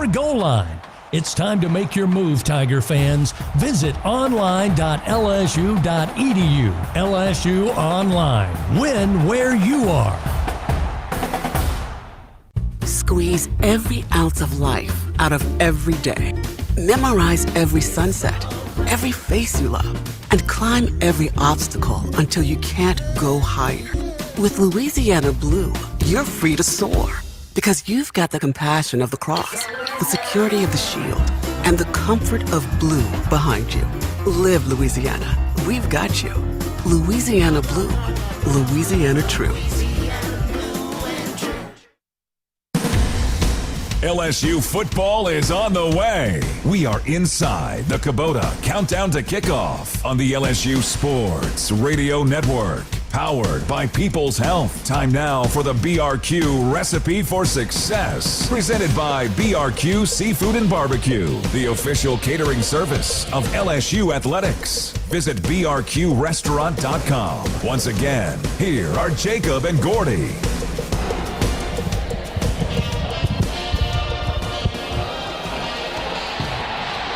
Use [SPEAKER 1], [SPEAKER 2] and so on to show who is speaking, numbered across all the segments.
[SPEAKER 1] goal line. It's time to make your move, Tiger fans. Visit online.lsu.edu. LSU Online. Win where you are.
[SPEAKER 2] Squeeze every ounce of life out of every day. Memorize every sunset, every face you love, and climb every obstacle until you can't go higher. With Louisiana Blue, you're free to soar because you've got the compassion of the cross, the security of the shield, and the comfort of blue behind you. Live Louisiana. We've got you. Louisiana Blue. Louisiana True.
[SPEAKER 3] LSU football is on the way. We are inside the Kubota Countdown to Kickoff on the LSU Sports Radio Network. Powered by People's Health. Time now for the BRQ Recipe for Success. Presented by BRQ Seafood and Barbecue, the official catering service of LSU Athletics. Visit brqrestaurant.com. Once again, here are Jacob and Gordy.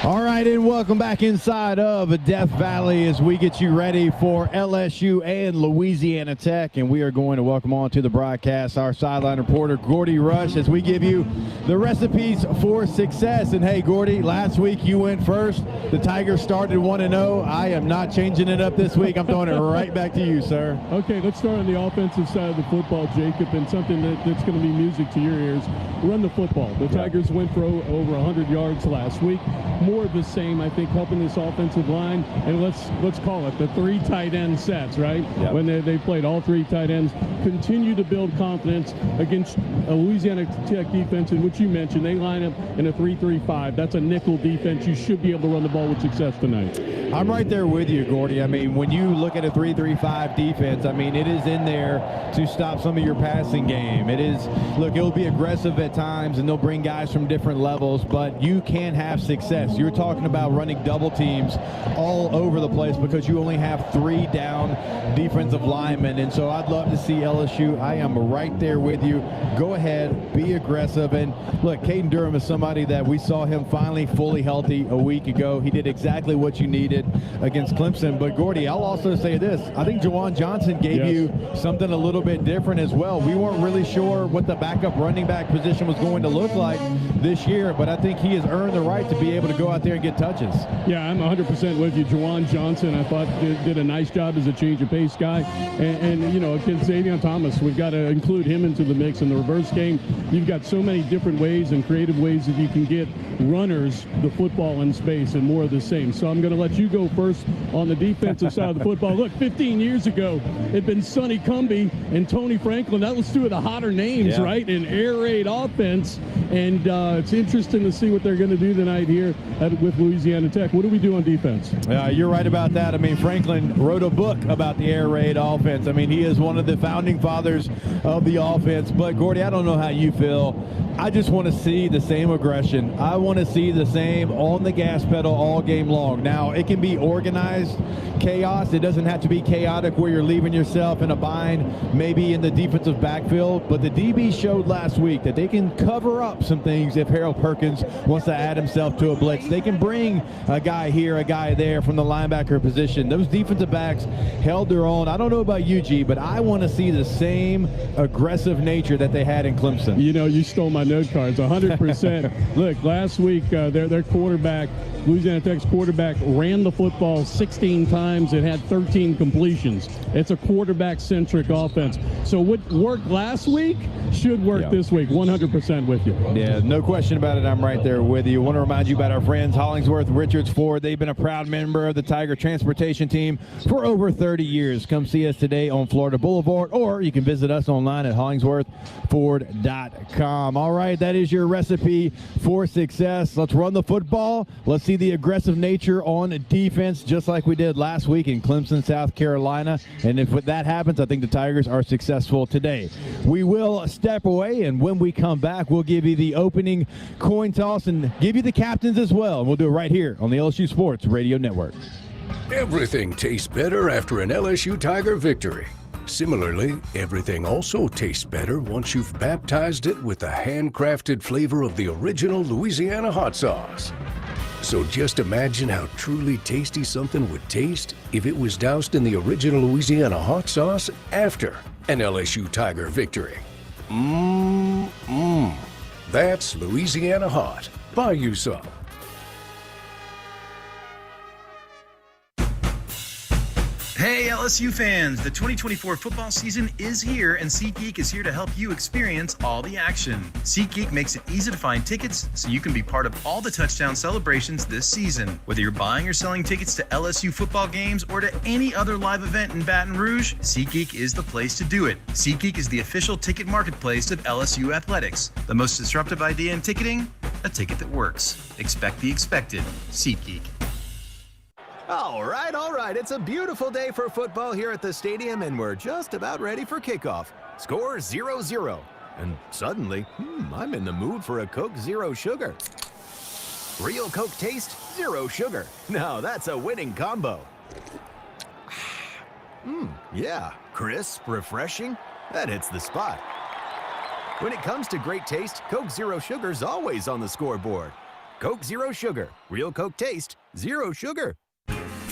[SPEAKER 4] All right, and welcome back inside of Death Valley as we get you ready for LSU and Louisiana Tech. And we are going to welcome on to the broadcast our sideline reporter, Gordy Rush, as we give you the recipes for success. And hey, Gordy, last week you went first. The Tigers started 1-0. I am not changing it up this week. I'm throwing it right back to you, sir.
[SPEAKER 5] Okay, let's start on the offensive side of the football, Jacob, and something that's going to be music to your ears. Run the football. The Tigers went for over 100 yards last week. More of the same, I think, helping this offensive line. And let's call it the 3 tight end sets, right? Yep. When they played all 3 tight ends. Continue to build confidence against a Louisiana Tech defense, in which you mentioned they line up in a 3-3-5. That's a nickel defense. You should be able to run the ball with success tonight.
[SPEAKER 4] I'm right there with you, Gordy. I mean, when you look at a 3-3-5 defense, I mean, it is in there to stop some of your passing game. It is, look, it'll be aggressive at times, and they'll bring guys from different levels, but you can have success. You're talking about running double teams all over the place because you only have 3 down defensive linemen, and so I'd love to see LSU. I am right there with you. Go ahead, be aggressive, and look, Caden Durham is somebody that we saw him finally fully healthy a week ago. He did exactly what you needed against Clemson. But Gordy, I'll also say this. I think Juwan Johnson gave you something a little bit different as well. We weren't really sure what the backup running back position was going to look like this year, but I think he has earned the right to be able to go out there and get touches.
[SPEAKER 5] Yeah, I'm 100% with you. Juwan Johnson, I thought, did a nice job as a change of pace guy. And you know, against Xavier Thomas, we've got to include him into the mix. In the reverse game, you've got so many different ways and creative ways that you can get runners the football in space, and more of the same. So I'm going to let you go first on the defensive side of the football. Look, 15 years ago, it'd been Sonny Cumbie and Tony Franklin. That was 2 of the hotter names, right, in air raid offense. And it's interesting to see what they're going to do tonight here with Louisiana Tech. What do we do on defense?
[SPEAKER 4] You're right about that. I mean, Franklin wrote a book about the air raid offense. I mean, he is one of the founding fathers of the offense. But, Gordy, I don't know how you feel. I just want to see the same aggression. I want to see the same on the gas pedal all game long. Now, it can be organized chaos. It doesn't have to be chaotic where you're leaving yourself in a bind, maybe in the defensive backfield. But the DB showed last week that they can cover up some things if Harold Perkins wants to add himself to a blitz. They can bring a guy here, a guy there from the linebacker position. Those defensive backs held their own. I don't know about you, G, but I want to see the same aggressive nature that they had in Clemson.
[SPEAKER 5] You know, you stole my note cards, 100%. Look, last week, their quarterback, Louisiana Tech's quarterback, ran the football 16 times and had 13 completions. It's a quarterback-centric offense. So what worked last week should work this week. 100% with you.
[SPEAKER 4] Yeah, no question about it. I'm right there with you. I want to remind you about our friends Hollingsworth Richards Ford. They've been a proud member of the Tiger Transportation Team for over 30 years. Come see us today on Florida Boulevard, or you can visit us online at hollingsworthford.com. All right, that is your recipe for success. Let's run the football. Let's see the aggressive nature on defense, just like we did last week in Clemson, South Carolina. And if that happens, I think the Tigers are successful today. We will step away, and when we come back, we'll give you the opening coin toss and give you the captains as well. And we'll do it right here on the LSU Sports Radio Network.
[SPEAKER 6] Everything tastes better after an LSU Tiger victory. Similarly, everything also tastes better once you've baptized it with the handcrafted flavor of the original Louisiana hot sauce. So just imagine how truly tasty something would taste if it was doused in the original Louisiana hot sauce after an LSU Tiger victory. That's Louisiana hot. Buy you some.
[SPEAKER 7] Hey LSU fans, the 2024 football season is here and SeatGeek is here to help you experience all the action. SeatGeek makes it easy to find tickets so you can be part of all the touchdown celebrations this season. Whether you're buying or selling tickets to LSU football games or to any other live event in Baton Rouge, SeatGeek is the place to do it. SeatGeek is the official ticket marketplace of LSU athletics. The most disruptive idea in ticketing? A ticket that works. Expect the expected. SeatGeek.
[SPEAKER 8] All right. It's a beautiful day for football here at the stadium, and we're just about ready for kickoff. Score 0-0. And suddenly, I'm in the mood for a Coke Zero Sugar. Real Coke taste, zero sugar. Now that's a winning combo. Yeah, crisp, refreshing. That hits the spot. When it comes to great taste, Coke Zero Sugar's always on the scoreboard. Coke Zero Sugar. Real Coke taste, zero sugar.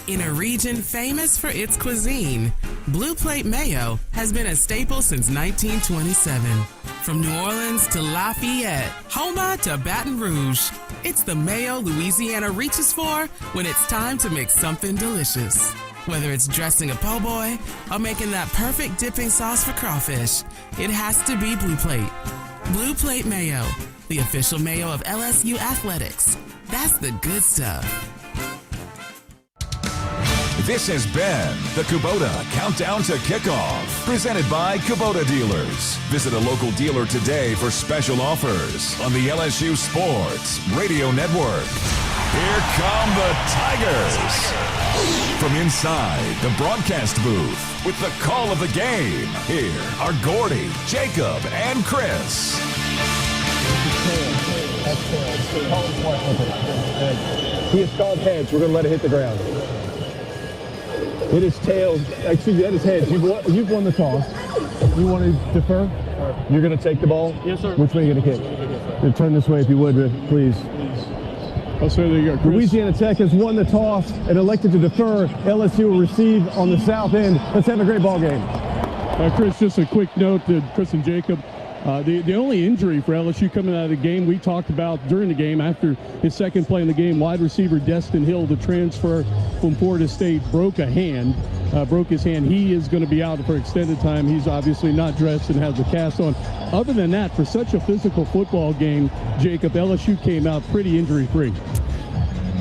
[SPEAKER 9] In a region famous for its cuisine, Blue Plate Mayo has been a staple since 1927. From New Orleans to Lafayette, Houma to Baton Rouge, it's the mayo Louisiana reaches for when it's time to make something delicious. Whether it's dressing a po' boy or making that perfect dipping sauce for crawfish, it has to be Blue Plate. Blue Plate Mayo, the official mayo of LSU athletics. That's the good stuff.
[SPEAKER 3] This has been the Kubota Countdown to Kickoff, presented by Kubota Dealers. Visit a local dealer today for special offers on the LSU Sports Radio Network. Here come the Tigers. From inside the broadcast booth with the call of the game, here are Gordy, Jacob, and Chris.
[SPEAKER 5] He has called heads. We're going to let it hit the ground. It is tails. Excuse me, that is heads. You've won the toss. You want to defer? You're going to take the ball? Yes, sir. Which way are you going to kick? You'll turn this way if you would, please. Oh, sir, there you go, Chris. Louisiana Tech has won the toss and elected to defer. LSU will receive on the south end. Let's have a great ball game. Chris, just a quick note to Chris and Jacob. The only injury for LSU coming out of the game we talked about during the game after his second play in the game, wide receiver Destin Hill, the transfer from Florida State, broke his hand. He is going to be out for extended time. He's obviously not dressed and has a cast on. Other than that, for such a physical football game, Jacob, LSU came out pretty injury-free.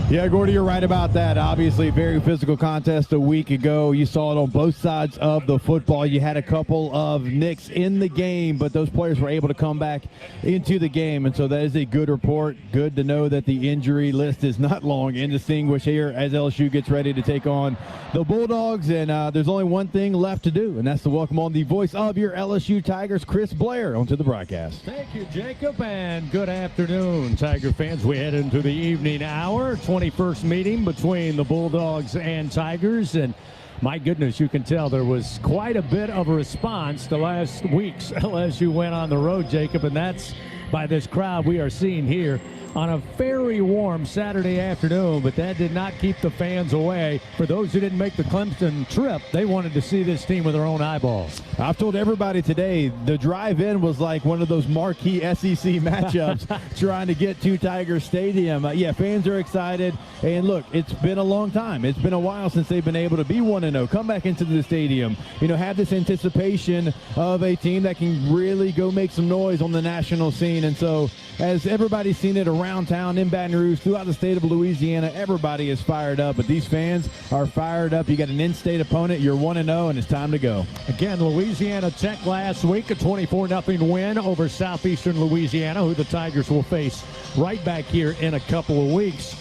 [SPEAKER 4] Yeah, Gordy, you're right about that. Obviously, very physical contest a week ago. You saw it on both sides of the football. You had a couple of nicks in the game, but those players were able to come back into the game, and so that is a good report. Good to know that the injury list is not long and distinguished here as LSU gets ready to take on the Bulldogs, and there's only one thing left to do, and that's to welcome on the voice of your LSU Tigers, Chris Blair, onto the broadcast.
[SPEAKER 1] Thank you, Jacob, and good afternoon, Tiger fans. We head into the evening hour, 21st meeting between the Bulldogs and Tigers, and my goodness, you can tell there was quite a bit of a response to last week's LSU went on the road, Jacob, and that's by this crowd we are seeing here on a very warm Saturday afternoon, but that did not keep the fans away. For those who didn't make the Clemson trip, they wanted to see this team with their own eyeballs.
[SPEAKER 4] I've told everybody today the drive-in was like one of those marquee SEC matchups trying to get to Tiger Stadium. Yeah, fans are excited. And look, it's been a long time. It's been a while since they've been able to be 1-0, come back into the stadium, have this anticipation of a team that can really go make some noise on the national scene. And so as everybody's seen it around town in Baton Rouge, throughout the state of Louisiana, everybody is fired up. But these fans are fired up. You got an in-state opponent. You're 1-0, and it's time to go.
[SPEAKER 1] Again, Louisiana Tech last week, a 24-0 win over Southeastern Louisiana, who the Tigers will face right back here in a couple of weeks.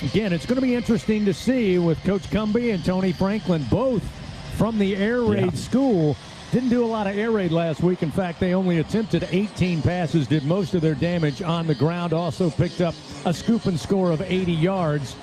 [SPEAKER 1] Again, it's going to be interesting to see with Coach Cumbie and Tony Franklin, both from the air raid school. Didn't do a lot of air raid last week. In fact, they only attempted 18 passes, did most of their damage on the ground, also picked up a scoop and score of 80 yards.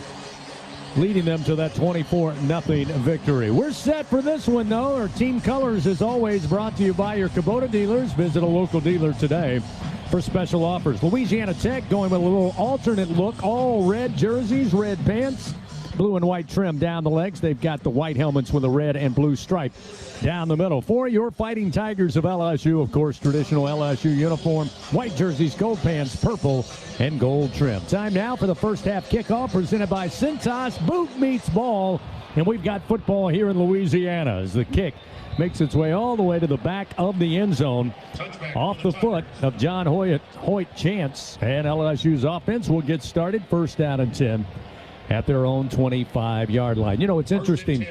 [SPEAKER 1] leading them to that 24-0 victory. We're set for this one, though. Our team colors, as always, brought to you by your Kubota dealers. Visit a local dealer today for special offers. Louisiana Tech going with a little alternate look. All red jerseys, red pants, blue and white trim down the legs. They've got the white helmets with a red and blue stripe down the middle. For your Fighting Tigers of LSU, of course, traditional LSU uniform, white jerseys, gold pants, purple, and gold trim. Time now for the first half kickoff presented by Cintas. Boot meets ball, and we've got football here in Louisiana as the kick makes its way all the way to the back of the end zone off the foot of John Hoyt Chance, and LSU's offense will get started first down and 10 at their own 25-yard line. You know, it's interesting.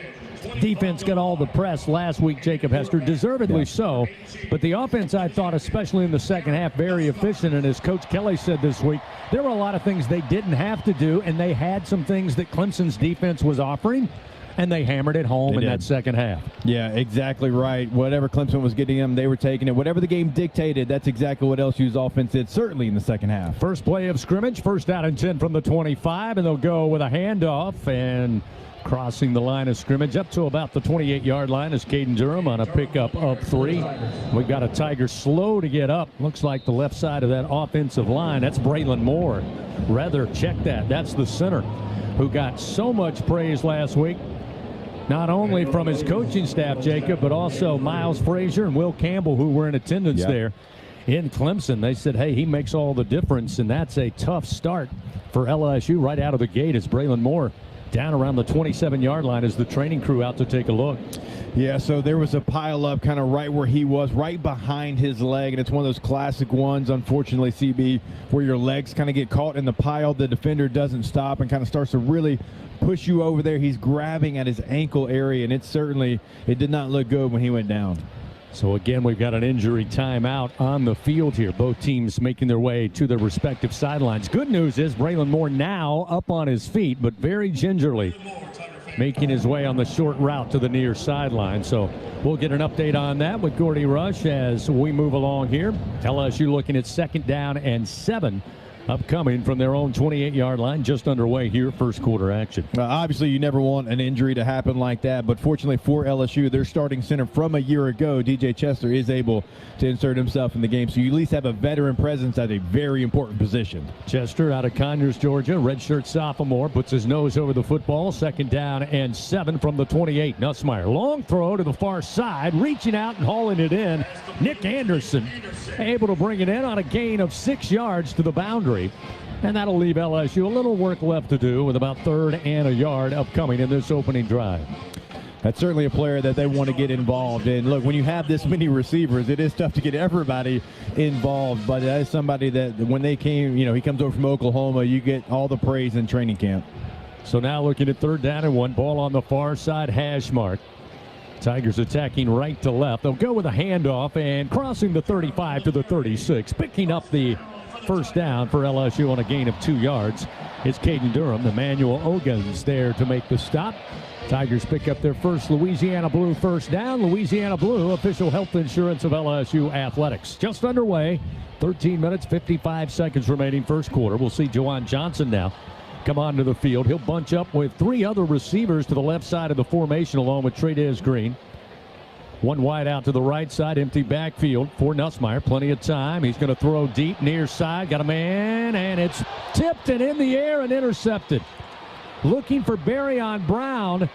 [SPEAKER 1] Defense got all the press last week, Jacob Hester, deservedly so. But the offense, I thought, especially in the second half, very efficient. And as Coach Kelly said this week, there were a lot of things they didn't have to do, and they had some things that Clemson's defense was offering, and they hammered it home in that second half.
[SPEAKER 4] Yeah, exactly right. Whatever Clemson was getting them, they were taking it. Whatever the game dictated, that's exactly what LSU's offense did, certainly in the second half.
[SPEAKER 1] First play of scrimmage, first down and 10 from the 25, and they'll go with a handoff and crossing the line of scrimmage up to about the 28-yard line is Caden Durham on a pickup of 3. We've got a Tiger slow to get up. Looks like the left side of that offensive line. That's Braylon Moore. Rather, check that. That's the center who got so much praise last week, not only from his coaching staff, Jacob, but also Miles Frazier and Will Campbell, who were in attendance there in Clemson. They said, hey, he makes all the difference, and that's a tough start for LSU right out of the gate as Braylon Moore down around the 27-yard line as the training crew out to take a look.
[SPEAKER 4] Yeah, so there was a pile up kind of right where he was, right behind his leg, and it's one of those classic ones, unfortunately, CB, where your legs kind of get caught in the pile. The defender doesn't stop and kind of starts to really push you over there. He's grabbing at his ankle area, and it did not look good when he went down.
[SPEAKER 1] So again, we've got an injury timeout on the field here. Both teams making their way to their respective sidelines. Good news is Braylon Moore now up on his feet, but very gingerly making his way on the short route to the near sideline. So we'll get an update on that with Gordy Rush as we move along here. LSU looking at second down and 7 upcoming from their own 28-yard line, just underway here, first quarter action.
[SPEAKER 4] Obviously, you never want an injury to happen like that, but fortunately for LSU, their starting center from a year ago, DJ Chester, is able to insert himself in the game, so you at least have a veteran presence at a very important position.
[SPEAKER 1] Chester out of Conyers, Georgia, redshirt sophomore, puts his nose over the football, second down and 7 from the 28. Nussmeier, long throw to the far side, reaching out and hauling it in. Nick Anderson able to bring it in on a gain of 6 yards to the boundary. And that'll leave LSU a little work left to do with about 3rd and a yard upcoming in this opening drive.
[SPEAKER 4] That's certainly a player that they want to get involved in. Look, when you have this many receivers, it is tough to get everybody involved. But that is somebody that when they came, he comes over from Oklahoma, you get all the praise in training camp.
[SPEAKER 1] So now looking at 3rd down and 1, ball on the far side, hash mark. Tigers attacking right to left. They'll go with a handoff and crossing the 35 to the 36, picking up the first down for LSU on a gain of 2 yards. It's Caden Durham. Emmanuel Ogans there to make the stop. Tigers pick up their first Louisiana Blue first down. Louisiana Blue, official health insurance of LSU athletics. Just underway. 13 minutes, 55 seconds remaining first quarter. We'll see Juwan Johnson now come onto the field. He'll bunch up with 3 other receivers to the left side of the formation along with Trey'Dez Green. 1 wide out to the right side, empty backfield for Nussmeier. Plenty of time. He's going to throw deep near side. Got a man, and it's tipped and in the air and intercepted. Looking for Barryon Brown.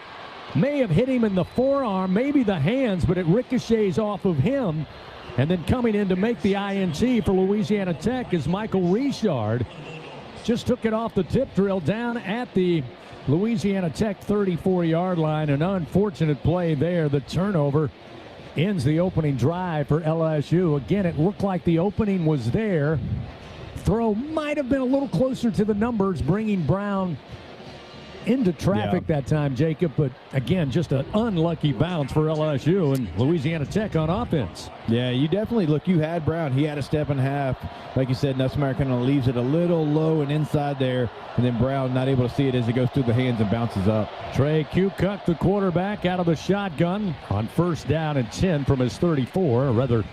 [SPEAKER 1] May have hit him in the forearm, maybe the hands, but it ricochets off of him. And then coming in to make the INT for Louisiana Tech is Michael Richard. Just took it off the tip drill down at the Louisiana Tech 34-yard line. An unfortunate play there. The turnover ends the opening drive for LSU. Again, it looked like the opening was there. Throw might have been a little closer to the numbers, bringing Brown into traffic that time, Jacob. But again, just an unlucky bounce for LSU and Louisiana Tech on offense.
[SPEAKER 4] Yeah, you definitely, look, you had Brown. He had a step and a half. Like you said, Nussmeier kind of leaves it a little low and inside there. And then Brown not able to see it as it goes through the hands and bounces up.
[SPEAKER 1] Trey Kukoc, the quarterback, out of the shotgun on first down and 10 from his 34. Or rather,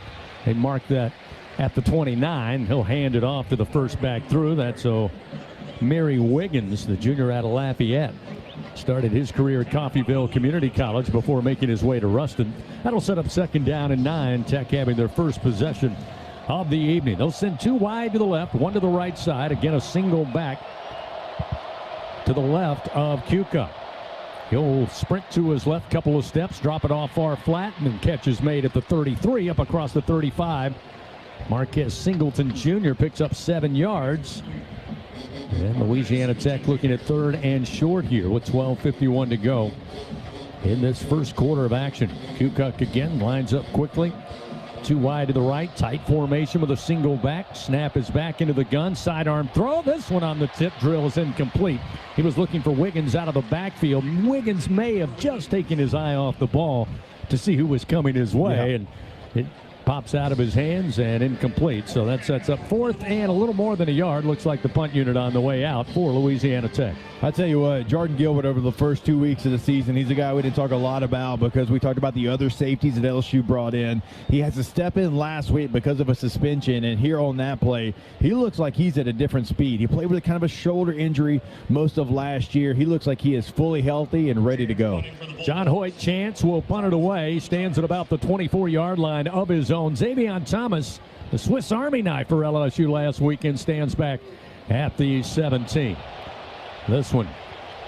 [SPEAKER 1] they mark that at the 29. He'll hand it off to the first back through. That's Mary Wiggins, the junior out of Lafayette. Started his career at Coffeyville Community College before making his way to Ruston. That'll set up second down and 9. Tech having their first possession of the evening. They'll send 2 wide to the left, 1 to the right side. Again, a single back to the left of Kickoff. He'll sprint to his left, couple of steps, drop it off far flat, and then catch is made at the 33, up across the 35. Marquez Singleton Jr. picks up 7 yards. And Louisiana Tech looking at 3rd and short here with 12:51 to go in this first quarter of action. Kukuk again lines up quickly. 2 wide to the right, tight formation with a single back. Snap is back into the gun, sidearm throw. This one on the tip drill is incomplete. He was looking for Wiggins out of the backfield. Wiggins may have just taken his eye off the ball to see who was coming his way, and it pops out of his hands and incomplete. So that sets up 4th and a little more than a yard. Looks like the punt unit on the way out for Louisiana Tech.
[SPEAKER 4] I tell you what, Jordan Gilbert over the first 2 weeks of the season, he's a guy we didn't talk a lot about because we talked about the other safeties that LSU brought in. He has to step in last week because of a suspension, and here on that play, he looks like he's at a different speed. He played with a kind of a shoulder injury most of last year. He looks like he is fully healthy and ready to go.
[SPEAKER 1] John Hoyt Chance will punt it away. Stands at about the 24-yard line of his own. Xavion Thomas, the Swiss Army knife for LSU last weekend, stands back at the 17. This one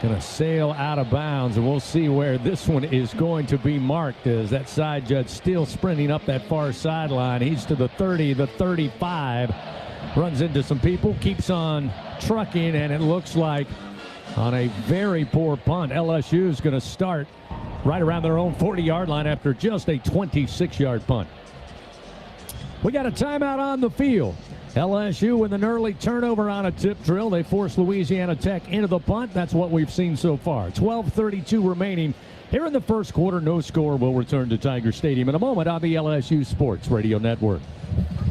[SPEAKER 1] going to sail out of bounds, and we'll see where this one is going to be marked as that side judge still sprinting up that far sideline. He's to the 30, the 35, runs into some people, keeps on trucking, and it looks like on a very poor punt, LSU is going to start right around their own 40-yard line after just a 26-yard punt. We got a timeout on the field. LSU with an early turnover on a tip drill. They force Louisiana Tech into the punt. That's what we've seen so far. 12:32 remaining here in the first quarter. No score. Will return to Tiger Stadium in a moment on the LSU Sports Radio Network.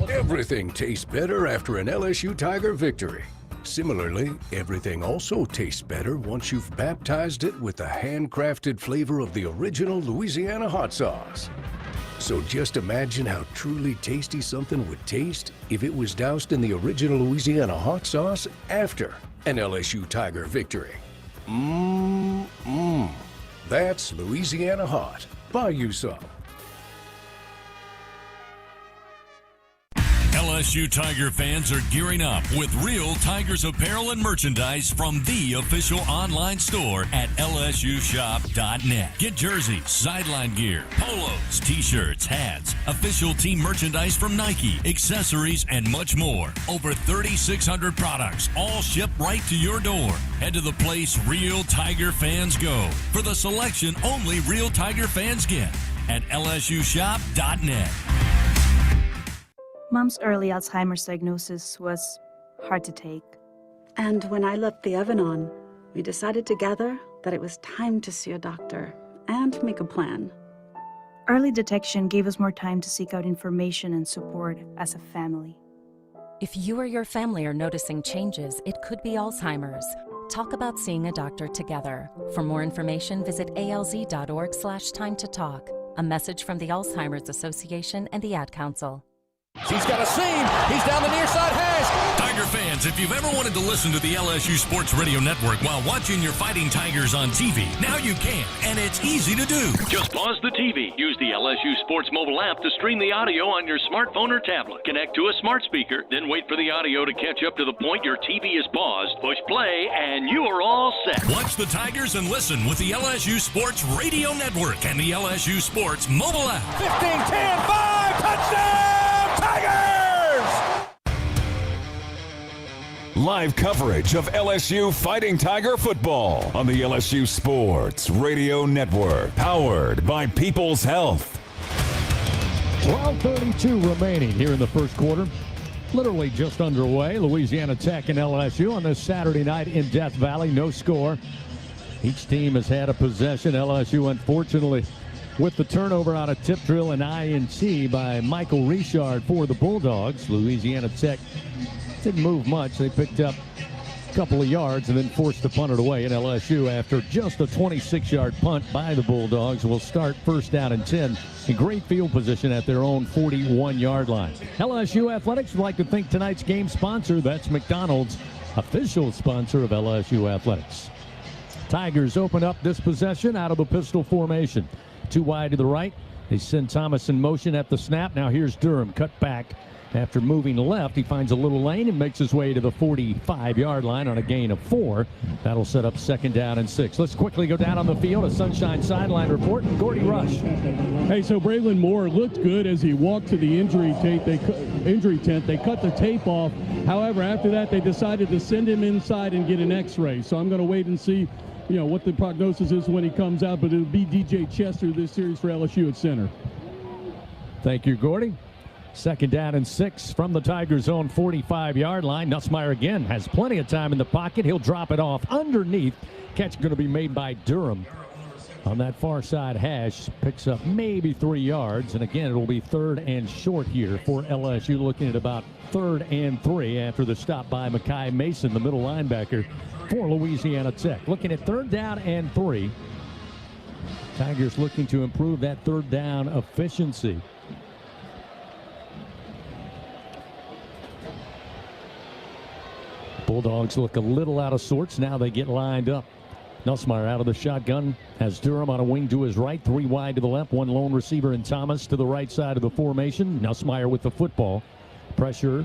[SPEAKER 6] Everything tastes better after an LSU Tiger victory. Similarly, everything also tastes better once you've baptized it with the handcrafted flavor of the original Louisiana hot sauce. So just imagine how truly tasty something would taste if it was doused in the original Louisiana hot sauce after an LSU Tiger victory. That's Louisiana hot. Buy you some.
[SPEAKER 3] LSU Tiger fans are gearing up with real Tigers apparel and merchandise from the official online store at lsushop.net. Get jerseys, sideline gear, polos, t-shirts, hats, official team merchandise from Nike, accessories, and much more. Over 3,600 products, all shipped right to your door. Head to the place real Tiger fans go for the selection only real Tiger fans get at lsushop.net.
[SPEAKER 10] Mom's early Alzheimer's diagnosis was hard to take.
[SPEAKER 11] And when I left the oven on, we decided together that it was time to see a doctor and make a plan.
[SPEAKER 10] Early detection gave us more time to seek out information and support as a family.
[SPEAKER 12] If you or your family are noticing changes, it could be Alzheimer's. Talk about seeing a doctor together. For more information, visit alz.org/time-to-talk. A message from the Alzheimer's Association and the Ad Council.
[SPEAKER 13] He's got a seam. He's down the near side hash.
[SPEAKER 3] Tiger fans, if you've ever wanted to listen to the LSU Sports Radio Network while watching your Fighting Tigers on TV, now you can, and it's easy to do.
[SPEAKER 14] Just pause the TV. Use the LSU Sports mobile app to stream the audio on your smartphone or tablet. Connect to a smart speaker, then wait for the audio to catch up to the point your TV is paused. Push play, and you are all set.
[SPEAKER 3] Watch the Tigers and listen with the LSU Sports Radio Network and the LSU Sports mobile app.
[SPEAKER 13] 15, 10, 5, touchdown! Tigers!
[SPEAKER 3] Live coverage of LSU Fighting Tiger football on the LSU Sports Radio Network, powered by People's Health.
[SPEAKER 1] 12:32 remaining here in the first quarter. Literally just underway. Louisiana Tech and LSU on this Saturday night in Death Valley. No score. Each team has had a possession. LSU, unfortunately, with the turnover on a tip drill and INT by Michael Richard for the Bulldogs. Louisiana Tech didn't move much. They picked up a couple of yards and then forced to punt it away. And LSU, after just a 26-yard punt by the Bulldogs, will start first down and 10 in great field position at their own 41-yard line. LSU Athletics would like to thank tonight's game sponsor. That's McDonald's, official sponsor of LSU Athletics. Tigers open up this possession out of the pistol formation. 2 wide to the right. They send Thomas in motion at the snap. Now here's Durham, cut back. After moving left, he finds a little lane and makes his way to the 45-yard line on a gain of 4. That'll set up 2nd down and 6. Let's quickly go down on the field. A Sunshine Sideline report. Gordy Rush.
[SPEAKER 5] Hey, so Braylon Moore looked good as he walked to the injury tent. They cut the tape off. However, after that, they decided to send him inside and get an X-ray. So I'm going to wait and see, what the prognosis is when he comes out. But it'll be DJ Chester this series for LSU at center.
[SPEAKER 1] Thank you, Gordy. 2nd down and 6 from the Tigers' own 45-yard line. Nussmeier again has plenty of time in the pocket. He'll drop it off underneath. Catch going to be made by Durham on that far side hash. Picks up maybe 3 yards. And again, it will be 3rd and short here for LSU. Looking at about 3rd and 3 after the stop by Makai Mason, the middle linebacker for Louisiana Tech. Looking at 3rd down and 3. Tigers looking to improve that 3rd down efficiency. Bulldogs look a little out of sorts. Now they get lined up. Nussmeier out of the shotgun has Durham on a wing to his right, 3 wide to the left, 1 lone receiver and Thomas to the right side of the formation. Nussmeier with the football. Pressure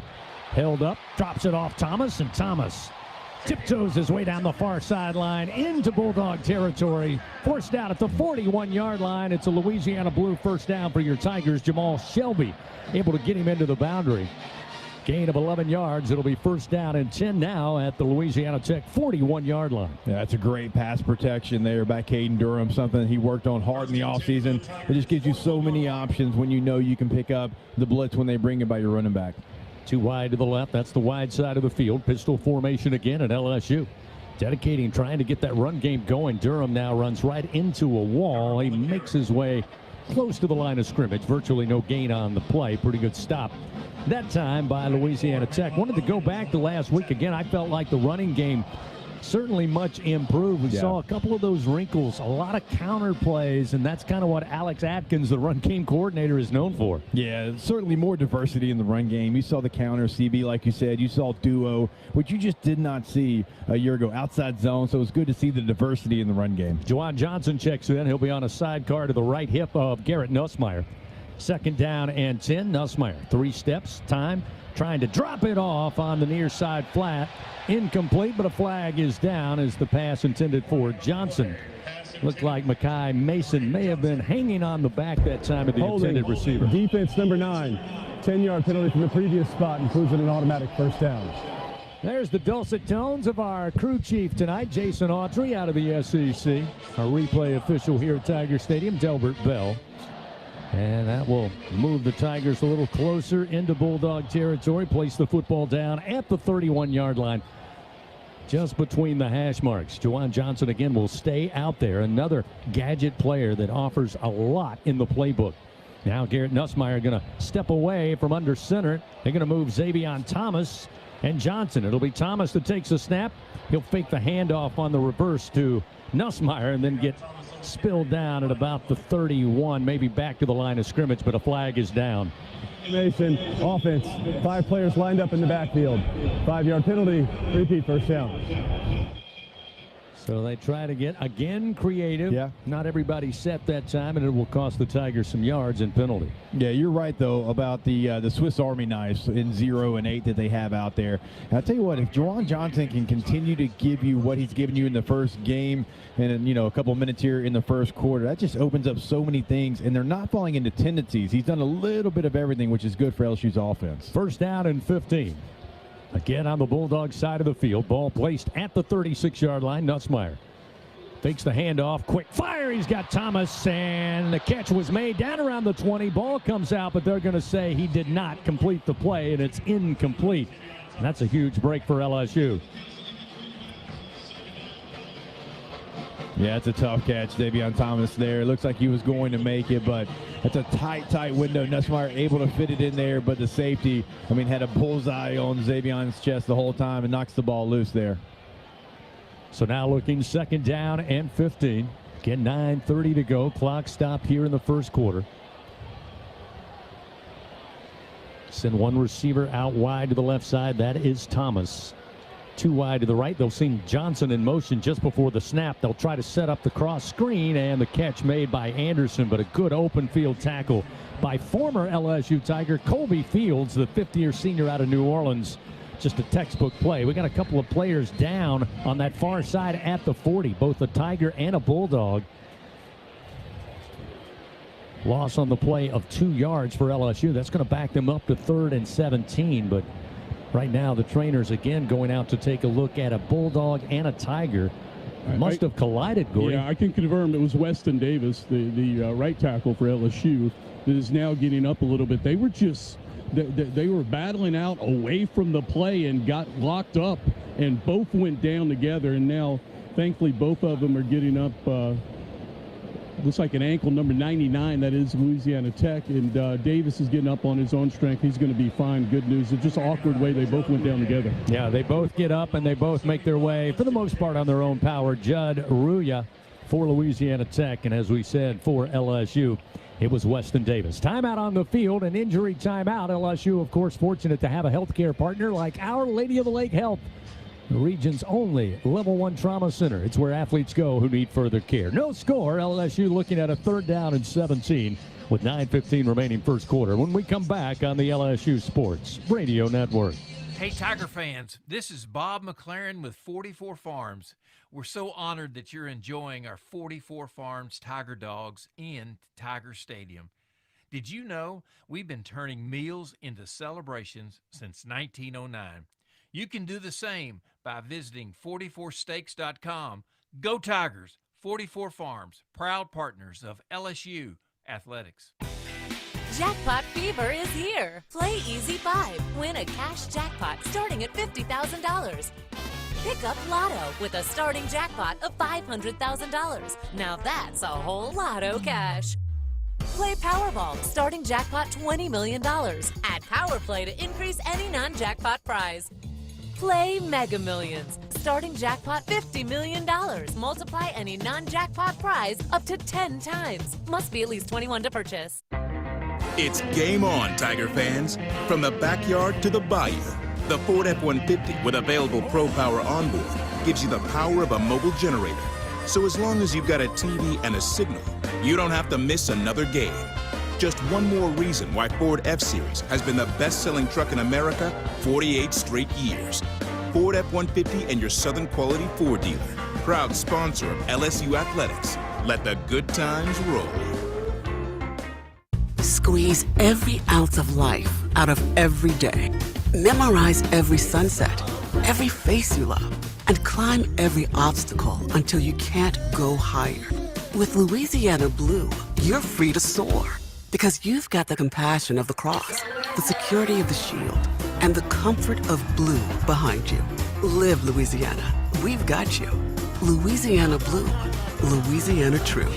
[SPEAKER 1] held up, drops it off Thomas, and Thomas tiptoes his way down the far sideline into Bulldog territory. Forced out at the 41-yard line. It's a Louisiana Blue 1st down for your Tigers. Jamal Shelby able to get him into the boundary. Gain of 11 yards. It'll be 1st down and 10 now at the Louisiana Tech 41-yard line.
[SPEAKER 4] Yeah, that's a great pass protection there by Caden Durham, something that he worked on hard in the offseason. It just gives you so many options when you know you can pick up the blitz when they bring it by your running back.
[SPEAKER 1] 2 wide to the left. That's the wide side of the field. Pistol formation again at LSU. Dedicating, trying to get that run game going. Durham now runs right into a wall. He makes his way close to the line of scrimmage. Virtually no gain on the play. Pretty good stop that time by Louisiana Tech. Wanted to go back to last week. Again, I felt like the running game certainly much improved. We saw a couple of those wrinkles, a lot of counter plays, and that's kind of what Alex Atkins, the run game coordinator, is known for.
[SPEAKER 4] Yeah, certainly more diversity in the run game. You saw the counter, CB, like you said. You saw duo, which you just did not see a year ago, outside zone, so it was good to see the diversity in the run game.
[SPEAKER 1] Juwan Johnson checks in. He'll be on a sidecar to the right hip of Garrett Nussmeier. 2nd down and 10. Nussmeier, 3 steps, time, trying to drop it off on the near side flat. Incomplete, but a flag is down as the pass intended for Johnson. Looked like Makai Mason may have been hanging on the back that time of the intended receiver.
[SPEAKER 5] Defense number 9. 10-yard penalty from the previous spot includes an automatic 1st down.
[SPEAKER 1] There's the dulcet tones of our crew chief tonight, Jason Autry out of the SEC. Our replay official here at Tiger Stadium, Delbert Bell. And that will move the Tigers a little closer into Bulldog territory. Place the football down at the 31-yard line, just between the hash marks. Juwan Johnson again will stay out there. Another gadget player that offers a lot in the playbook. Now Garrett Nussmeier going to step away from under center. They're going to move Xavion Thomas and Johnson. It'll be Thomas that takes a snap. He'll fake the handoff on the reverse to Nussmeier and then get spilled down at about the 31, maybe back to the line of scrimmage, but a flag is down.
[SPEAKER 5] Mason, offense, 5 players lined up in the backfield. 5-yard penalty, repeat 1st down.
[SPEAKER 1] So they try to get, again, creative.
[SPEAKER 4] Yeah. Not
[SPEAKER 1] everybody set that time, and it will cost the Tigers some yards and penalty.
[SPEAKER 4] Yeah, you're right, though, about the Swiss Army knives in 0 and 8 that they have out there. And I'll tell you what, if Juwan Johnson can continue to give you what he's given you in the first game and, a couple minutes here in the first quarter, that just opens up so many things, and they're not falling into tendencies. He's done a little bit of everything, which is good for LSU's offense.
[SPEAKER 1] 1st down and 15. Again on the Bulldogs side of the field. Ball placed at the 36-yard line. Nussmeier fakes the handoff. Quick fire. He's got Thomas, and the catch was made down around the 20. Ball comes out, but they're going to say he did not complete the play, and it's incomplete. And that's a huge break for LSU.
[SPEAKER 4] Yeah, it's a tough catch. Xavion Thomas there. Looks like he was going to make it, but it's a tight window. Nussmeier able to fit it in there, but the safety, had a bullseye on Xavion's chest the whole time and knocks the ball loose there.
[SPEAKER 1] So now looking 2nd down and 15. Again, 9:30 to go. Clock stop here in the first quarter. Send one receiver out wide to the left side. That is Thomas. Too wide to the right. They'll see Johnson in motion just before the snap. They'll try to set up the cross screen, and the catch made by Anderson, but a good open field tackle by former LSU Tiger Colby Fields, the fifth-year senior out of New Orleans. Just a textbook play. We got a couple of players down on that far side at the 40, both a Tiger and a Bulldog. Loss on the play of 2 yards for LSU. That's going to back them up to 3rd and 17, but right now, the trainers again going out to take a look at a Bulldog and a Tiger. Must have collided, Gordy.
[SPEAKER 5] Yeah, I can confirm it was Weston Davis, the right tackle for LSU, that is now getting up a little bit. They were just, they were battling out away from the play and got locked up, and both went down together. And now, thankfully, both of them are getting up. Looks like an ankle, number 99, that is Louisiana Tech, and Davis is getting up on his own strength. He's going to be fine. Good news. It's just an awkward way they both went down together.
[SPEAKER 1] Yeah, they both get up and they both make their way, for the most part, on their own power. Judd Ruya for Louisiana Tech, and as we said, for LSU, it was Weston Davis. Timeout on the field, an injury timeout. LSU, of course, fortunate to have a healthcare partner like Our Lady of the Lake Health, the region's only level 1 trauma center. It's where athletes go who need further care. No score. LSU looking at a 3rd down and 17 with 9:15 remaining first quarter. When we come back on the LSU Sports Radio Network.
[SPEAKER 15] Hey, Tiger fans, this is Bob McLaren with 44 Farms. We're so honored that you're enjoying our 44 Farms Tiger Dogs in Tiger Stadium. Did you know we've been turning meals into celebrations since 1909? You can do the same by visiting 44steaks.com. Go Tigers! 44 Farms, proud partners of LSU Athletics.
[SPEAKER 16] Jackpot fever is here. Play Easy 5. Win a cash jackpot starting at $50,000. Pick up Lotto with a starting jackpot of $500,000. Now that's a whole lotto cash. Play Powerball, starting jackpot $20 million. Add Power Play to increase any non-jackpot prize. Play Mega Millions, starting jackpot $50 million. Multiply any non-jackpot prize up to 10 times. Must be at least 21 to purchase.
[SPEAKER 17] It's game on, Tiger fans. From the backyard to the bayou, the Ford F-150 with available Pro Power onboard gives you the power of a mobile generator. So as long as you've got a TV and a signal, you don't have to miss another game. Just one more reason why Ford F-Series has been the best-selling truck in America 48 straight years. Ford F-150 and your Southern Quality Ford dealer. Proud sponsor of LSU Athletics. Let the good times roll.
[SPEAKER 2] Squeeze every ounce of life out of every day. Memorize every sunset, every face you love, and climb every obstacle until you can't go higher. With Louisiana Blue, you're free to soar. Because you've got the compassion of the cross, the security of the shield, and the comfort of blue behind you. Live Louisiana. We've got you. Louisiana Blue. Louisiana True.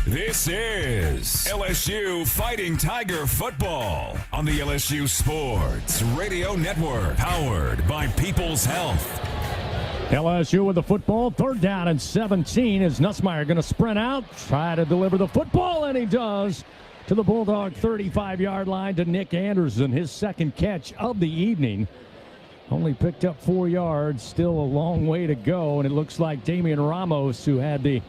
[SPEAKER 3] This is LSU Fighting Tiger Football on the LSU Sports Radio Network, powered by People's Health.
[SPEAKER 1] LSU with the football, 3rd down and 17. Is Nussmeier going to sprint out, try to deliver the football, and he does, to the Bulldog 35-yard line to Nick Anderson, his 2nd catch of the evening. Only picked up 4 yards, still a long way to go, and it looks like Damian Ramos, who had the,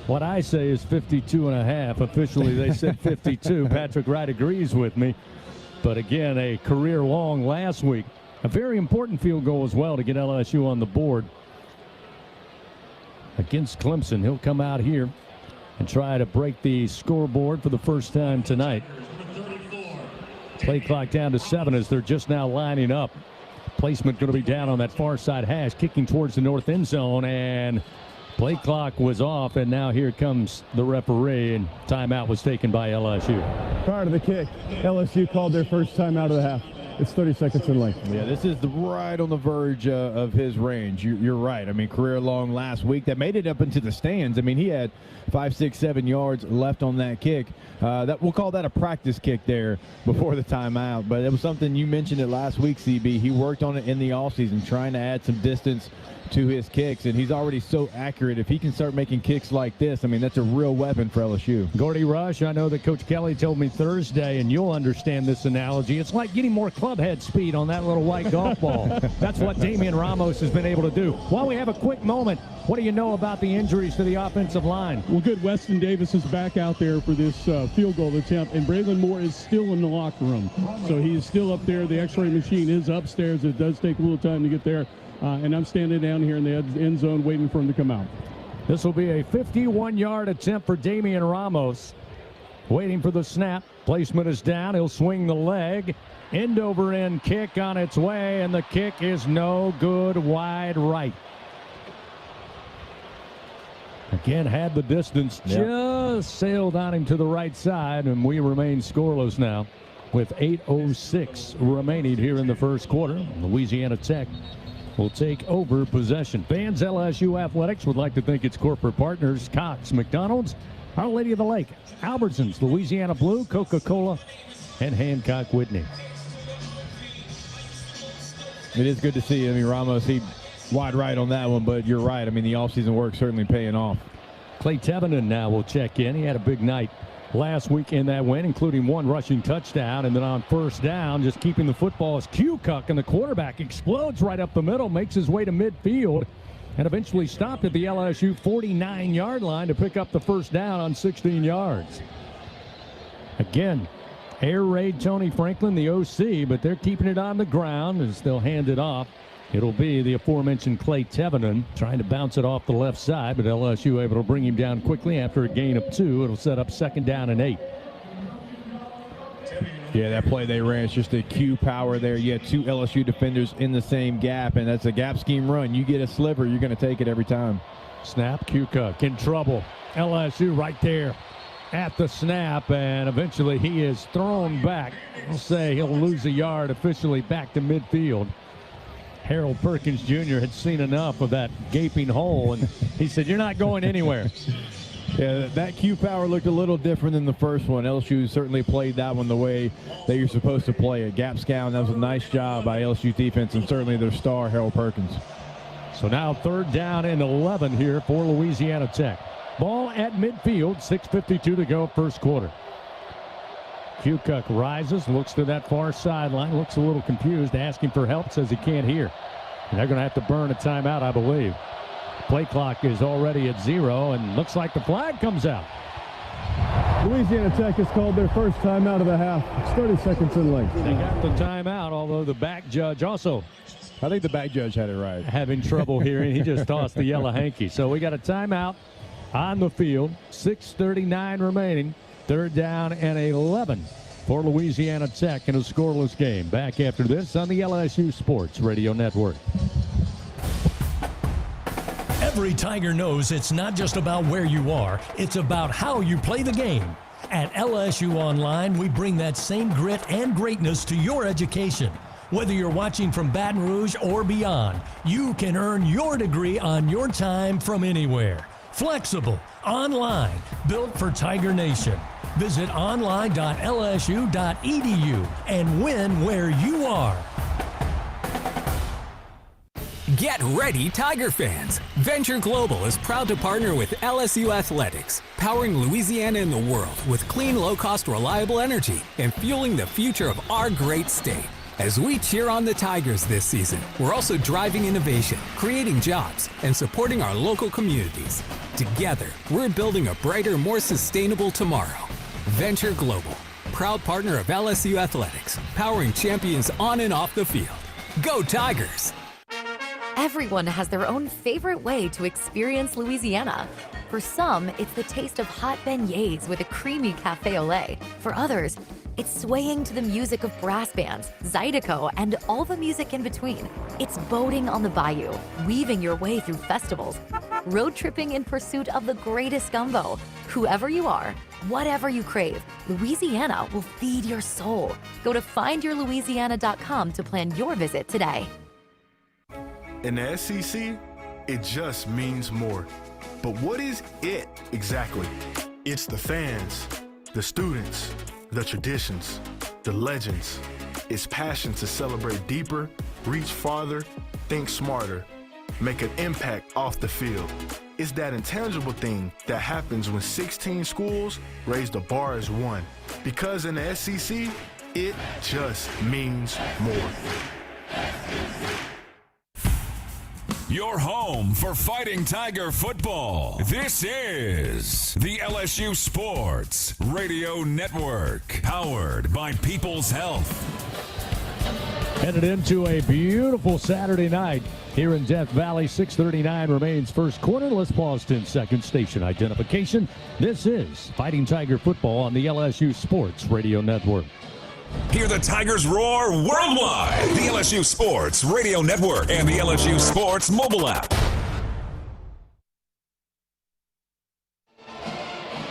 [SPEAKER 1] what I say is 52.5. Officially, they said 52. Patrick Wright agrees with me. But again, a career long last week. A very important field goal as well to get LSU on the board against Clemson. He'll come out here and try to break the scoreboard for the first time tonight. Play clock down to 7 as they're just now lining up. Placement going to be down on that far side hash, kicking towards the north end zone, and play clock was off, and now here comes the referee, and timeout was taken by LSU.
[SPEAKER 5] Prior to the kick, LSU called their first timeout of the half. It's 30 seconds in length.
[SPEAKER 4] Yeah, this is right on the verge of his range. You're right. I mean, career long last week. That made it up into the stands. I mean, he had 5, 6, 7 yards left on that kick. We'll call that a practice kick there before the timeout. But it was something you mentioned it last week, CB. He worked on it in the offseason, trying to add some distance to his kicks, and he's already so accurate. If he can start making kicks like this, I mean, that's a real weapon for LSU.
[SPEAKER 1] Gordy Rush, I know that Coach Kelly told me Thursday, and you'll understand this analogy. It's like getting more club head speed on that little white golf ball. That's what Damian Ramos has been able to do. While we have a quick moment, what do you know about the injuries to the offensive line?
[SPEAKER 5] Well, good. Weston Davis is back out there for this field goal attempt, and Braylon Moore is still in the locker room. So he's still up there. The x-ray machine is upstairs. It does take a little time to get there. And I'm standing down here in the end zone waiting for him to come out.
[SPEAKER 1] This will be a 51-yard attempt for Damian Ramos. Waiting for the snap. Placement is down. He'll swing the leg. End-over-end kick on its way, and the kick is no good, wide right. Again, had the distance, just sailed on him to the right side, and we remain scoreless now with 8:06 remaining here in the first quarter. Louisiana Tech will take over possession. Fans, LSU Athletics would like to thank its corporate partners, Cox, McDonald's, Our Lady of the Lake, Albertsons, Louisiana Blue, Coca-Cola, and Hancock Whitney.
[SPEAKER 4] It is good to see. I mean, Ramos, he wide right on that one, but you're right. I mean, the offseason work certainly paying off.
[SPEAKER 1] Clay Tevenen now will check in. He had a big night last week in that win, including one rushing touchdown. And then on first down, just keeping the football is Kukoc, and the quarterback explodes right up the middle, makes his way to midfield, and eventually stopped at the LSU 49-yard line to pick up the first down on 16 yards. Again, air raid Tony Franklin, the OC, but they're keeping it on the ground as they'll hand it off. It'll be the aforementioned Clay Tevenen trying to bounce it off the left side, but LSU able to bring him down quickly after a gain of 2. It'll set up second down and 8.
[SPEAKER 4] Yeah, that play they ran is just a Q power there. You had 2 LSU defenders in the same gap, and that's a gap scheme run. You get a sliver, you're going to take it every time.
[SPEAKER 1] Snap, Kukoc in trouble. LSU right there at the snap, and eventually he is thrown back. We'll say he'll lose a yard officially back to midfield. Harold Perkins Jr. had seen enough of that gaping hole, and he said, "You're not going anywhere."
[SPEAKER 4] Yeah, that Q power looked a little different than the first one. LSU certainly played that one the way that you're supposed to play it. Gap scout, that was a nice job by LSU defense, and certainly their star, Harold Perkins.
[SPEAKER 1] So now third down and 11 here for Louisiana Tech. Ball at midfield, 6:52 to go, first quarter. Kukoc rises, looks to that far sideline, looks a little confused, asking for help, says he can't hear. And they're going to have to burn a timeout, I believe. Play clock is already at 0, and looks like the flag comes out.
[SPEAKER 5] Louisiana Tech has called their first timeout of the half. It's 30 seconds in length.
[SPEAKER 1] They got the timeout, although the back judge also,
[SPEAKER 4] I think the back judge had it right,
[SPEAKER 1] having trouble hearing. He just tossed the yellow hanky. So we got a timeout on the field, 6:39 remaining. Third down and 11 for Louisiana Tech in a scoreless game. Back after this on the LSU Sports Radio Network.
[SPEAKER 18] Every Tiger knows it's not just about where you are, it's about how you play the game. At LSU Online, we bring that same grit and greatness to your education. Whether you're watching from Baton Rouge or beyond, you can earn your degree on your time from anywhere. Flexible, online, built for Tiger Nation. Visit online.lsu.edu and win where you are.
[SPEAKER 19] Get ready, Tiger fans! Venture Global is proud to partner with LSU Athletics, powering Louisiana and the world with clean, low-cost, reliable energy and fueling the future of our great state. As we cheer on the Tigers this season, we're also driving innovation, creating jobs, and supporting our local communities. Together, we're building a brighter, more sustainable tomorrow. Venture Global, proud partner of LSU Athletics, powering champions on and off the field. Go Tigers!
[SPEAKER 20] Everyone has their own favorite way to experience Louisiana. For some, it's the taste of hot beignets with a creamy cafe au lait. For others, it's swaying to the music of brass bands, Zydeco, and all the music in between. It's boating on the bayou, weaving your way through festivals, road tripping in pursuit of the greatest gumbo. Whoever you are, whatever you crave, Louisiana will feed your soul. Go to findyourlouisiana.com to plan your visit today.
[SPEAKER 21] In the SEC, it just means more. But what is it exactly? It's the fans, the students, the traditions, the legends. It's passion to celebrate deeper, reach farther, think smarter, make an impact off the field. It's that intangible thing that happens when 16 schools raise the bar as one. Because in the SEC, it just means more.
[SPEAKER 3] Your home for Fighting Tiger football. This is the LSU Sports Radio Network, powered by People's Health.
[SPEAKER 1] Headed into a beautiful Saturday night here in Death Valley. 6:39 remains first quarter. Les pause 10 seconds. Station identification. This is Fighting Tiger football on the LSU Sports Radio Network.
[SPEAKER 3] Hear the Tigers roar worldwide. The LSU Sports Radio Network and the LSU Sports mobile app.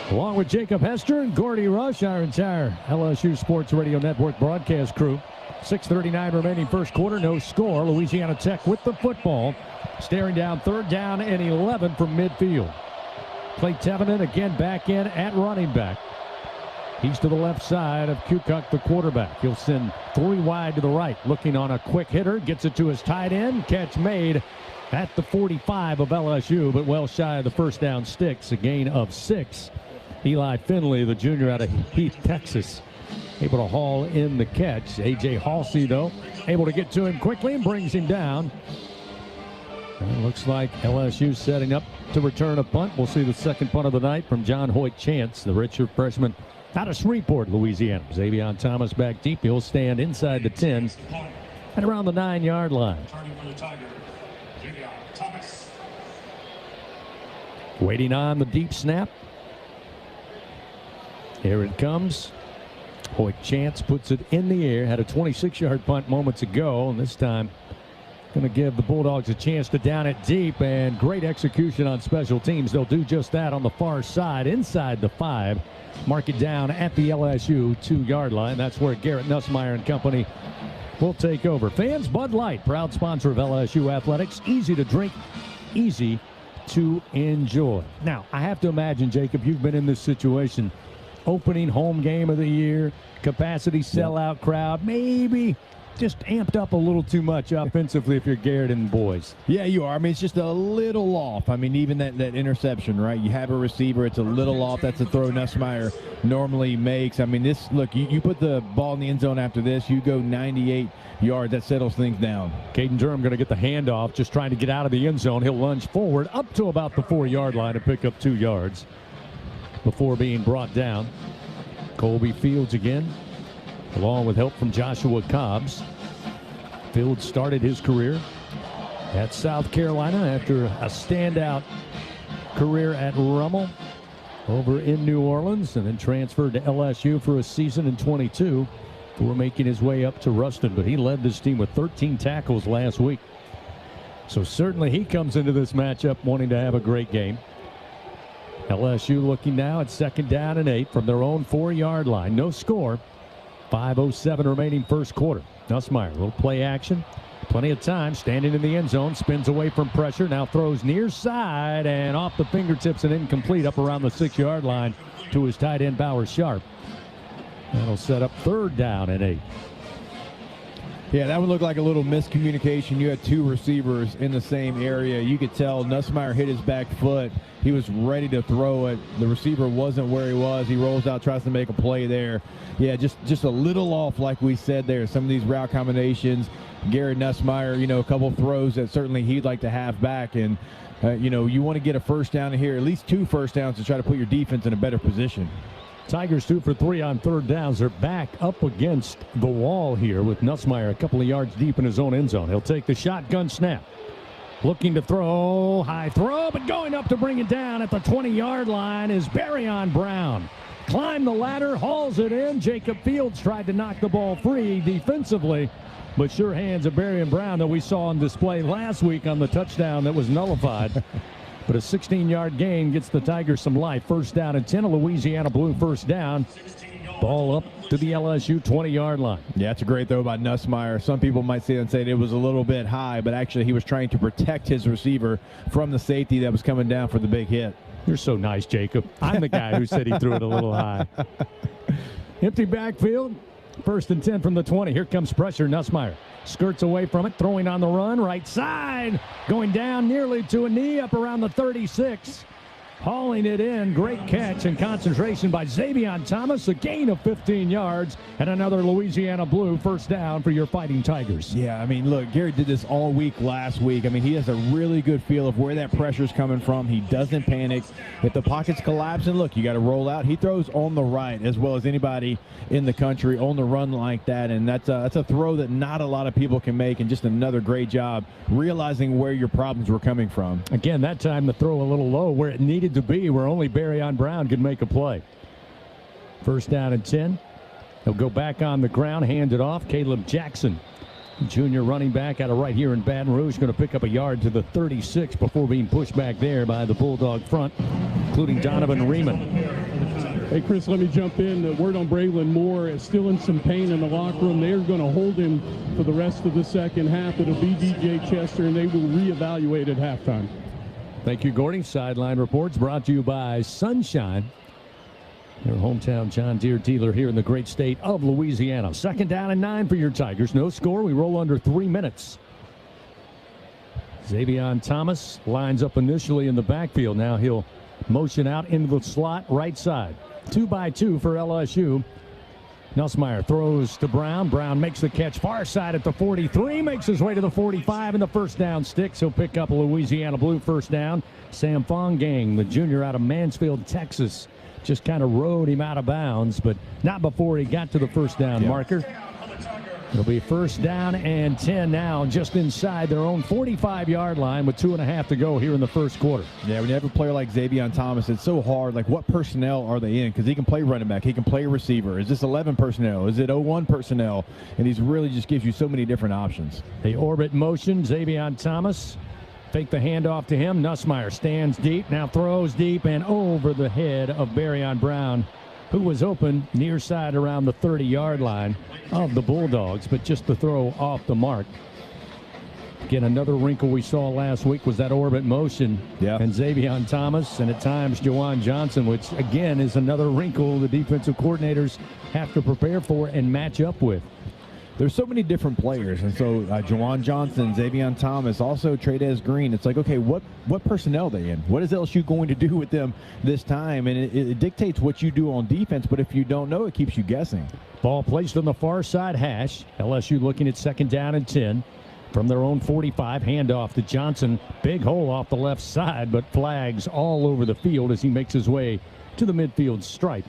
[SPEAKER 1] Along with Jacob Hester and Gordy Rush, our entire LSU Sports Radio Network broadcast crew. 6:39 remaining first quarter, no score. Louisiana Tech with the football, staring down 3rd down and 11 from midfield. Clay Tevenen again back in at running back. He's to the left side of Kukuk, the quarterback. He'll send 3 wide to the right, looking on a quick hitter, gets it to his tight end. Catch made at the 45 of LSU, but well shy of the first down sticks. A gain of 6. Eli Finley, the junior out of Heath, Texas, able to haul in the catch. A.J. Halsey, though, able to get to him quickly and brings him down. And it looks like LSU setting up to return a punt. We'll see the second punt of the night from John Hoyt Chance, the redshirt freshman out of Shreveport, Louisiana. Xavier Thomas back deep. He'll stand inside the 10 at around the 9-yard line. Waiting on the deep snap. Here it comes. Hoyt Chance puts it in the air. Had a 26-yard punt moments ago, and this time going to give the Bulldogs a chance to down it deep, and great execution on special teams. They'll do just that on the far side, inside the 5. Mark it down at the LSU 2-yard line. That's where Garrett Nussmeier and company will take over. Fans, Bud Light, proud sponsor of LSU Athletics. Easy to drink, easy to enjoy. Now, I have to imagine, Jacob, you've been in this situation. Opening home game of the year, capacity sellout crowd, maybe just amped up a little too much offensively if you're Garrett and boys.
[SPEAKER 4] Yeah, you are. I mean, it's just a little off. I mean, even that interception, right? You have a receiver, it's a little off. That's a throw Nussmeier normally makes. I mean, look, you put the ball in the end zone after this, you go 98 yards. That settles things down.
[SPEAKER 1] Caden Durham going to get the handoff, just trying to get out of the end zone. He'll lunge forward up to about the 4-yard line and pick up 2 yards before being brought down. Colby Fields again, along with help from Joshua Cobbs. Fields started his career at South Carolina after a standout career at Rummel over in New Orleans, and then transferred to LSU for a season in 22 before making his way up to Ruston. But he led this team with 13 tackles last week. So certainly he comes into this matchup wanting to have a great game. LSU looking now at 2nd down and 8 from their own 4-yard line. No score. 5:07 remaining first quarter. Nussmeier, little play action. Plenty of time, standing in the end zone, spins away from pressure, now throws near side and off the fingertips and incomplete up around the 6-yard line to his tight end Bowers Sharp. That'll set up 3rd down and 8.
[SPEAKER 4] Yeah, that would look like a little miscommunication. You had 2 receivers in the same area. You could tell Nussmeier hit his back foot. He was ready to throw it. The receiver wasn't where he was. He rolls out, tries to make a play there. Yeah, just a little off, like we said there. Some of these route combinations. Garrett Nussmeier, a couple throws that certainly he'd like to have back. And, you want to get a first down here, at least 2 first downs to try to put your defense in a better position.
[SPEAKER 1] Tigers 2 for 3 on 3rd downs. They're back up against the wall here with Nussmeier a couple of yards deep in his own end zone. He'll take the shotgun snap. Looking to throw, high throw, but going up to bring it down at the 20-yard line is Barryon Brown. Climbed the ladder, hauls it in. Jacob Fields tried to knock the ball free defensively, but sure hands of Barryon Brown that we saw on display last week on the touchdown that was nullified But a 16-yard gain gets the Tigers some life. First down and 10, a Louisiana Blue first down. Ball up to the LSU 20-yard line.
[SPEAKER 4] Yeah, it's a great throw by Nussmeier. Some people might say it was a little bit high, but actually he was trying to protect his receiver from the safety that was coming down for the big hit.
[SPEAKER 1] You're so nice, Jacob. I'm the guy who said he threw it a little high. Empty backfield. First and 10 from the 20. Here comes pressure. Nussmeier skirts away from it, throwing on the run. Right side, going down nearly to a knee, up around the 36. Hauling it in. Great catch and concentration by Xavion Thomas. A gain of 15 yards and another Louisiana Blue first down for your Fighting Tigers.
[SPEAKER 4] Yeah, I mean, look, Gary did this all week last week. I mean, he has a really good feel of where that pressure's coming from. He doesn't panic. If the pocket's collapsing, look, you got to roll out. He throws on the right as well as anybody in the country on the run like that, and that's a throw that not a lot of people can make, and just another great job realizing where your problems were coming from.
[SPEAKER 1] Again, that time the throw a little low where it needed to be, where only Barryon Brown could make a play. First down and 10. He'll go back on the ground, hand it off. Caleb Jackson, junior running back out of right here in Baton Rouge, going to pick up a yard to the 36 before being pushed back there by the Bulldog front, including Donovan Riemann.
[SPEAKER 5] Hey, Chris, let me jump in. The word on Braylon Moore is still in some pain in the locker room. They're going to hold him for the rest of the second half. It'll be DJ Chester, and they will reevaluate at halftime.
[SPEAKER 1] Thank you, Gordy. Sideline reports brought to you by Sunshine, your hometown John Deere dealer here in the great state of Louisiana. Second down and 9 for your Tigers. No score. We roll under 3 minutes. Xavion Thomas lines up initially in the backfield. Now he'll motion out into the slot right side. 2 by 2 for LSU. Nussmeier throws to Brown. Brown makes the catch far side at the 43, makes his way to the 45, and the first down sticks. He'll pick up a Louisiana Blue first down. Sam Fongang, the junior out of Mansfield, Texas, just kind of rode him out of bounds, but not before he got to the first down marker. It'll be first down and 10 now, just inside their own 45-yard line with 2.5 to go here in the first quarter.
[SPEAKER 4] Yeah, when you have a player like Xavion Thomas, it's so hard. Like, what personnel are they in? Because he can play running back. He can play receiver. Is this 11 personnel? Is it 01 personnel? And he's really just gives you so many different options.
[SPEAKER 1] The orbit motion, Xavion Thomas. Fake the handoff to him. Nussmeier stands deep, now throws deep and over the head of Barryon Brown, who was open near side around the 30-yard line of the Bulldogs, but just the throw off the mark. Again, another wrinkle we saw last week was that orbit motion.
[SPEAKER 4] Yeah.
[SPEAKER 1] And Xavion Thomas, and at times Juwan Johnson, which again is another wrinkle the defensive coordinators have to prepare for and match up with.
[SPEAKER 4] There's so many different players, and so Juwan Johnson, Xavion Thomas, also Trades Green. It's like, okay, what personnel are they in? What is LSU going to do with them this time? And it dictates what you do on defense, but if you don't know, it keeps you guessing.
[SPEAKER 1] Ball placed on the far side hash. LSU looking at second down and 10. From their own 45, handoff to Johnson. Big hole off the left side, but flags all over the field as he makes his way to the midfield stripe.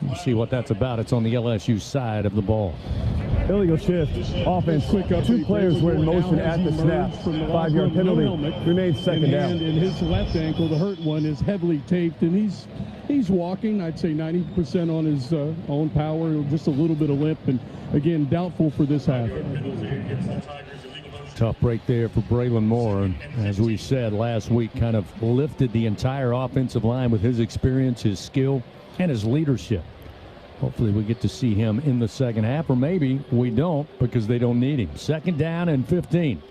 [SPEAKER 1] We'll see what that's about. It's on the LSU side of the ball.
[SPEAKER 7] Illegal shift, offense, quick up. 2 players were in motion at the snap. 5-yard penalty, remains second down.
[SPEAKER 5] And his left ankle, the hurt one, is heavily taped, and he's walking, I'd say 90% on his own power, just a little bit of limp, and again, doubtful for this half.
[SPEAKER 1] Tough break there for Braylon Moore, and as we said last week, kind of lifted the entire offensive line with his experience, his skill, and his leadership. Hopefully we get to see him in the second half, or maybe we don't because they don't need him. Second down and 15.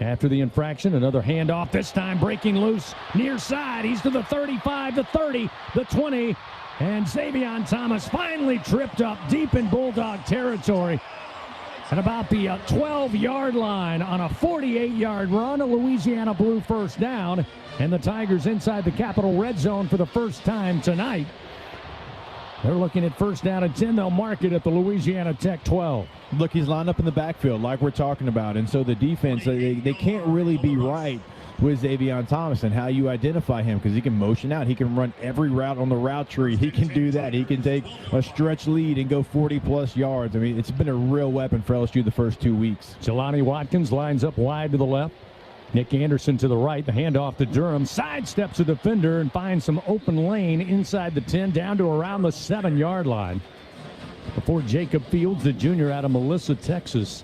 [SPEAKER 1] After the infraction, another handoff, this time breaking loose near side. He's to the 35, the 30, the 20, and Xavion Thomas finally tripped up deep in Bulldog territory at about the 12-yard line on a 48-yard run. A Louisiana Blue first down, and the Tigers inside the Capital Red Zone for the first time tonight. They're looking at first down and 10. They'll mark it at the Louisiana Tech 12.
[SPEAKER 4] Look, he's lined up in the backfield like we're talking about, and so the defense, they can't really be right with Xavion Thomas and how you identify him, because he can motion out. He can run every route on the route tree. He can do that. He can take a stretch lead and go 40-plus yards. I mean, it's been a real weapon for LSU the first 2 weeks.
[SPEAKER 1] Jelani Watkins lines up wide to the left. Nick Anderson to the right. The handoff to Durham. Sidesteps a defender and finds some open lane inside the 10 down to around the 7-yard line. Before Jacob Fields, the junior out of Melissa, Texas,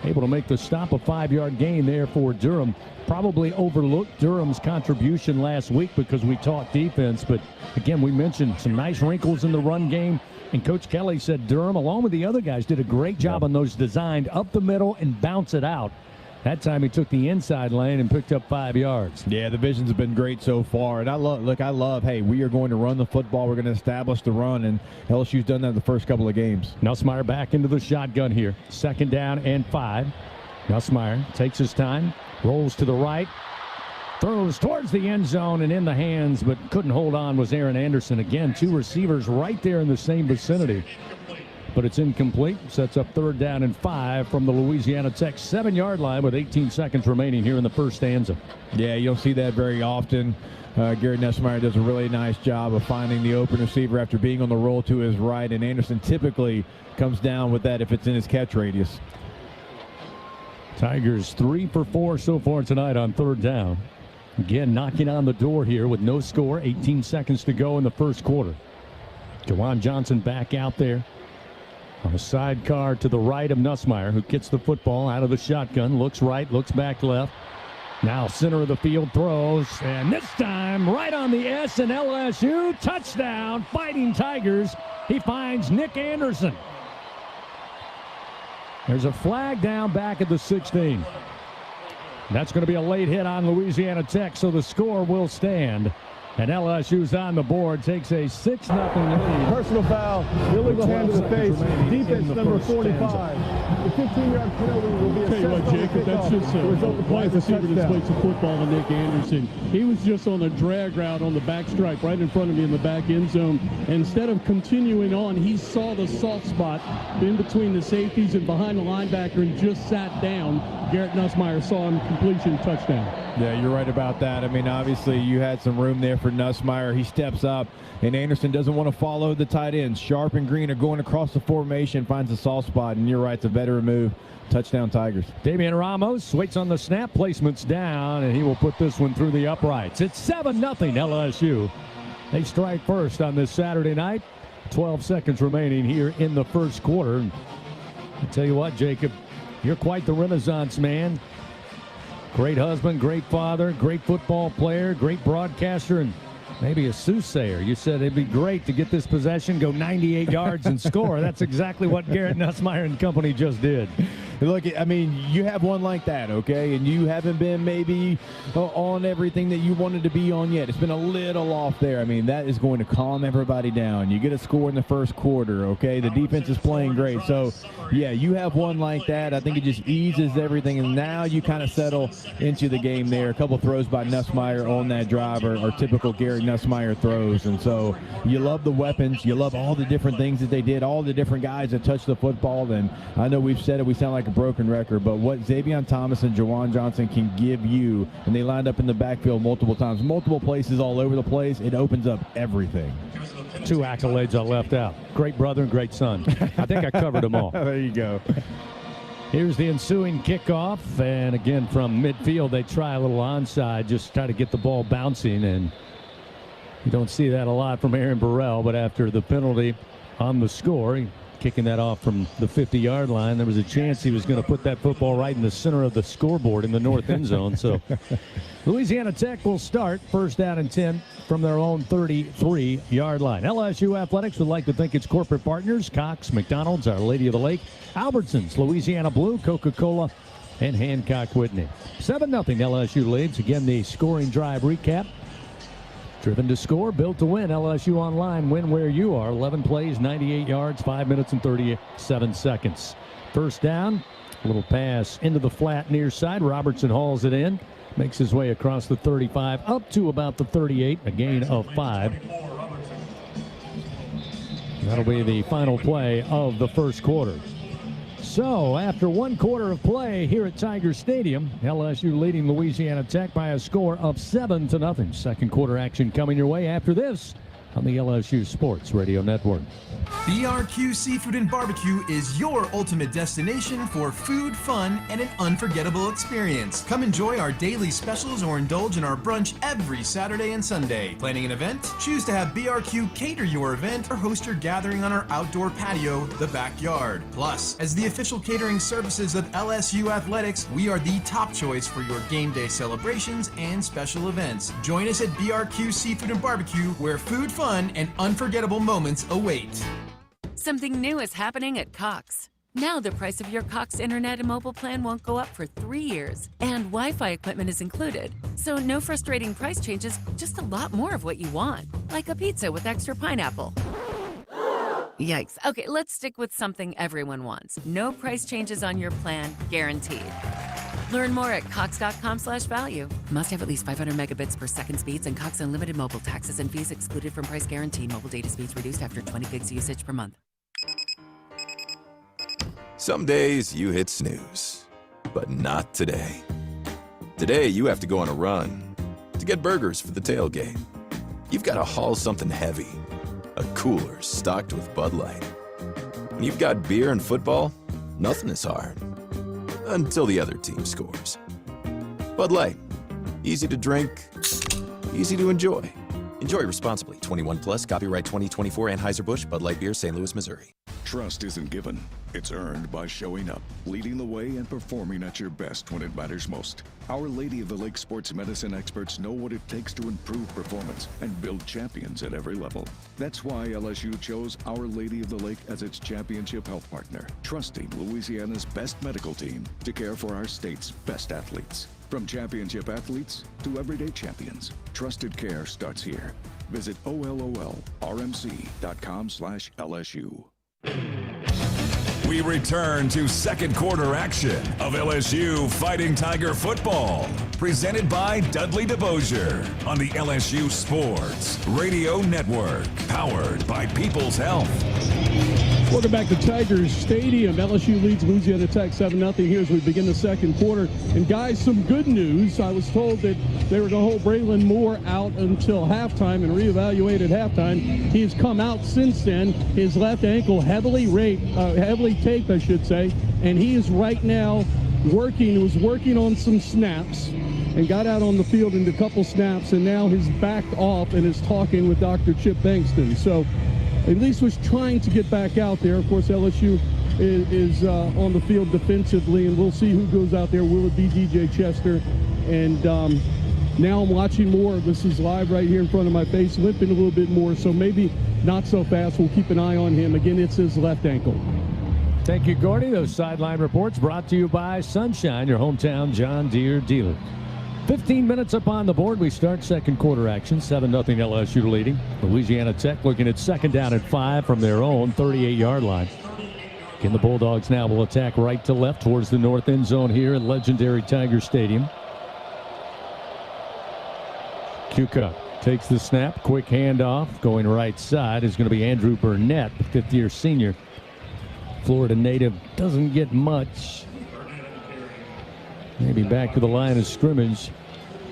[SPEAKER 1] able to make the stop, a 5-yard gain there for Durham. Probably overlooked Durham's contribution last week because we talked defense, but again, we mentioned some nice wrinkles in the run game, and Coach Kelly said Durham, along with the other guys, did a great job on those designed up the middle and bounce it out. That time he took the inside lane and picked up 5 yards.
[SPEAKER 4] Yeah, the visions have been great so far. And I love, hey, we are going to run the football. We're going to establish the run. And LSU's done that the first couple of games.
[SPEAKER 1] Nussmeier back into the shotgun here. 2nd down and 5. Nussmeier takes his time, rolls to the right, throws towards the end zone and in the hands, but couldn't hold on was Aaron Anderson. Again, 2 receivers right there in the same vicinity. But it's incomplete. Sets up 3rd down and 5 from the Louisiana Tech 7-yard line with 18 seconds remaining here in the first stanza.
[SPEAKER 4] Yeah, you don't see that very often. Garrett Nussmeier does a really nice job of finding the open receiver after being on the roll to his right, and Anderson typically comes down with that if it's in his catch radius.
[SPEAKER 1] Tigers 3 for 4 so far tonight on 3rd down. Again, knocking on the door here with no score. 18 seconds to go in the first quarter. Jawan Johnson back out there on a sidecar to the right of Nussmeier, who gets the football out of the shotgun, looks right, looks back left. Now center of the field throws, and this time right on the S and LSU. Touchdown, Fighting Tigers. He finds Nick Anderson. There's a flag down back at the 16. That's going to be a late hit on Louisiana Tech, so the score will stand. And LSU's on the board, takes a 6-0 lead.
[SPEAKER 7] Personal foul, illegal hand to the face, defense number 45. The 15-yard penalty will be a
[SPEAKER 5] Tell you what, Jacob, that's just a wide receiver that's played some football to Nick Anderson. He was just on a drag route on the back stripe right in front of me in the back end zone. And instead of continuing on, he saw the soft spot in between the safeties and behind the linebacker and just sat down. Garrett Nussmeier saw him, completion, touchdown.
[SPEAKER 4] Yeah, you're right about that. I mean, obviously, you had some room there for Nussmeier. He steps up, and Anderson doesn't want to follow the tight ends. Sharp and Green are going across the formation, finds a soft spot, and you're right, it's a better move. Touchdown, Tigers.
[SPEAKER 1] Damian Ramos waits on the snap, placement's down, and he will put this one through the uprights. It's 7-0 LSU. They strike first on this Saturday night. 12 seconds remaining here in the first quarter. And I tell you what, Jacob, you're quite the Renaissance man. Great husband, great father, great football player, great broadcaster, and maybe a soothsayer. You said it'd be great to get this possession, go 98 yards and score. That's exactly what Garrett Nussmeier and company just did.
[SPEAKER 4] Look, I mean, you have one like that, okay, and you haven't been maybe on everything that you wanted to be on yet. It's been a little off there. I mean, that is going to calm everybody down. You get a score in the first quarter, okay? The defense is playing great. So, yeah, you have one like that. I think it just eases everything, and now you kind of settle into the game there. A couple throws by Nussmeier on that drive are typical Garrett Nussmeier throws, and so you love the weapons. You love all the different things that they did, all the different guys that touched the football, and I know we've said it, we sound like a broken record, but what Xavion Thomas and Jawan Johnson can give you, and they lined up in the backfield multiple times, multiple places all over the place, it opens up everything.
[SPEAKER 1] 2 accolades I left out. Great brother and great son. I think I covered them all.
[SPEAKER 4] There you go.
[SPEAKER 1] Here's the ensuing kickoff, and again from midfield they try a little onside, just try to get the ball bouncing, and you don't see that a lot from Aaron Burrell, but after the penalty on the score, kicking that off from the 50-yard line, there was a chance he was going to put that football right in the center of the scoreboard in the north end zone. So Louisiana Tech will start 1st down and 10 from their own 33-yard line. LSU Athletics would like to thank its corporate partners, Cox, McDonald's, Our Lady of the Lake, Albertsons, Louisiana Blue, Coca-Cola, and Hancock Whitney. 7-0 LSU leads. Again, the scoring drive recap. Driven to score, built to win. LSU Online, win where you are. 11 plays, 98 yards, 5 minutes and 37 seconds. 1st down, a little pass into the flat near side. Robertson hauls it in, makes his way across the 35 up to about the 38, a gain of 5. That'll be the final play of the first quarter. So, after 1 quarter of play here at Tiger Stadium, LSU leading Louisiana Tech by a score of 7-0. Second quarter action coming your way after this on the LSU Sports Radio Network.
[SPEAKER 8] BRQ Seafood and Barbecue is your ultimate destination for food, fun, and an unforgettable experience. Come enjoy our daily specials or indulge in our brunch every Saturday and Sunday. Planning an event? Choose to have BRQ cater your event or host your gathering on our outdoor patio, the backyard. Plus, as the official catering services of LSU Athletics, we are the top choice for your game day celebrations and special events. Join us at BRQ Seafood and Barbecue, where food, fun, and unforgettable moments await.
[SPEAKER 22] Something new is happening at Cox. Now the price of your Cox internet and mobile plan won't go up for 3 years, and Wi-Fi equipment is included. So no frustrating price changes, just a lot more of what you want, like a pizza with extra pineapple. Yikes. Okay, let's stick with something everyone wants. No price changes on your plan, guaranteed. Learn more at cox.com/value. Must have at least 500 megabits per second speeds and Cox Unlimited mobile. Taxes and fees excluded from price guarantee. Mobile data speeds reduced after 20 gigs usage per month.
[SPEAKER 3] Some days you hit snooze, but not today. Today you have to go on a run to get burgers for the tailgate. You've got to haul something heavy, a cooler stocked with Bud Light. When you've got beer and football, nothing is hard. Until the other team scores. Bud Light. Easy to drink, easy to enjoy. Enjoy responsibly. 21 plus. Copyright 2024 Anheuser-Busch, Bud Light Beer, St. Louis, Missouri.
[SPEAKER 23] Trust isn't given. It's earned by showing up, leading the way, and performing at your best when it matters most. Our Lady of the Lake sports medicine experts know what it takes to improve performance and build champions at every level. That's why LSU chose Our Lady of the Lake as its championship health partner, trusting Louisiana's best medical team to care for our state's best athletes. From championship athletes to everyday champions, trusted care starts here. Visit OLOLRMC.com/LSU.
[SPEAKER 3] We return to second quarter action of LSU Fighting Tiger football, presented by Dudley DeBosier on the LSU Sports Radio Network, powered by People's Health.
[SPEAKER 5] Welcome back to Tigers Stadium. LSU leads Louisiana Tech 7-0 here as we begin the second quarter. And guys, some good news. I was told that they were going to hold Braylon Moore out until halftime and reevaluate at halftime. He has come out since then. His left ankle heavily taped, I should say. And he is right now was working on some snaps and got out on the field in a couple snaps, and now he's backed off and is talking with Dr. Chip Bankston. So at least was trying to get back out there. Of course, LSU is on the field defensively, and we'll see who goes out there. Will it be DJ Chester? And now I'm watching more. This is live right here in front of my face, limping a little bit more, so maybe not so fast. We'll keep an eye on him. Again, it's his left ankle.
[SPEAKER 1] Thank you, Gordy. Those sideline reports brought to you by Sunshine, your hometown John Deere dealer. 15 minutes up on the board. We start second quarter action. 7-0 LSU leading. Louisiana Tech looking at second down and 5 from their own 38-yard line. Again, the Bulldogs now will attack right to left towards the north end zone here at legendary Tiger Stadium. Kuka takes the snap. Quick handoff. Going right side is going to be Andrew Burnett, the fifth-year senior. Florida native doesn't get much. Maybe back to the line of scrimmage,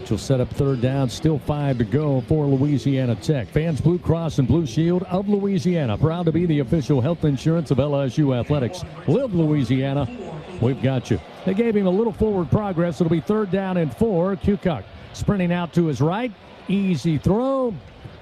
[SPEAKER 1] which will set up third down. Still 5 to go for Louisiana Tech. Fans Blue Cross and Blue Shield of Louisiana, proud to be the official health insurance of LSU Athletics. Live Louisiana, we've got you. They gave him a little forward progress. It'll be third down and 4. Kukoc sprinting out to his right. Easy throw.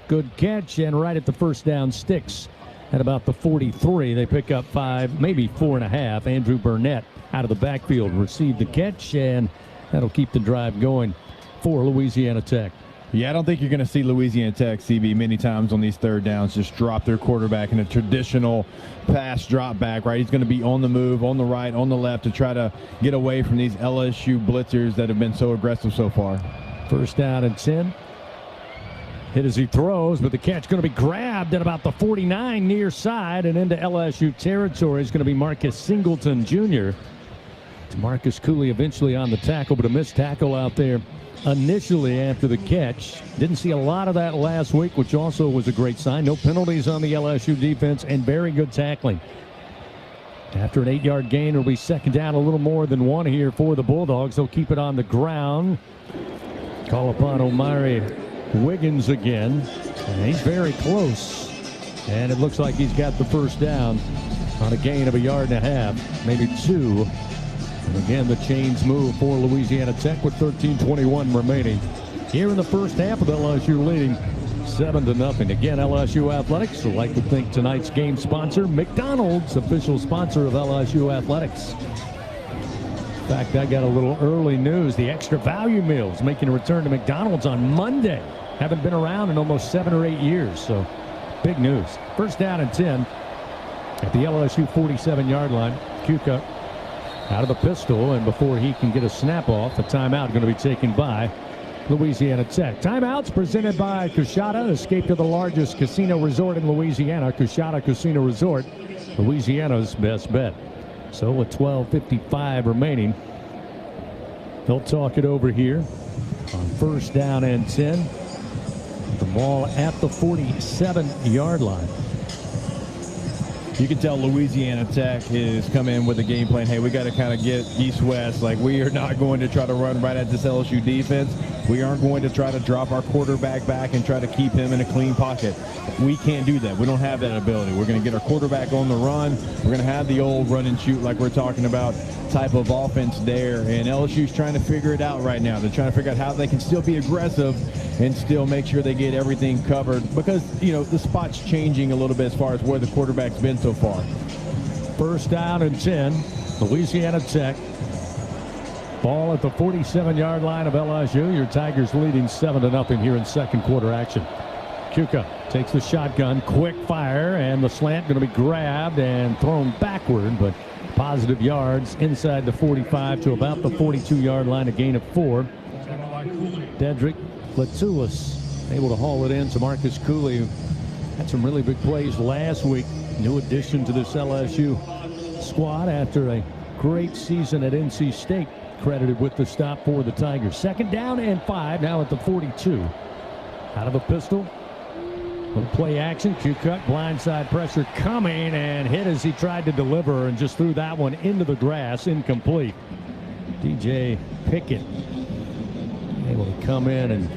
[SPEAKER 1] Good catch, and right at the first down sticks. At about the 43, they pick up 5, maybe 4.5. Andrew Burnett out of the backfield received the catch, and that'll keep the drive going for Louisiana Tech.
[SPEAKER 4] Yeah, I don't think you're going to see Louisiana Tech, CB, many times on these third downs just drop their quarterback in a traditional pass drop back, right? He's going to be on the move, on the right, on the left to try to get away from these LSU blitzers that have been so aggressive so far.
[SPEAKER 1] First down and 10. Hit as he throws, but the catch going to be grabbed at about the 49 near side and into LSU territory is going to be Marcus Singleton Jr. Marcus Cooley eventually on the tackle, but a missed tackle out there initially after the catch. Didn't see a lot of that last week, which also was a great sign. No penalties on the LSU defense and very good tackling. After an 8-yard gain, it'll be second down, a little more than 1 here for the Bulldogs. They'll keep it on the ground. Call upon Omari Wiggins again. And he's very close. And it looks like he's got the first down on a gain of 1.5 yards, maybe 2. And again, the chains move for Louisiana Tech with 13:21 remaining. Here in the first half with LSU leading 7-0. Again, LSU Athletics would like to thank tonight's game sponsor, McDonald's, official sponsor of LSU Athletics. In fact, I got a little early news. The extra value meals making a return to McDonald's on Monday. Haven't been around in almost 7 or 8 years, so big news. First down and 10 at the LSU 47-yard line. Kuka out of the pistol, and before he can get a snap off, a timeout going to be taken by Louisiana Tech. Timeouts presented by Coushatta. Escape to the largest casino resort in Louisiana. Coushatta Casino Resort, Louisiana's best bet. So with 12:55 remaining, they'll talk it over here on first down and 10. The ball at the 47-yard line.
[SPEAKER 4] You can tell Louisiana Tech is coming in with a game plan. Hey, we got to kind of get east-west. Like, we are not going to try to run right at this LSU defense. We aren't going to try to drop our quarterback back and try to keep him in a clean pocket. We can't do that. We don't have that ability. We're going to get our quarterback on the run. We're going to have the old run and shoot like we're talking about type of offense there. And LSU's trying to figure it out right now. They're trying to figure out how they can still be aggressive and still make sure they get everything covered because, you know, the spot's changing a little bit as far as where the quarterback's been so far.
[SPEAKER 1] First down and 10, Louisiana Tech. Ball at the 47-yard line of LSU. Your Tigers leading 7-0 here in second quarter action. Kuka takes the shotgun, quick fire, and the slant going to be grabbed and thrown backward, but positive yards inside the 45 to about the 42-yard line, a gain of 4. Dedrick Latulis able to haul it in to Marcus Cooley, who had some really big plays last week. New addition to this LSU squad after a great season at NC State. Credited with the stop for the Tigers. Second down and 5 now at the 42. Out of the pistol. Little play action. Q-cut, blindside pressure coming and hit as he tried to deliver and just threw that one into the grass. Incomplete. DJ Pickett able to come in and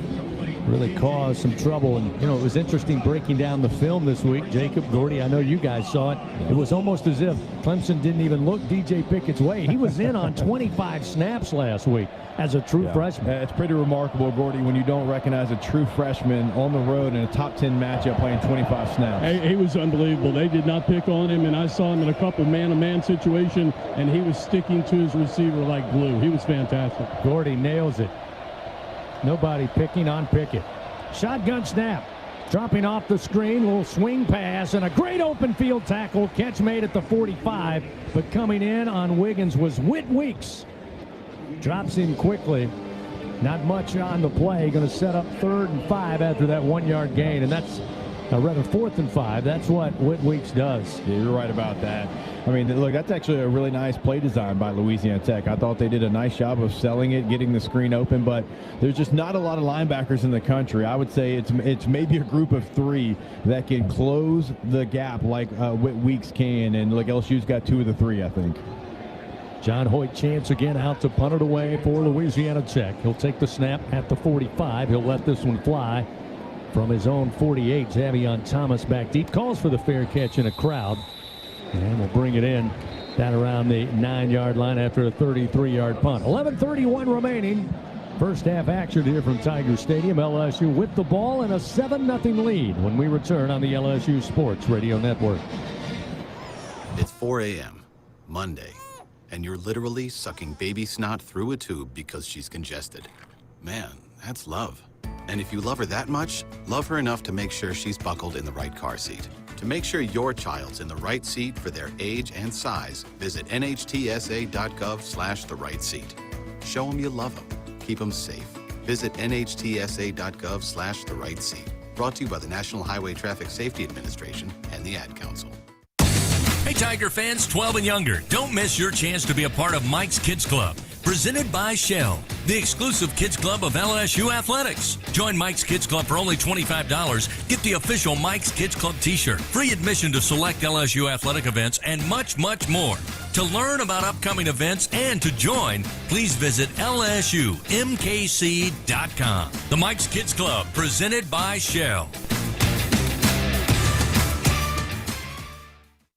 [SPEAKER 1] really cause some trouble. And, you know, it was interesting breaking down the film this week. Jacob, Gordy, I know you guys saw it. It was almost as if Clemson didn't even look DJ Pickett's way. He was in on 25 snaps last week as a true freshman.
[SPEAKER 4] It's pretty remarkable, Gordy, when you don't recognize a true freshman on the road in a top 10 matchup playing 25 snaps.
[SPEAKER 5] He was unbelievable. They did not pick on him, and I saw him in a couple man-to-man situation, and he was sticking to his receiver like glue. He was fantastic.
[SPEAKER 1] Gordy nails it. Nobody picking on Pickett. Shotgun snap. Dropping off the screen. Little swing pass and a great open field tackle. Catch made at the 45. But coming in on Wiggins was Whit Weeks. Drops in quickly. Not much on the play. Going to set up 3rd and 5 after that 1-yard gain. And that's rather 4th and 5. That's what Whit Weeks does.
[SPEAKER 4] Yeah, you're right about that. I mean, look, that's actually a really nice play design by Louisiana Tech. I thought they did a nice job of selling it, getting the screen open, but there's just not a lot of linebackers in the country. I would say it's maybe a group of 3 that can close the gap like Whit Weeks can, and like LSU's got 2 of the 3, I think.
[SPEAKER 1] John Hoyt chance again out to punt it away for Louisiana Tech. He'll take the snap at the 45. He'll let this one fly from his own 48. Zavion Thomas back deep. Calls for the fair catch in a crowd. And we'll bring it in down around the 9-yard line after a 33-yard punt. 11:31 remaining. First half action here from Tiger Stadium. LSU with the ball and a 7-0 lead when we return on the LSU Sports Radio Network.
[SPEAKER 6] It's 4 a.m. Monday, and you're literally sucking baby snot through a tube because she's congested. Man, that's love. And if you love her that much, love her enough to make sure she's buckled in the right car seat. To make sure your child's in the right seat for their age and size, visit nhtsa.gov/the right seat. Show them you love them. Keep them safe. Visit nhtsa.gov/the right seat. Brought to you by the National Highway Traffic Safety Administration and the Ad Council.
[SPEAKER 18] Hey, Tiger fans 12 and younger, don't miss your chance to be a part of Mike's Kids Club. Presented by Shell, the exclusive kids club of LSU Athletics. Join Mike's Kids Club for only $25. Get the official Mike's Kids Club t-shirt, free admission to select LSU athletic events, and much, much more. To learn about upcoming events and to join, please visit lsumkc.com. The Mike's Kids Club, presented by Shell.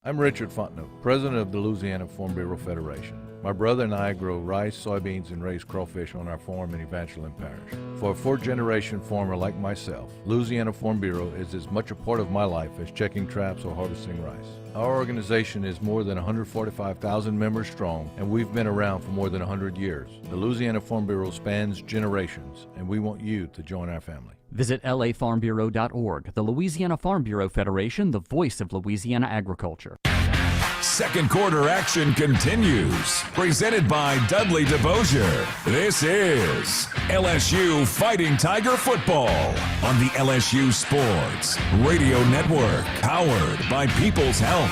[SPEAKER 9] I'm Richard Fontenot, president of the Louisiana Farm Bureau Federation. My brother and I grow rice, soybeans, and raise crawfish on our farm in Evangeline Parish. For a fourth-generation farmer like myself, Louisiana Farm Bureau is as much a part of my life as checking traps or harvesting rice. Our organization is more than 145,000 members strong, and we've been around for more than 100 years. The Louisiana Farm Bureau spans generations, and we want you to join our family.
[SPEAKER 10] Visit lafarmbureau.org. The Louisiana Farm Bureau Federation, the voice of Louisiana agriculture.
[SPEAKER 3] Second quarter action continues. Presented by Dudley DeBosier. This is LSU Fighting Tiger Football on the LSU Sports Radio Network. Powered by People's Health.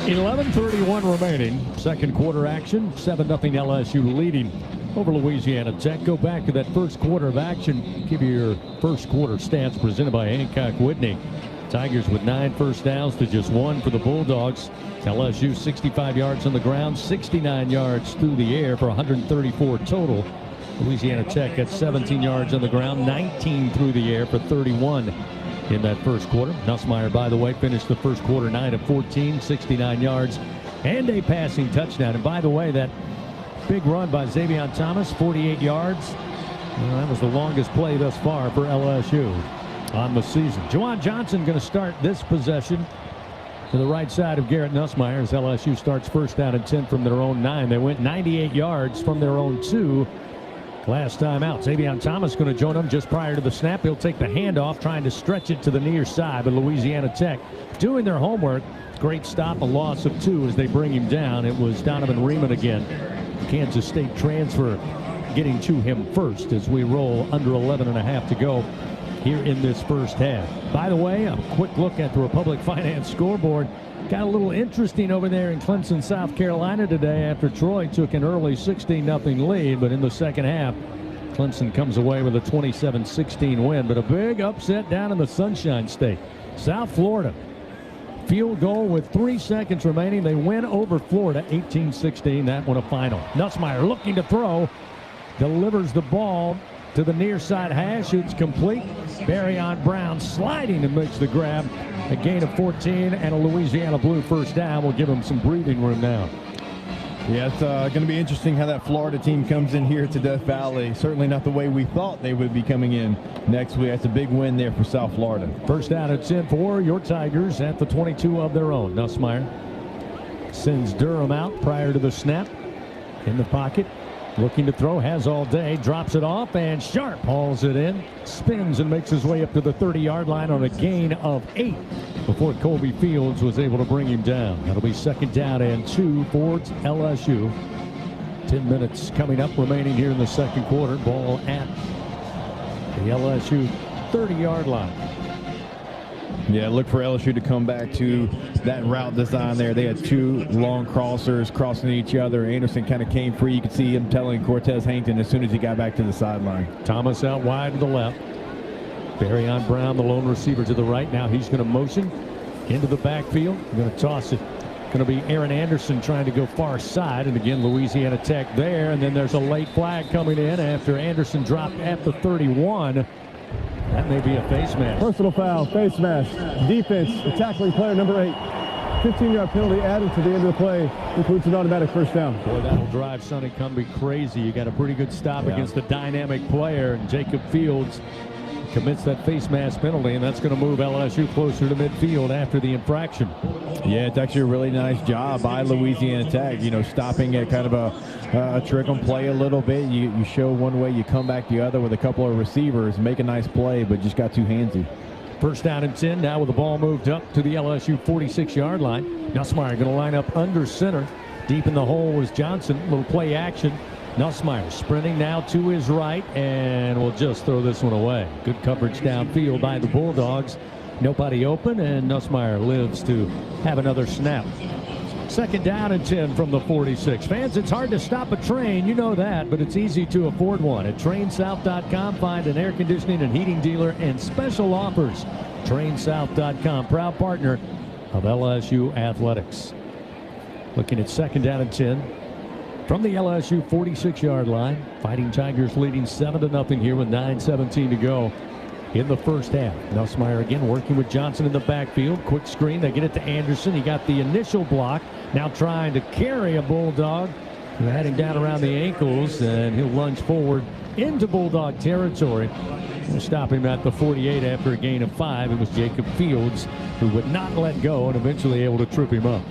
[SPEAKER 1] 11:31 remaining. Second quarter action. 7-0 LSU leading over Louisiana Tech. Go back to that first quarter of action. Give you your first quarter stats presented by Hancock Whitney. Tigers with 9 first downs to just 1 for the Bulldogs. LSU 65 yards on the ground, 69 yards through the air for 134 total. Louisiana Tech at 17 yards on the ground, 19 through the air for 31 in that first quarter. Nussmeier, by the way, finished the first quarter 9 of 14, 69 yards and a passing touchdown. And by the way, that big run by Xavion Thomas, 48 yards. Well, that was the longest play thus far for LSU on the season. Juwan Johnson going to start this possession to the right side of Garrett Nussmeier as LSU starts first down and 10 from their own 9. They went 98 yards from their own 2 last time out. Xavion Thomas going to join them just prior to the snap. He'll take the handoff, trying to stretch it to the near side, but Louisiana Tech doing their homework. Great stop, a loss of 2 as they bring him down. It was Donovan Riemann again, Kansas State transfer, getting to him first as we roll under 11.5 to go here in this first half. By the way, a quick look at the Republic Finance scoreboard. Got a little interesting over there in Clemson, South Carolina today after Troy took an early 16-0 lead, but in the second half, Clemson comes away with a 27-16 win, but a big upset down in the Sunshine State. South Florida, field goal with 3 seconds remaining. They win over Florida 18-16. That one a final. Nussmeier looking to throw, delivers the ball to the near side hash. It's complete. Barryon Brown sliding and makes the grab. A gain of 14 and a Louisiana Blue first down will give them some breathing room now.
[SPEAKER 4] Yeah, it's going to be interesting how that Florida team comes in here to Death Valley. Certainly not the way we thought they would be coming in next week. That's a big win there for South Florida.
[SPEAKER 1] First down at 10 for your Tigers at the 22 of their own. Nussmeier sends Durham out prior to the snap. In the pocket, looking to throw, has all day, drops it off, and Sharp hauls it in, spins and makes his way up to the 30-yard line on a gain of 8 before Colby Fields was able to bring him down. That'll be second down and 2 for LSU. 10 minutes coming up remaining here in the second quarter. Ball at the LSU 30-yard line.
[SPEAKER 4] Yeah, look for LSU to come back to that route design there. They had 2 long crossers crossing each other. Anderson kind of came free. You could see him telling Cortez Hankton as soon as he got back to the sideline.
[SPEAKER 1] Thomas out wide to the left. Barryon Brown, the lone receiver, to the right. Now he's going to motion into the backfield. Going to toss it. Going to be Aaron Anderson trying to go far side. And again, Louisiana Tech there. And then there's a late flag coming in after Anderson dropped at the 31. That may be a face mask.
[SPEAKER 7] Personal foul, face mask, defense, the tackling player number 8. 15-yard penalty added to the end of the play, includes an automatic first down.
[SPEAKER 1] Boy, that'll drive Sonny Cumbie crazy. You got a pretty good stop against a dynamic player, and Jacob Fields commits that face mask penalty, and that's going to move LSU closer to midfield after the infraction.
[SPEAKER 4] Yeah, it's actually a really nice job by Louisiana Tech, stopping at kind of a trick and play a little bit. You show one way, you come back the other with a couple of receivers, make a nice play, but just got too handsy.
[SPEAKER 1] First down and 10 now with the ball moved up to the LSU 46-yard line. Nussmeier going to line up under center. Deep in the hole was Johnson. A little play action. Nussmeier sprinting now to his right, and we'll just throw this one away. Good coverage downfield by the Bulldogs. Nobody open, and Nussmeier lives to have another snap. Second down and 10 from the 46. Fans, it's hard to stop a train. You know that, but it's easy to afford one. At TrainSouth.com, find an air conditioning and heating dealer and special offers. TrainSouth.com, proud partner of LSU Athletics. Looking at 2nd down and 10 from the LSU 46-yard line. Fighting Tigers leading 7-0 here with 9:17 to go in the first half. Nussmeier again working with Johnson in the backfield. Quick screen. They get it to Anderson. He got the initial block. Now trying to carry a Bulldog. Heading down around the ankles, and he'll lunge forward into Bulldog territory. We'll stop him at the 48 after a gain of 5. It was Jacob Fields who would not let go and eventually able to trip him up.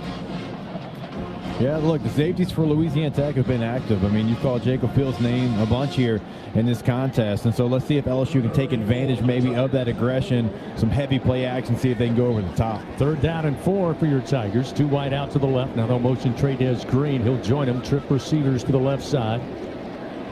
[SPEAKER 4] Yeah, look, the safeties for Louisiana Tech have been active. I mean, you called Jacob Fields' name a bunch here in this contest, and so let's see if LSU can take advantage maybe of that aggression, some heavy play action, see if they can go over the top.
[SPEAKER 1] 3rd down and 4 for your Tigers. 2 wide out to the left. Now they'll motion Trey'Dez Green. He'll join him. Trip receivers to the left side.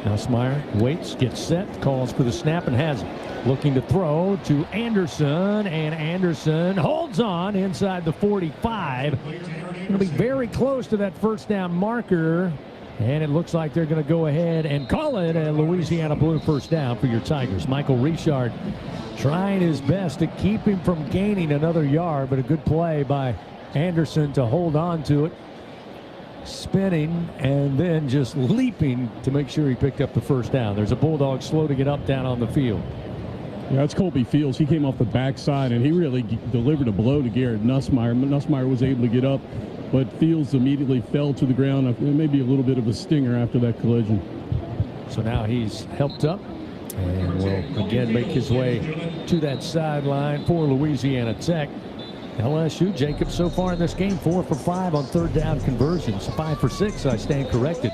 [SPEAKER 1] Nussmeier waits, gets set, calls for the snap, and has it. Looking to throw to Anderson, and Anderson holds on inside the 45. Going to be very close to that 1st down marker, and it looks like they're going to go ahead and call it a Louisiana Blue 1st down for your Tigers. Michael Richard trying his best to keep him from gaining another yard, but a good play by Anderson to hold on to it. Spinning and then just leaping to make sure he picked up the 1st down. There's a Bulldog slow to get up down on the field.
[SPEAKER 5] Yeah, that's Colby Fields. He came off the backside, and he really delivered a blow to Garrett Nussmeier. Nussmeier was able to get up, but Fields immediately fell to the ground. Maybe a little bit of a stinger after that collision.
[SPEAKER 1] So now he's helped up and will again make his way to that sideline for Louisiana Tech. LSU, Jacob, so far in this game, 4 for 5 on 3rd down conversions. 5 for 6, I stand corrected.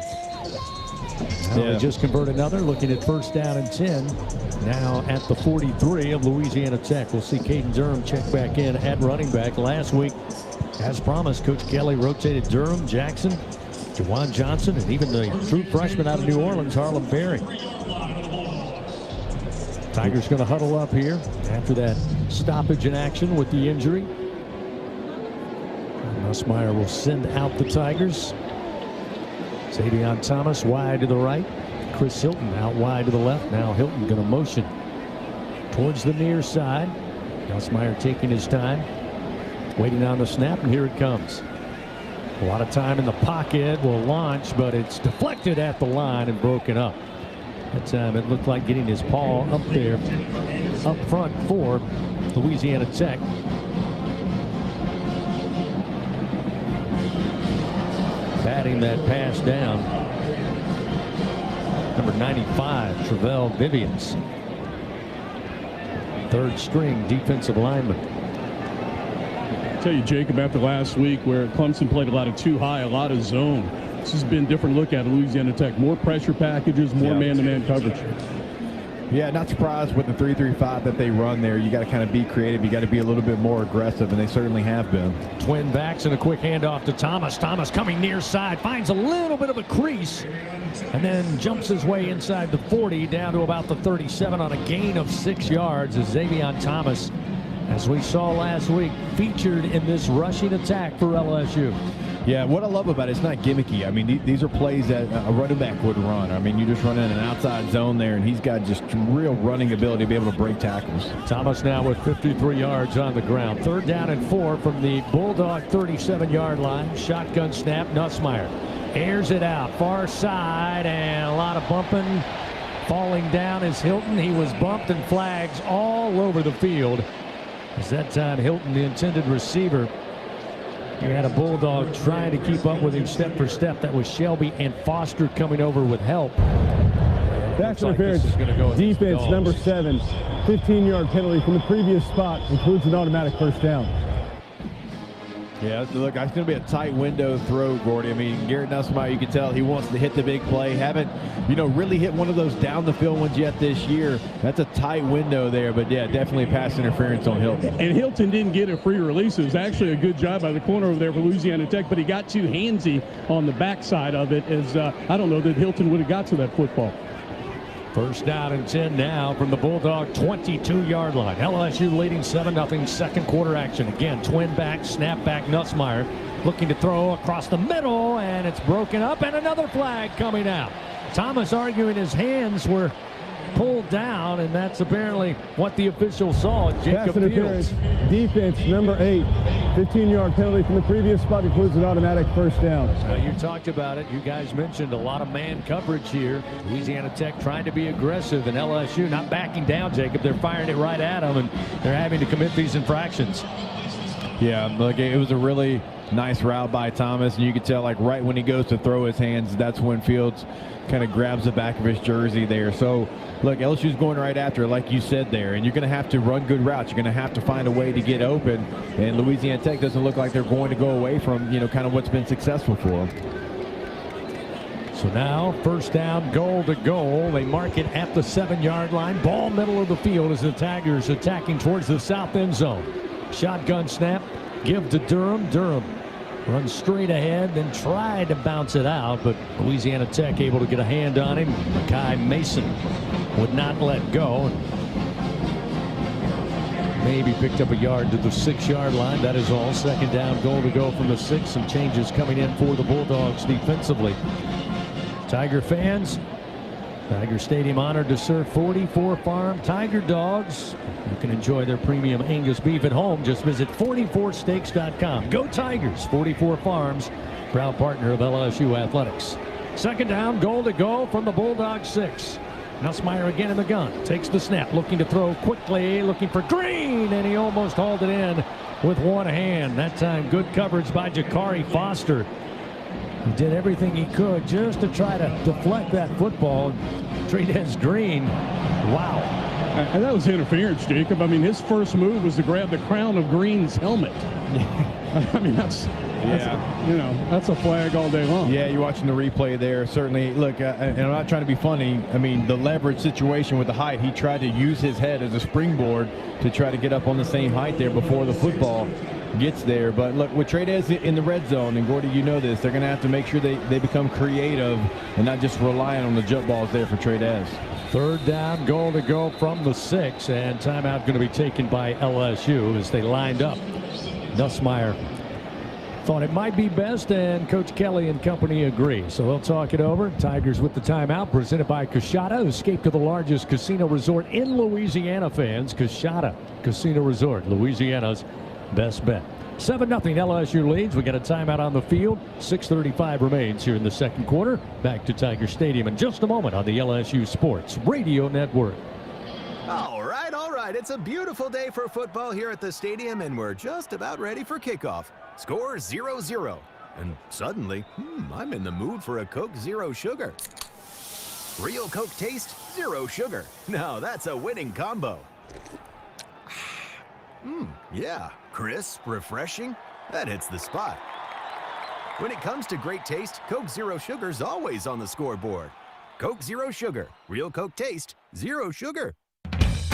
[SPEAKER 1] Now they just convert another, looking at 1st down and 10. Now at the 43 of Louisiana Tech. We'll see Caden Durham check back in at running back. Last week, as promised, Coach Kelly rotated Durham, Jackson, Juwan Johnson, and even the true freshman out of New Orleans, Harlem Berry. Tigers going to huddle up here after that stoppage in action with the injury. Nussmeier will send out the Tigers. Xavion Thomas wide to the right. Chris Hilton out wide to the left. Now Hilton going to motion towards the near side. Nussmeier taking his time, waiting on the snap, and here it comes. A lot of time in the pocket, will launch, but it's deflected at the line and broken up. That time it looked like getting his paw up there, up front for Louisiana Tech. Batting that pass down, number 95, Travell Vivians, 3rd string defensive lineman.
[SPEAKER 5] I'll tell you, Jacob, after last week where Clemson played a lot of 2 high, a lot of zone, this has been a different look at Louisiana Tech. More pressure packages, more man-to-man coverage.
[SPEAKER 4] Yeah, not surprised with the 3-3-5 that they run there. You got to kind of be creative. You got to be a little bit more aggressive, and they certainly have been.
[SPEAKER 1] Twin backs and a quick handoff to Thomas. Thomas coming near side, finds a little bit of a crease, and then jumps his way inside the 40 down to about the 37 on a gain of 6 yards as Xavion Thomas, as we saw last week, featured in this rushing attack for LSU.
[SPEAKER 4] Yeah, what I love about it, it's not gimmicky. I mean, these are plays that a running back would run. I mean, you just run in an outside zone there, and he's got just real running ability to be able to break tackles.
[SPEAKER 1] Thomas now with 53 yards on the ground. 3rd down and 4 from the Bulldog 37-yard line. Shotgun snap, Nussmeier airs it out, far side, and a lot of bumping. Falling down is Hilton. He was bumped, and flags all over the field. As that time, Hilton, the intended receiver, you had a Bulldog trying to keep up with him step for step. That was Shelby and Foster coming over with help.
[SPEAKER 7] Back interference, defense number 7, 15-yard penalty from the previous spot, includes an automatic 1st down.
[SPEAKER 4] Yeah, look, it's going to be a tight window throw, Gordy. I mean, Garrett Nussmeier, you can tell he wants to hit the big play. Haven't, really hit one of those down the field ones yet this year. That's a tight window there, but yeah, definitely pass interference on Hilton.
[SPEAKER 5] And Hilton didn't get a free release. It was actually a good job by the corner over there for Louisiana Tech, but he got too handsy on the backside of it as I don't know that Hilton would have got to that football.
[SPEAKER 1] 1st down and 10 now from the Bulldog 22-yard line. LSU leading 7-0, 2nd quarter action. Again, twin back, snap back, Nussmeier looking to throw across the middle, and it's broken up, and another flag coming out. Thomas arguing his hands were pulled down, and that's apparently what the official saw. Jacob
[SPEAKER 7] Pass interference.
[SPEAKER 1] Fields.
[SPEAKER 7] Defense, number 8. 15-yard penalty from the previous spot includes an automatic first down.
[SPEAKER 1] You talked about it. You guys mentioned a lot of man coverage here. Louisiana Tech trying to be aggressive, and LSU not backing down, Jacob. They're firing it right at them, and they're having to commit these infractions.
[SPEAKER 4] Yeah, look, it was a really nice route by Thomas, and you could tell, like, right when he goes to throw his hands, that's when Fields kind of grabs the back of his jersey there. So, look, LSU's going right after it, like you said there, and you're going to have to run good routes. You're going to have to find a way to get open, and Louisiana Tech doesn't look like they're going to go away from, kind of what's been successful for them.
[SPEAKER 1] So now, first down, goal to goal. They mark it at the 7-yard line. Ball middle of the field as the Tigers attacking towards the south end zone. Shotgun snap, give to Durham. Durham runs straight ahead, then tried to bounce it out, but Louisiana Tech able to get a hand on him. Makai Mason would not let go. Maybe picked up a yard to the 6-yard line. That is all. Second down, goal to go from the 6. Some changes coming in for the Bulldogs defensively. Tiger fans, Tiger Stadium honored to serve 44 Farm Tiger Dogs. You can enjoy their premium Angus beef at home. Just visit 44steaks.com. Go Tigers! 44 Farms, proud partner of LSU Athletics. Second down, goal to go from the Bulldogs 6. Nussmeier again in the gun. Takes the snap, looking to throw quickly, looking for Green, and he almost hauled it in with one hand. That time, good coverage by Jakari Foster. He did everything he could just to try to deflect that football. Trades Green, wow.
[SPEAKER 5] And that was interference, Jacob. I mean, his first move was to grab the crown of Green's helmet. I mean, that's a flag all day long.
[SPEAKER 4] Yeah, you're watching the replay there. Certainly, look, and I'm not trying to be funny. I mean, the leverage situation with the height, he tried to use his head as a springboard to try to get up on the same height there before the football gets there. But look, with Trades in the red zone, and Gordy, you know this, they're going to have to make sure they become creative and not just relying on the jump balls there for Trades.
[SPEAKER 1] Third down, goal to go from the 6, and timeout going to be taken by LSU as they lined up. Nussmeier thought it might be best, and Coach Kelly and company agree. So they'll talk it over. Tigers with the timeout, presented by Coshada. Escape to the largest casino resort in Louisiana, fans. Coshada Casino Resort, Louisiana's best bet. 7-0 LSU leads. We got a timeout on the field. 6:35 remains here in the second quarter. Back to Tiger Stadium in just a moment on the LSU Sports Radio Network.
[SPEAKER 11] All right. It's a beautiful day for football here at the stadium, and we're just about ready for kickoff. Score 0-0. And suddenly, I'm in the mood for a Coke Zero Sugar. Real Coke taste, zero sugar. Now that's a winning combo. Yeah, crisp, refreshing. That hits the spot. When it comes to great taste, Coke Zero Sugar's always on the scoreboard. Coke Zero Sugar. Real Coke taste, zero sugar.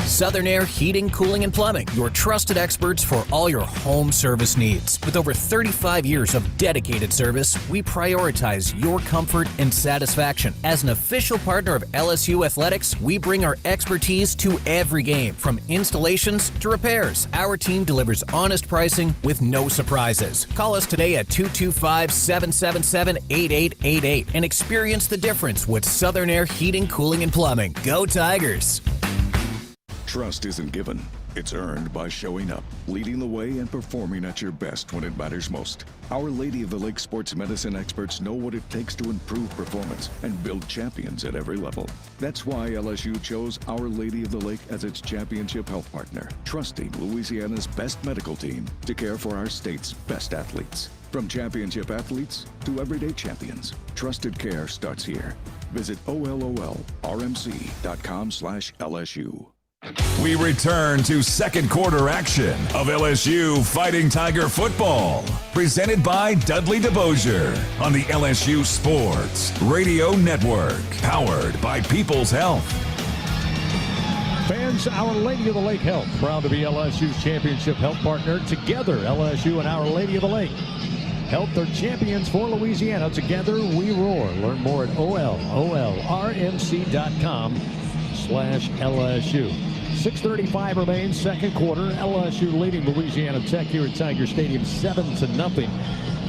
[SPEAKER 12] Southern Air Heating, Cooling, and Plumbing, your trusted experts for all your home service needs. With over 35 years of dedicated service, we prioritize your comfort and satisfaction. As an official partner of LSU Athletics, we bring our expertise to every game, from installations to repairs. Our team delivers honest pricing with no surprises. Call us today at 225-777-8888 and experience the difference with Southern Air Heating, Cooling, and Plumbing. Go Tigers!
[SPEAKER 23] Trust isn't given, it's earned by showing up, leading the way, and performing at your best when it matters most. Our Lady of the Lake sports medicine experts know what it takes to improve performance and build champions at every level. That's why LSU chose Our Lady of the Lake as its championship health partner, trusting Louisiana's best medical team to care for our state's best athletes. From championship athletes to everyday champions, trusted care starts here. Visit OLOLRMC.com/LSU.
[SPEAKER 3] We return to second quarter action of LSU Fighting Tiger football, presented by Dudley DeBosier on the LSU Sports Radio Network, powered by People's Health.
[SPEAKER 1] Fans, Our Lady of the Lake Health, proud to be LSU's championship health partner. Together, LSU and Our Lady of the Lake Health are champions for Louisiana. Together, we roar. Learn more at OLOLRMC.com/LSU. 6:35 remains, second quarter. LSU leading Louisiana Tech here at Tiger Stadium 7-0.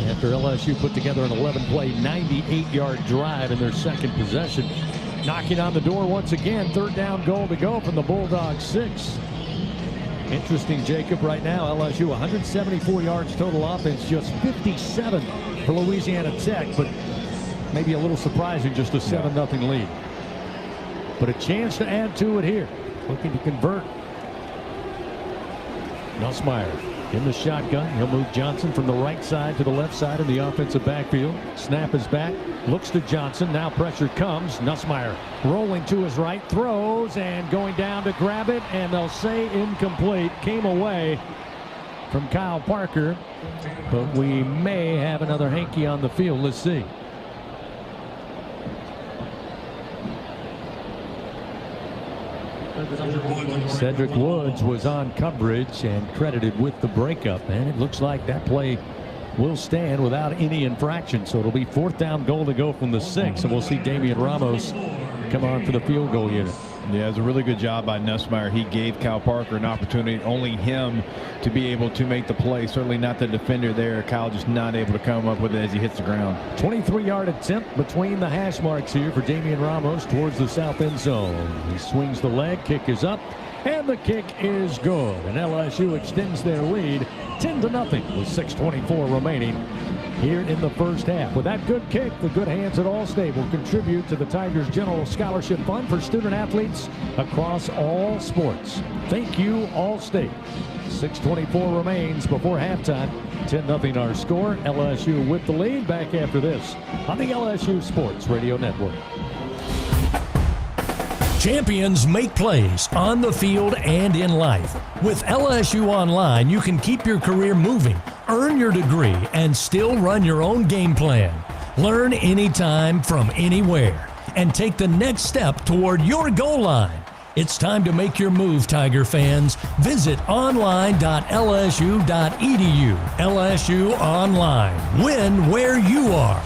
[SPEAKER 1] After LSU put together an 11-play, 98-yard drive in their second possession. knocking on the door once again. Third down goal to go from the Bulldogs 6. Interesting, Jacob, right now, LSU 174 yards total offense, just 57 for Louisiana Tech, but maybe a little surprising, just a 7-0 lead. But a chance to add to it here. Looking to convert. Nussmeier in the shotgun. He'll move Johnson from the right side to the left side of the offensive backfield. Snap is back. Looks to Johnson. Now pressure comes. Nussmeier rolling to his right. Throws and going down to grab it. And they'll say incomplete. Came away from Kyle Parker. But we may have another hanky on the field. Let's see. Cedric Woods was on coverage and credited with the breakup, and it looks like that play will stand without any infraction. So it'll be 4th down goal to go from the 6, and we'll see Damian Ramos come on for the field goal unit.
[SPEAKER 4] Yeah, it was a really good job by Nussmeier. He gave Kyle Parker an opportunity, only him to be able to make the play. Certainly not the defender there. Kyle just not able to come up with it as he hits the ground.
[SPEAKER 1] 23-yard attempt between the hash marks here for Damian Ramos towards the south end zone. He swings the leg, kick is up, and the kick is good. And LSU extends their lead 10-0 with 6:24 remaining here in the first half. With that good kick, the good hands at Allstate will contribute to the Tigers General Scholarship Fund for student athletes across all sports. Thank you, Allstate. 6:24 remains before halftime. 10-0 our score. LSU with the lead. Back after this on the LSU Sports Radio Network.
[SPEAKER 18] Champions make plays on the field and in life. With LSU Online, you can keep your career moving, earn your degree, and still run your own game plan. Learn anytime from anywhere and take the next step toward your goal line. It's time to make your move, Tiger fans. Visit online.lsu.edu. LSU Online. Win where you are.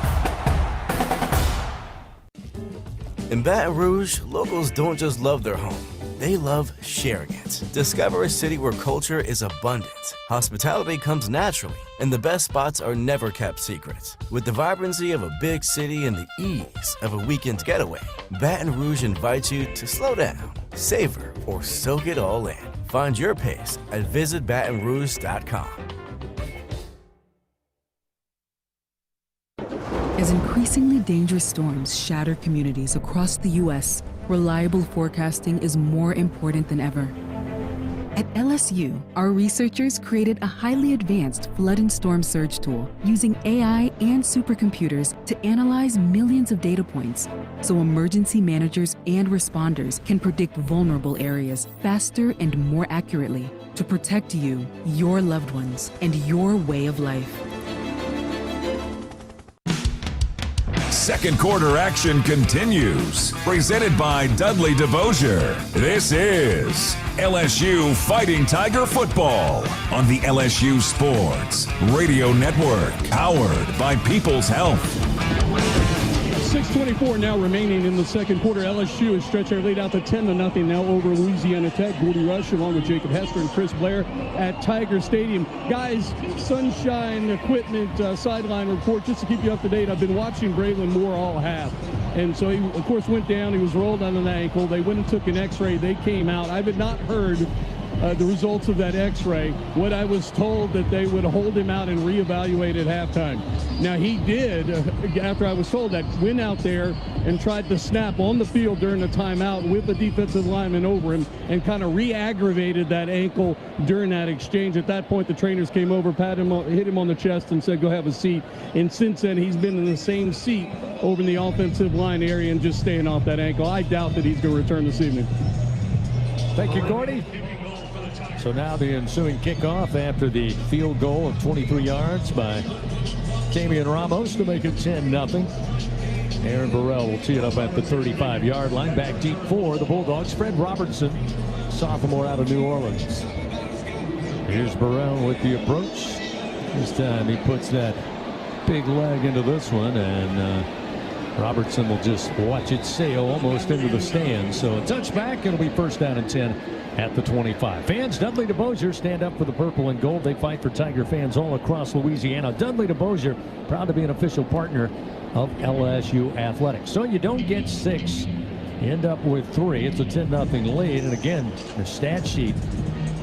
[SPEAKER 13] In Baton Rouge, locals don't just love their home, they love sharing it. Discover a city where culture is abundant, hospitality comes naturally, and the best spots are never kept secret. With the vibrancy of a big city and the ease of a weekend getaway, Baton Rouge invites you to slow down, savor, or soak it all in. Find your pace at visitbatonrouge.com.
[SPEAKER 14] As increasingly dangerous storms shatter communities across the U.S., reliable forecasting is more important than ever. At LSU, our researchers created a highly advanced flood and storm surge tool using AI and supercomputers to analyze millions of data points so emergency managers and responders can predict vulnerable areas faster and more accurately to protect you, your loved ones, and your way of life.
[SPEAKER 3] Second quarter action continues. Presented by Dudley DeBosier. This is LSU Fighting Tiger Football on the LSU Sports Radio Network. Powered by People's Health.
[SPEAKER 5] 6:24 now remaining in the second quarter. LSU has stretched their lead out to 10-0 now over Louisiana Tech. Gordy Rush along with Jacob Hester and Chris Blair at Tiger Stadium. Guys, Sunshine Equipment sideline report just to keep you up to date. I've been watching Braylon Moore all half. And so he, of course, went down. He was rolled on an ankle. They went and took an x-ray. They came out. I have not heard the results of that x-ray. What I was told that they would hold him out and reevaluate at halftime. Now he did, after I was told that, went out there and tried to snap on the field during the timeout with the defensive lineman over him and kind of re-aggravated that ankle during that exchange. At that point, the trainers came over, patted him, hit him on the chest and said, go have a seat. And since then, he's been in the same seat over in the offensive line area and just staying off that ankle. I doubt that he's going to return this evening.
[SPEAKER 1] Thank you, Gordy. So now the ensuing kickoff after the field goal of 23 yards by Damian Ramos to make it 10-0. Aaron Burrell will tee it up at the 35-yard line. Back deep for the Bulldogs. Fred Robertson, sophomore out of New Orleans. Here's Burrell with the approach. This time he puts that big leg into this one, and Robertson will just watch it sail almost into the stands. So a touchback. It'll be first down and 10 at the 25. Fans, Dudley DeBosier stand up for the purple and gold. They fight for Tiger fans all across Louisiana. Dudley DeBosier, proud to be an official partner of LSU Athletics. So you don't get 6 end up with 3. It's a 10-0 lead. And again, the stat sheet.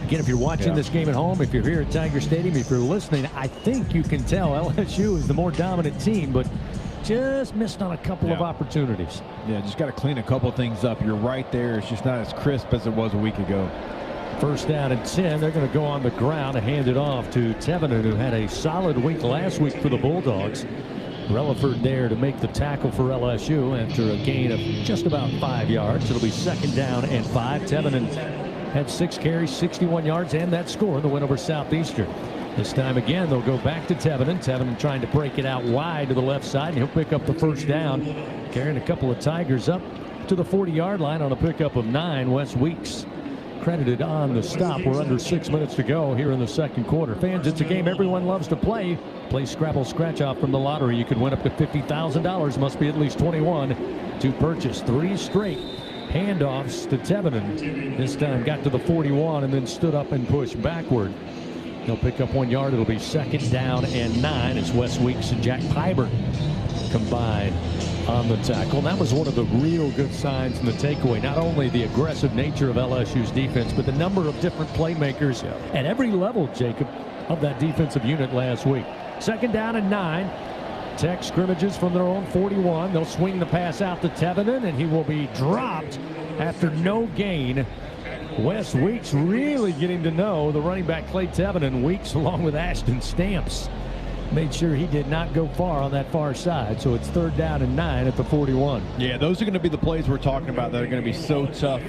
[SPEAKER 1] Again, if you're watching this game at home, if you're here at Tiger Stadium, if you're listening, I think you can tell LSU is the more dominant team, but just missed on a couple of opportunities.
[SPEAKER 4] Yeah, just got to clean a couple things up. You're right there. It's just not as crisp as it was a week ago.
[SPEAKER 1] First down and 10. They're going to go on the ground and hand it off to Tevenen, who had a solid week last week for the Bulldogs. Relaford there to make the tackle for LSU after a gain of just about 5 yards. It'll be second down and 5. Tevenen had 6 carries, 61 yards, and that score, the win over Southeastern. This time again, they'll go back to Tevenen. Tevenen trying to break it out wide to the left side, and he'll pick up the first down, carrying a couple of Tigers up to the 40-yard line on a pickup of 9. Wes Weeks credited on the stop. We're under 6 minutes to go here in the second quarter. Fans, it's a game everyone loves to play. Play Scrabble Scratch Off from the lottery. You could win up to $50,000. Must be at least 21 to purchase. 3 straight handoffs to Tevenen. This time got to the 41 and then stood up and pushed backward. He'll pick up 1 yard. It'll be second down and 9 as Wes Weeks and Jack Pyburn combine on the tackle. And that was one of the real good signs in the takeaway. Not only the aggressive nature of LSU's defense, but the number of different playmakers at every level, Jacob, of that defensive unit last week. Second down and 9. Tech scrimmages from their own 41. They'll swing the pass out to Tevenen, and he will be dropped after no gain. Wes Weeks really getting to know the running back Clay Tevenen. Weeks, along with Ashton Stamps, made sure he did not go far on that far side. So it's third down and 9 at the 41.
[SPEAKER 4] Yeah, those are going to be the plays we're talking about that are going to be so tough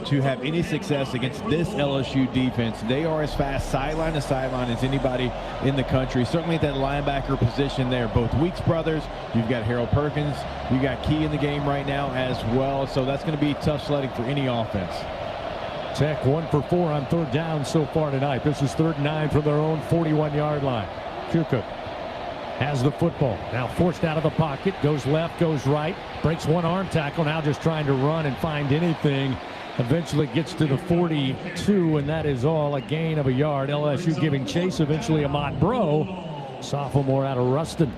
[SPEAKER 4] to have any success against this LSU defense. They are as fast sideline to sideline as anybody in the country. Certainly at that linebacker position there. Both Weeks brothers. You've got Harold Perkins. You got Key in the game right now as well. So that's going to be tough sledding for any offense.
[SPEAKER 1] Tech 1 for 4 on third down so far tonight. This is third and 9 from their own 41-yard line. Kukuk has the football. Now forced out of the pocket. Goes left, goes right. Breaks one arm tackle. Now just trying to run and find anything. Eventually gets to the 42, and that is all. A gain of a yard. LSU giving chase. Eventually Ahmad Bro, sophomore out of Ruston,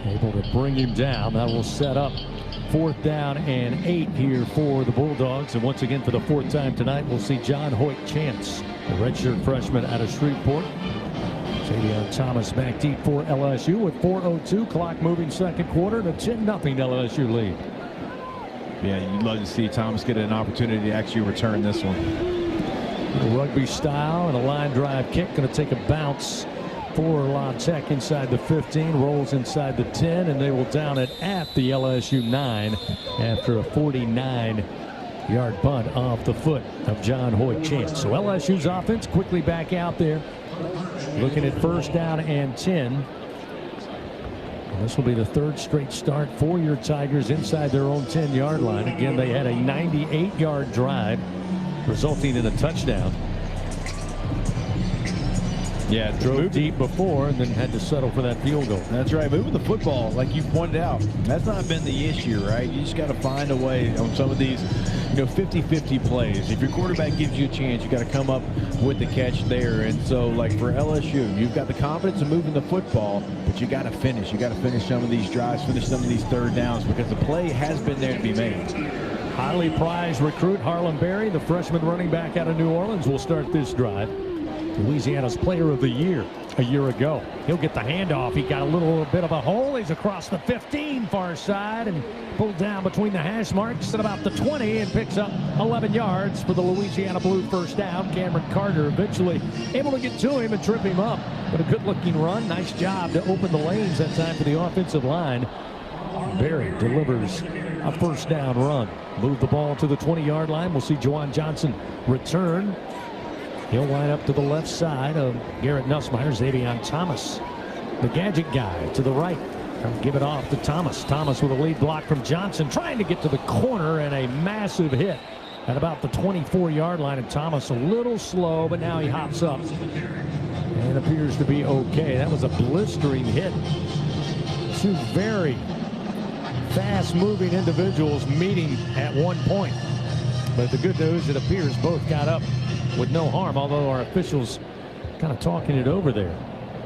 [SPEAKER 1] able to bring him down. That will set up fourth down and 8 here for the Bulldogs. And once again, for the 4th time tonight, we'll see John Hoyt Chance, the redshirt freshman out of Shreveport. Javion Thomas back deep for LSU with 4:02 clock moving second quarter to 10-0 LSU lead.
[SPEAKER 4] Yeah, you'd love to see Thomas get an opportunity to actually return this one.
[SPEAKER 1] A rugby style and a line drive kick, going to take a bounce for La Tech inside the 15, rolls inside the 10, and they will down it at the LSU 9 after a 49-yard punt off the foot of John Hoyt Chance. So LSU's offense quickly back out there, looking at first down and 10. And this will be the 3rd straight start for your Tigers inside their own 10-yard line. Again, they had a 98-yard drive, resulting in a touchdown. Yeah, drove deep before and then had to settle for that field goal.
[SPEAKER 4] That's right. Moving the football, like you pointed out, that's not been the issue, right? You just got to find a way on some of these, 50-50 plays. If your quarterback gives you a chance, you got to come up with the catch there. And so, like for LSU, you've got the confidence of moving the football, but you got to finish. You got to finish some of these drives, finish some of these third downs, because the play has been there to be made.
[SPEAKER 1] Highly prized recruit Harlem Berry, the freshman running back out of New Orleans, will start this drive. Louisiana's Player of the Year a year ago. He'll get the handoff. He got a little bit of a hole. He's across the 15 far side and pulled down between the hash marks at about the 20 and picks up 11 yards for the Louisiana Blue first down. Cameron Carter eventually able to get to him and trip him up. But a good-looking run. Nice job to open the lanes that time for the offensive line. Berry delivers a first down run. Move the ball to the 20-yard line. We'll see Juwan Johnson return. He'll line up to the left side of Garrett Nussmeier. Xavion Thomas, the gadget guy, to the right. Give it off to Thomas. Thomas with a lead block from Johnson, trying to get to the corner, and a massive hit at about the 24-yard line. And Thomas a little slow, but now he hops up and appears to be okay. That was a blistering hit. 2 very fast-moving individuals meeting at one point. But the good news, it appears both got up with no harm, although our officials kind of talking it over there.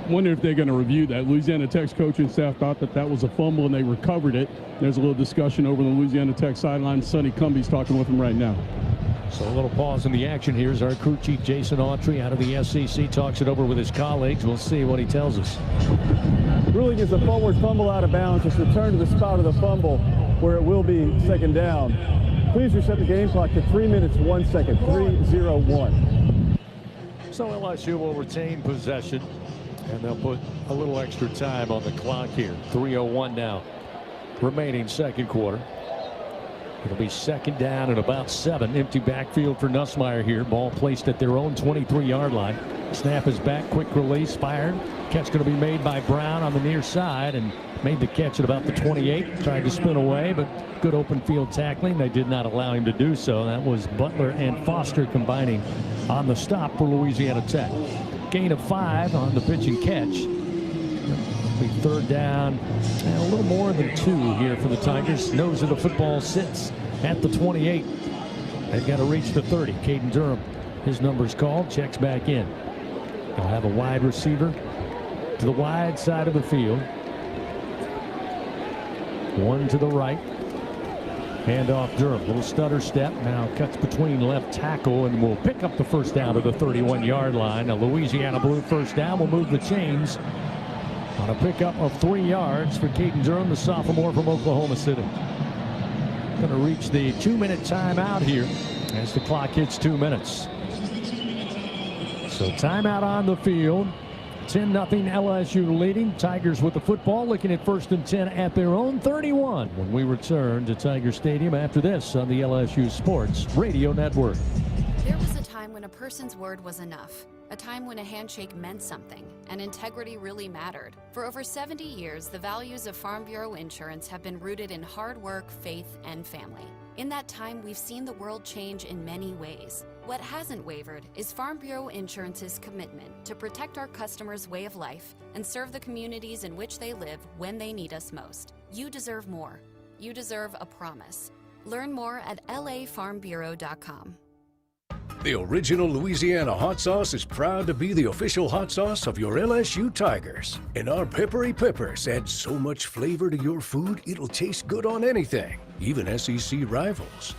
[SPEAKER 5] wonder if they're going to review that. Louisiana Tech's coaching staff thought that was a fumble, and they recovered it. There's a little discussion over the Louisiana Tech sideline. Sonny Cumbie's talking with them right now.
[SPEAKER 1] So a little pause in the action here as our crew chief Jason Autry out of the SEC talks it over with his colleagues. We'll see what he tells us.
[SPEAKER 7] Ruling is a forward fumble out of bounds. Just return to the spot of the fumble where it will be second down. Please reset the game clock to 3 minutes, 1 second, 3:01.
[SPEAKER 1] So LSU will retain possession, and they'll put a little extra time on the clock here. 3:01 now remaining second quarter. It'll be second down and about 7. Empty backfield for Nussmeier here. Ball placed at their own 23-yard line. Snap is back. Quick release. Fired. Catch going to be made by Brown on the near side, and made the catch at about the 28. Tried to spin away, but good open field tackling. They did not allow him to do so. That was Butler and Foster combining on the stop for Louisiana Tech. Gain of 5 on the pitch and catch. Third down and a little more than 2 here for the Tigers. Nose of the football sits at the 28. They've got to reach the 30. Caden Durham, his number's called, checks back in. They'll have a wide receiver to the wide side of the field. One to the right. Hand off Durham. Little stutter step. Now cuts between left tackle and will pick up the first down to the 31-yard line. A Louisiana Blue first down will move the chains on a pickup of 3 yards for Caden Durham, the sophomore from Oklahoma City. Going to reach the 2-minute timeout here as the clock hits 2 minutes. So timeout on the field. 10-0 LSU leading. Tigers with the football, looking at 1st and 10 at their own 31 when we return to Tiger Stadium after this on the LSU Sports Radio Network.
[SPEAKER 15] There was a time when a person's word was enough. A time when a handshake meant something, and integrity really mattered. For over 70 years, the values of Farm Bureau Insurance have been rooted in hard work, faith, and family. In that time, we've seen the world change in many ways. What hasn't wavered is Farm Bureau Insurance's commitment to protect our customers' way of life and serve the communities in which they live when they need us most. You deserve more. You deserve a promise. Learn more at lafarmbureau.com.
[SPEAKER 16] The original Louisiana hot sauce is proud to be the official hot sauce of your LSU Tigers. And our Peppery Peppers add so much flavor to your food, it'll taste good on anything, even SEC rivals.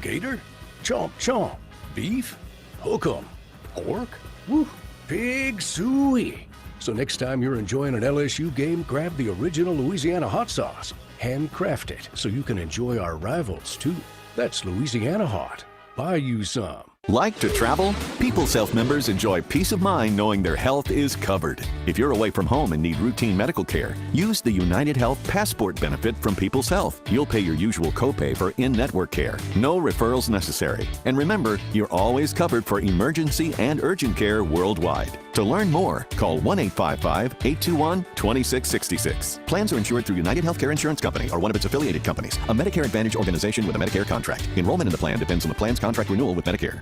[SPEAKER 16] Gator? Chomp chomp. Beef? Hook 'em. Pork? Woo. Pig suey. So next time you're enjoying an LSU game, grab the original Louisiana hot sauce. Handcrafted so you can enjoy our rivals too. That's Louisiana hot. Buy you some.
[SPEAKER 17] Like to travel? People's Health members enjoy peace of mind knowing their health is covered. If you're away from home and need routine medical care, use the United Health Passport benefit from People's Health. You'll pay your usual copay for in-network care. No referrals necessary. And remember, you're always covered for emergency and urgent care worldwide. To learn more, call 1-855-821-2666. Plans are insured through United Healthcare Insurance Company or one of its affiliated companies, a Medicare Advantage organization with a Medicare contract. Enrollment in the plan depends on the plan's contract renewal with Medicare.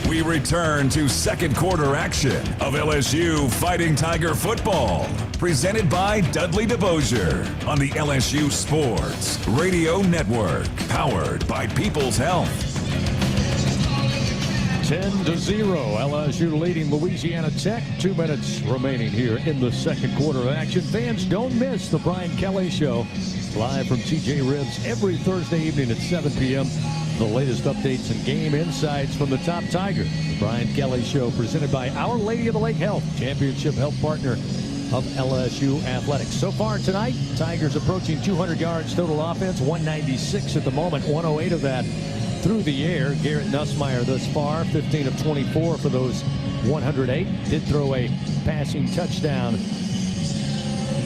[SPEAKER 3] We return to second quarter action of LSU Fighting Tiger football, presented by Dudley DeBosier on the LSU Sports Radio Network, powered by People's Health.
[SPEAKER 1] 10-0, LSU leading Louisiana Tech. 2 minutes remaining here in the second quarter of action. Fans, don't miss the Brian Kelly Show, live from TJ Ribs every Thursday evening at 7 p.m. The latest updates and game insights from the top Tiger. The Brian Kelly Show, presented by Our Lady of the Lake Health, championship health partner of LSU Athletics. So far tonight, Tigers approaching 200 yards total offense, 196 at the moment, 108 of that through the air. Garrett Nussmeier thus far, 15 of 24 for those 108. Did throw a passing touchdown to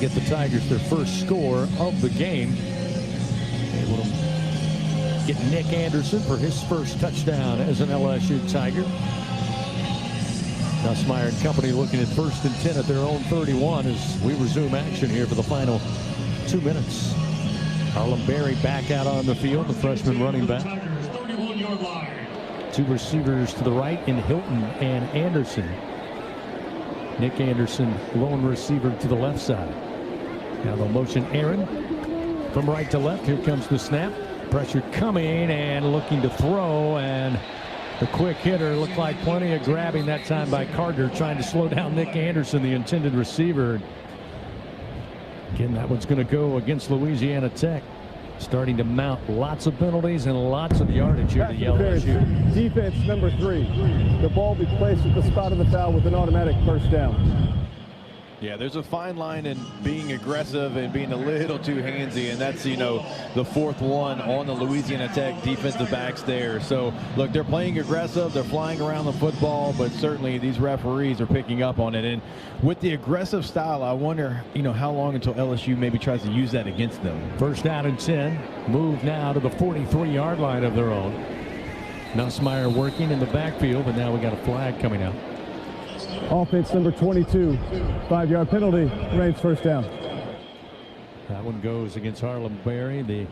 [SPEAKER 1] get the Tigers their first score of the game. Able to get Nick Anderson for his first touchdown as an LSU Tiger. Nussmeier and company looking at 1st and 10 at their own 31 as we resume action here for the final 2 minutes. Harlem Berry back out on the field, the freshman running back. 2 receivers to the right in Hilton and Anderson. Nick Anderson, lone receiver to the left side. Now they'll motion Aaron from right to left. Here comes the snap. Pressure coming and looking to throw, and The quick hitter looked like plenty of grabbing that time by Carter, trying to slow down Nick Anderson, the intended receiver. Again, that one's going to go against Louisiana Tech. Starting to mount lots of penalties and lots of yardage here to LSU.
[SPEAKER 7] Defense number 3. The ball will be placed at the spot of the foul with an automatic first down.
[SPEAKER 4] Yeah, there's a fine line in being aggressive and being a little too handsy, and that's, you know, the 4th one on the Louisiana Tech defensive backs there. So, look, they're playing aggressive, they're flying around the football, but certainly these referees are picking up on it. And with the aggressive style, I wonder, you know, how long until LSU maybe tries to use that against them.
[SPEAKER 1] First down and 10. Move now to the 43-yard line of their own. Nussmeier working in the backfield, but now we got a flag coming out.
[SPEAKER 7] Offense number 22, 5-yard penalty, Reigns first down.
[SPEAKER 1] That one goes against Harlem Berry, the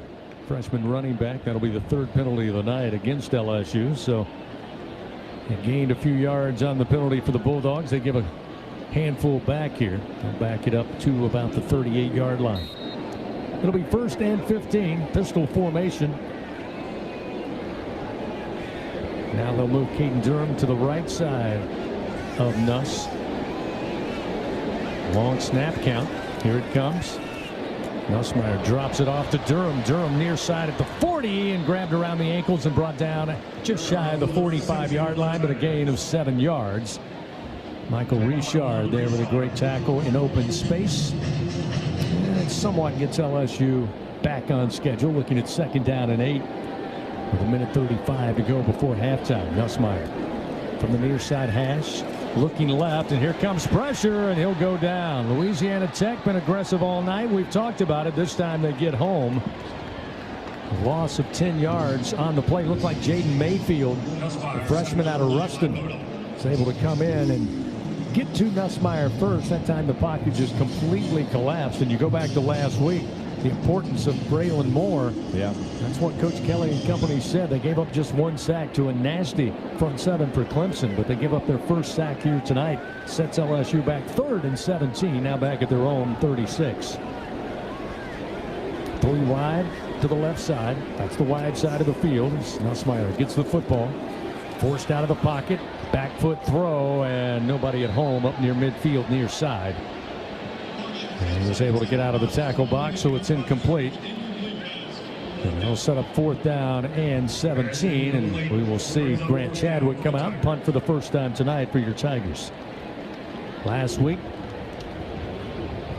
[SPEAKER 1] freshman running back. That'll be the 3rd penalty of the night against LSU. So it gained a few yards on the penalty for the Bulldogs. They give a handful back here. They'll back it up to about the 38-yard line. It'll be 1st and 15, pistol formation. Now they'll move Caden Durham to the right side of Nuss. Long snap count. Here it comes. Nussmeier drops it off to Durham. Durham near side at the 40 and grabbed around the ankles and brought down just shy of the 45-yard line, but a gain of 7 yards. Michael Richard there with a great tackle in open space. And it somewhat gets LSU back on schedule, looking at 2nd down and 8 with 1:35 to go before halftime. Nussmeier from the near side hash, looking left, and here comes pressure, and he'll go down. Louisiana Tech been aggressive all night. We've talked about it. This time they get home. A loss of 10 yards on the play. Looked like Jaden Mayfield, a freshman out of Ruston, is able to come in and get to Nussmeier first. That time the pocket just completely collapsed. And you go back to last week, the importance of Braylon Moore.
[SPEAKER 4] Yeah,
[SPEAKER 1] that's what Coach Kelly and company said. They gave up just 1 sack to a nasty front 7 for Clemson, but they give up their first sack here tonight. Sets LSU back 3rd and 17, now back at their own 36. 3 wide to the left side. That's the wide side of the field. Nussmeier gets the football, forced out of the pocket, back foot throw, and nobody at home up near midfield near side. And he was able to get out of the tackle box, so it's incomplete. And they'll set up 4th down and 17, and we will see Grant Chadwick come out and punt for the first time tonight for your Tigers. Last week,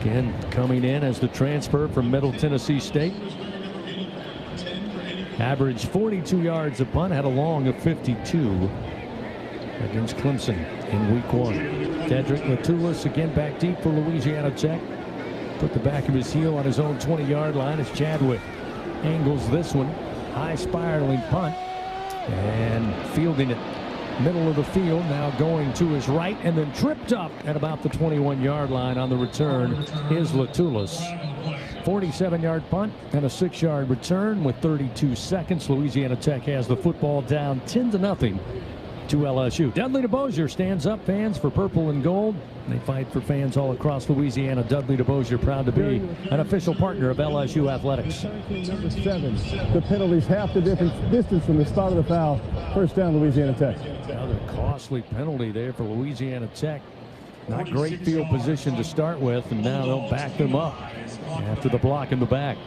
[SPEAKER 1] again coming in as the transfer from Middle Tennessee State. Averaged 42 yards a punt, had a long of 52 against Clemson in week 1. Tedrick Latulis again back deep for Louisiana Tech. Put the back of his heel on his own 20-yard line as Chadwick angles this one. High spiraling punt and fielding it middle of the field, now going to his right and then tripped up at about the 21-yard line on the return is Latulis. 47-yard punt and a 6-yard return with 32 seconds. Louisiana Tech has the football down 10-0 to LSU. Dudley DeBosier stands up, fans, for purple and gold. They fight for fans all across Louisiana. Dudley DeBosier proud to be an official partner of LSU athletics.
[SPEAKER 7] Number 7. The penalty's half the distance from the spot of the foul. First down, Louisiana Tech.
[SPEAKER 1] Another costly penalty there for Louisiana Tech. Not great field position to start with, and now they'll back them up after the block in the back.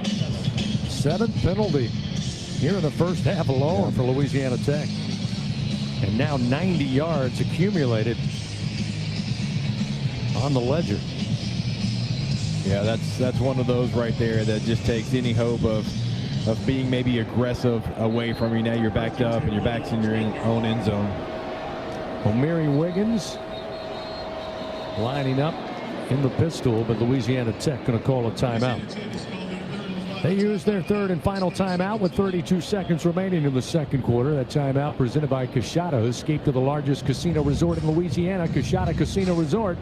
[SPEAKER 1] 7th penalty here in the first half alone for Louisiana Tech. And now 90 yards accumulated on the ledger.
[SPEAKER 4] Yeah, that's one of those right there that just takes any hope of being maybe aggressive away from you. Now you're backed up and your back's in your own end zone.
[SPEAKER 1] O'Mary Wiggins lining up in the pistol, but Louisiana Tech going to call a timeout. They use their 3rd and final timeout with 32 seconds remaining in the second quarter. That timeout presented by Coshada, who escaped to the largest casino resort in Louisiana, Coshada Casino Resort.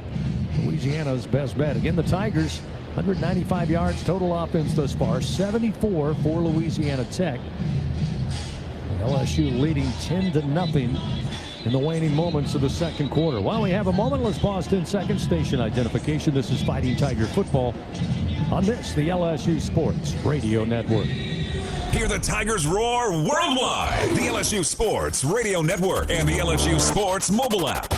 [SPEAKER 1] Louisiana's best bet. Again, the Tigers, 195 yards total offense thus far, 74 for Louisiana Tech. LSU leading 10-0 in the waning moments of the second quarter. While we have a moment, let's pause 10 seconds. Station identification. This is Fighting Tiger Football on this, the LSU Sports Radio Network.
[SPEAKER 3] Hear the Tigers roar worldwide. The LSU Sports Radio Network and the LSU Sports mobile app.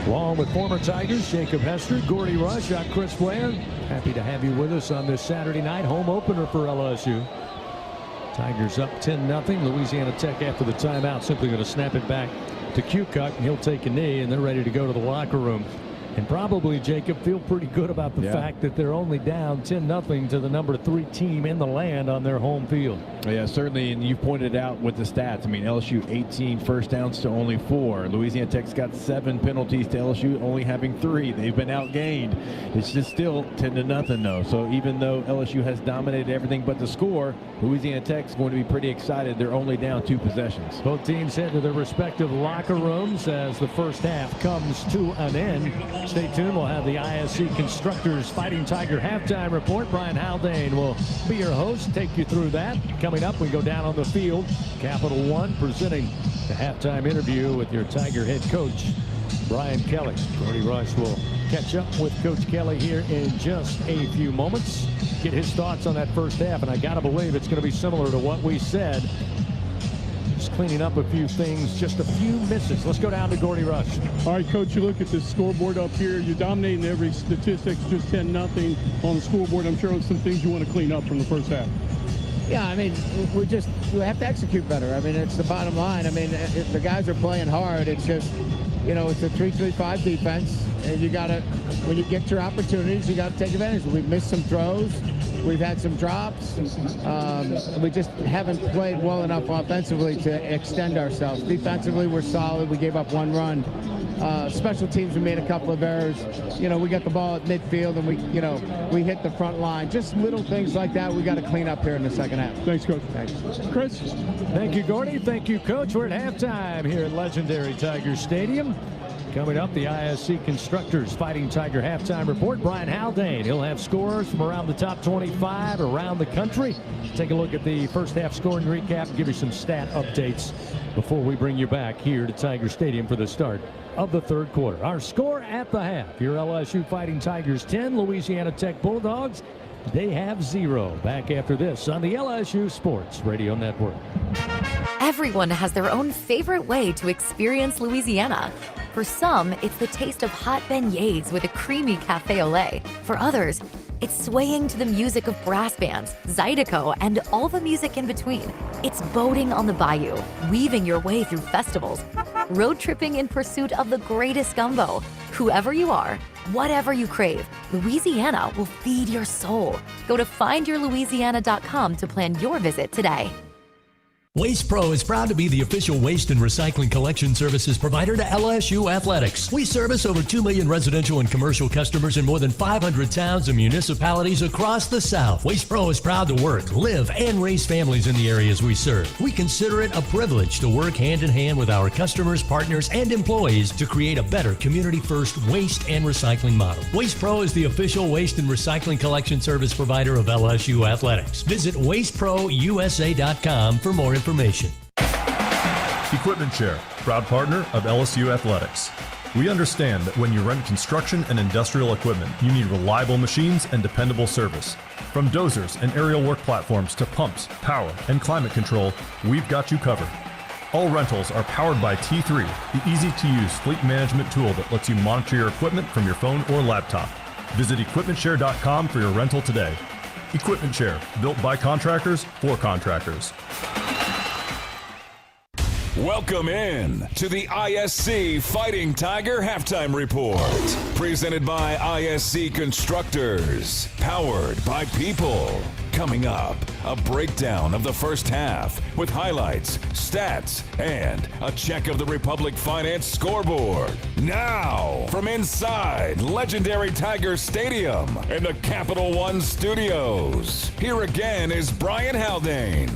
[SPEAKER 1] Along with former Tigers, Jacob Hester, Gordy Rush, I'm Chris Blair. Happy to have you with us on this Saturday night home opener for LSU. Tigers up 10-0. Louisiana Tech after the timeout simply going to snap it back to Q-Cut, and he'll take a knee, and they're ready to go to the locker room. And probably, Jacob, feel pretty good about the fact that they're only down 10-0 to the number 3 team in the land on their home field.
[SPEAKER 4] Yeah, certainly, and you pointed out with the stats. I mean, LSU 18 first downs to only 4. Louisiana Tech's got 7 penalties to LSU only having 3. They've been outgained. It's just still 10-0 though. So even though LSU has dominated everything but the score, Louisiana Tech's going to be pretty excited. They're only down 2 possessions.
[SPEAKER 1] Both teams head to their respective locker rooms as the first half comes to an end. Stay tuned. We'll have the ISC Constructors Fighting Tiger halftime report. Brian Haldane will be your host, take you through that. Coming up, we go down on the field. Capital One presenting the halftime interview with your Tiger head coach, Brian Kelly. Gordy Rush will catch up with Coach Kelly here in just a few moments. Get his thoughts on that first half, and I got to believe it's going to be similar to what we said. Just cleaning up a few things, just a few misses. Let's go down to Gordy Rush.
[SPEAKER 5] All right, Coach, you look at the scoreboard up here. You're dominating every statistic, just 10-0 on the scoreboard. I'm sure there's some things you want to clean up from the first half.
[SPEAKER 2] Yeah, I mean, we have to execute better. I mean, it's the bottom line. I mean, the guys are playing hard. It's just, you know, it's a 3-3-5 defense, and you got to, when you get your opportunities, you got to take advantage. We've missed some throws. We've had some drops. We just haven't played well enough offensively to extend ourselves. Defensively, we're solid. We gave up 1 run. Special teams, we made a couple of errors. You know, we got the ball at midfield, and we hit the front line. Just little things like that we got to clean up here in the second half.
[SPEAKER 5] Thanks, Coach.
[SPEAKER 2] Thanks.
[SPEAKER 5] Chris?
[SPEAKER 1] Thank you, Gordy. Thank you, Coach. We're at halftime here at legendary Tiger Stadium. Coming up, the ISC Constructors Fighting Tiger halftime report. Brian Haldane, he'll have scores from around the top 25 around the country. Take a look at the first half scoring recap and give you some stat updates before we bring you back here to Tiger Stadium for the start of the third quarter. Our score at the half, your LSU Fighting Tigers 10, Louisiana Tech Bulldogs, they have 0. Back after this on the LSU Sports Radio Network.
[SPEAKER 19] Everyone has their own favorite way to experience Louisiana. For some, it's the taste of hot beignets with a creamy cafe au lait. For others, it's swaying to the music of brass bands, Zydeco, and all the music in between. It's boating on the bayou, weaving your way through festivals, road tripping in pursuit of the greatest gumbo. Whoever you are, whatever you crave, Louisiana will feed your soul. Go to findyourlouisiana.com to plan your visit today.
[SPEAKER 18] Waste Pro is proud to be the official waste and recycling collection services provider to LSU Athletics. We service over 2 million residential and commercial customers in more than 500 towns and municipalities across the South. Waste Pro is proud to work, live, and raise families in the areas we serve. We consider it a privilege to work hand in hand with our customers, partners, and employees to create a better community-first waste and recycling model. Waste Pro is the official waste and recycling collection service provider of LSU Athletics. Visit wasteprousa.com for more information.
[SPEAKER 20] Equipment Share, proud partner of LSU Athletics. We understand that when you rent construction and industrial equipment, you need reliable machines and dependable service. From dozers and aerial work platforms to pumps, power, and climate control, we've got you covered. All rentals are powered by T3, the easy-to-use fleet management tool that lets you monitor your equipment from your phone or laptop. Visit equipmentshare.com for your rental today. Equipment Share, built by contractors for contractors.
[SPEAKER 3] Welcome in to the ISC Fighting Tiger Halftime Report. Presented by ISC Constructors. Powered by People. Coming up, a breakdown of the first half with highlights, stats, and a check of the Republic Finance scoreboard. Now, from inside legendary Tiger Stadium in the Capital One Studios, here again is Brian Haldane.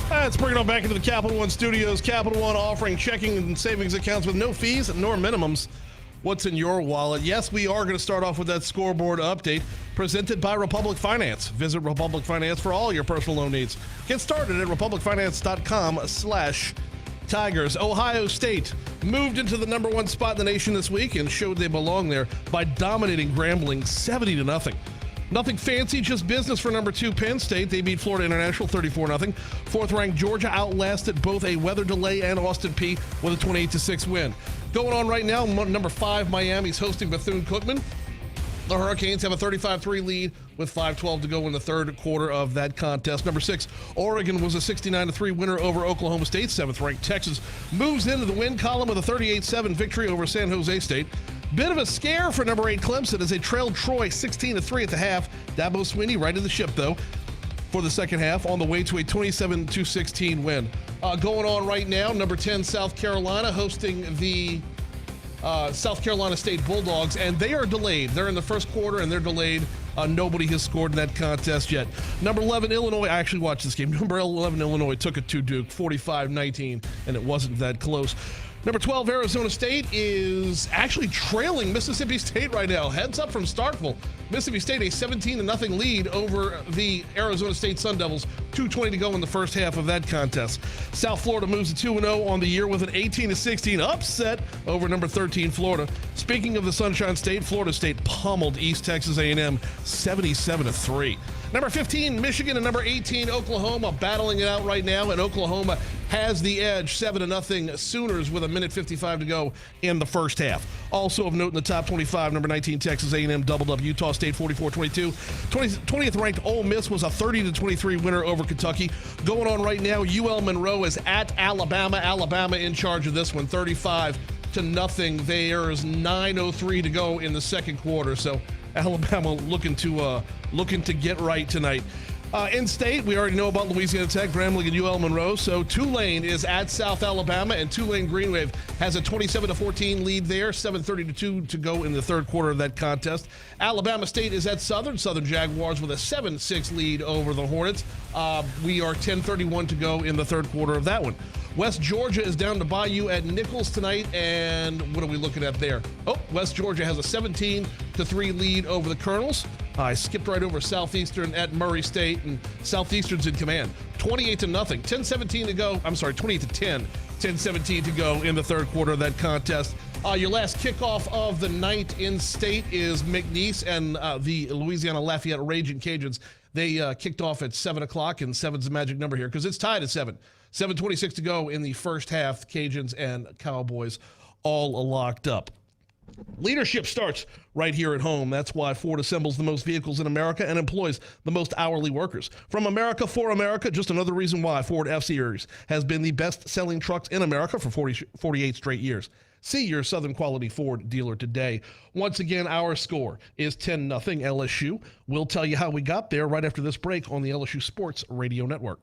[SPEAKER 24] Let's bring it on back into the Capital One Studios. Capital One offering checking and savings accounts with no fees nor minimums. What's in your wallet? Yes, we are going to start off with that scoreboard update presented by Republic Finance. Visit Republic Finance for all your personal loan needs. Get started at republicfinance.com/Tigers. Ohio State moved into the #1 spot in the nation this week and showed they belong there by dominating Grambling 70-0. Nothing fancy, just business for number 2 Penn State. They beat Florida International 34-0. Fourth-ranked Georgia outlasted both a weather delay and Austin Peay with a 28-6 win. Going on right now, number 5 Miami's hosting Bethune-Cookman. The Hurricanes have a 35-3 lead with 5:12 to go in the third quarter of that contest. Number 6, Oregon was a 69-3 winner over Oklahoma State. 7th-ranked Texas moves into the win column with a 38-7 victory over San Jose State. Bit of a scare for number 8 Clemson as they trailed Troy 16-3 at the half. Dabo Swinney righted the ship, though, for the second half on the way to a 27-16 win. Going on right now, number 10 South Carolina hosting the South Carolina State Bulldogs, and they are delayed. They're in the first quarter, and they're delayed. Nobody has scored in that contest yet. Number 11, Illinois. I actually watched this game. Number 11, Illinois took it to Duke, 45-19, and it wasn't that close. Number 12, Arizona State is actually trailing Mississippi State right now. Heads up from Starkville. Mississippi State a 17-0 lead over the Arizona State Sun Devils. 2:20 to go in the first half of that contest. South Florida moves to 2-0 on the year with an 18-16 upset over number 13 Florida. Speaking of the Sunshine State, Florida State pummeled East Texas A&M 77-3. Number 15, Michigan, and number 18, Oklahoma, battling it out right now, and Oklahoma has the edge, 7-0 Sooners with a minute 55 to go in the first half. Also of note in the top 25, number 19, Texas A&M doubled up Utah State 44-22. 20th ranked Ole Miss was a 30-23 winner over Kentucky. Going on right now, UL Monroe is at Alabama. Alabama in charge of this one, 35-0. There is 9:03 to go in the second quarter, so Alabama looking to get right tonight. In state, we already know about Louisiana Tech, Grambling, and UL Monroe. So Tulane is at South Alabama, and Tulane Green Wave has a 27-14 lead there. 7:32 to go in the third quarter of that contest. Alabama State is at Southern. Southern Jaguars with a 7-6 lead over the Hornets. We are 10:31 to go in the third quarter of that one. West Georgia is down to Bayou at Nichols tonight, and what are we looking at there? Oh, West Georgia has a 17-3 lead over the Colonels. I skipped right over Southeastern at Murray State, and Southeastern's in command. 28-0, 10-17 to go. I'm sorry, 28-10, 10-17 to go in the third quarter of that contest. Your last kickoff of the night in state is McNeese and the Louisiana Lafayette Raging Cajuns. They kicked off at 7 o'clock, and 7's the magic number here because it's tied at 7. 7:26 to go in the first half. Cajuns and Cowboys all locked up. Leadership starts right here at home. That's why Ford assembles the most vehicles in America and employs the most hourly workers. From America for America, just another reason why Ford F-Series has been the best-selling trucks in America for 48 straight years. See your Southern Quality Ford dealer today. Once again, our score is 10-0 LSU. We'll tell you how we got there right after this break on the LSU Sports Radio Network.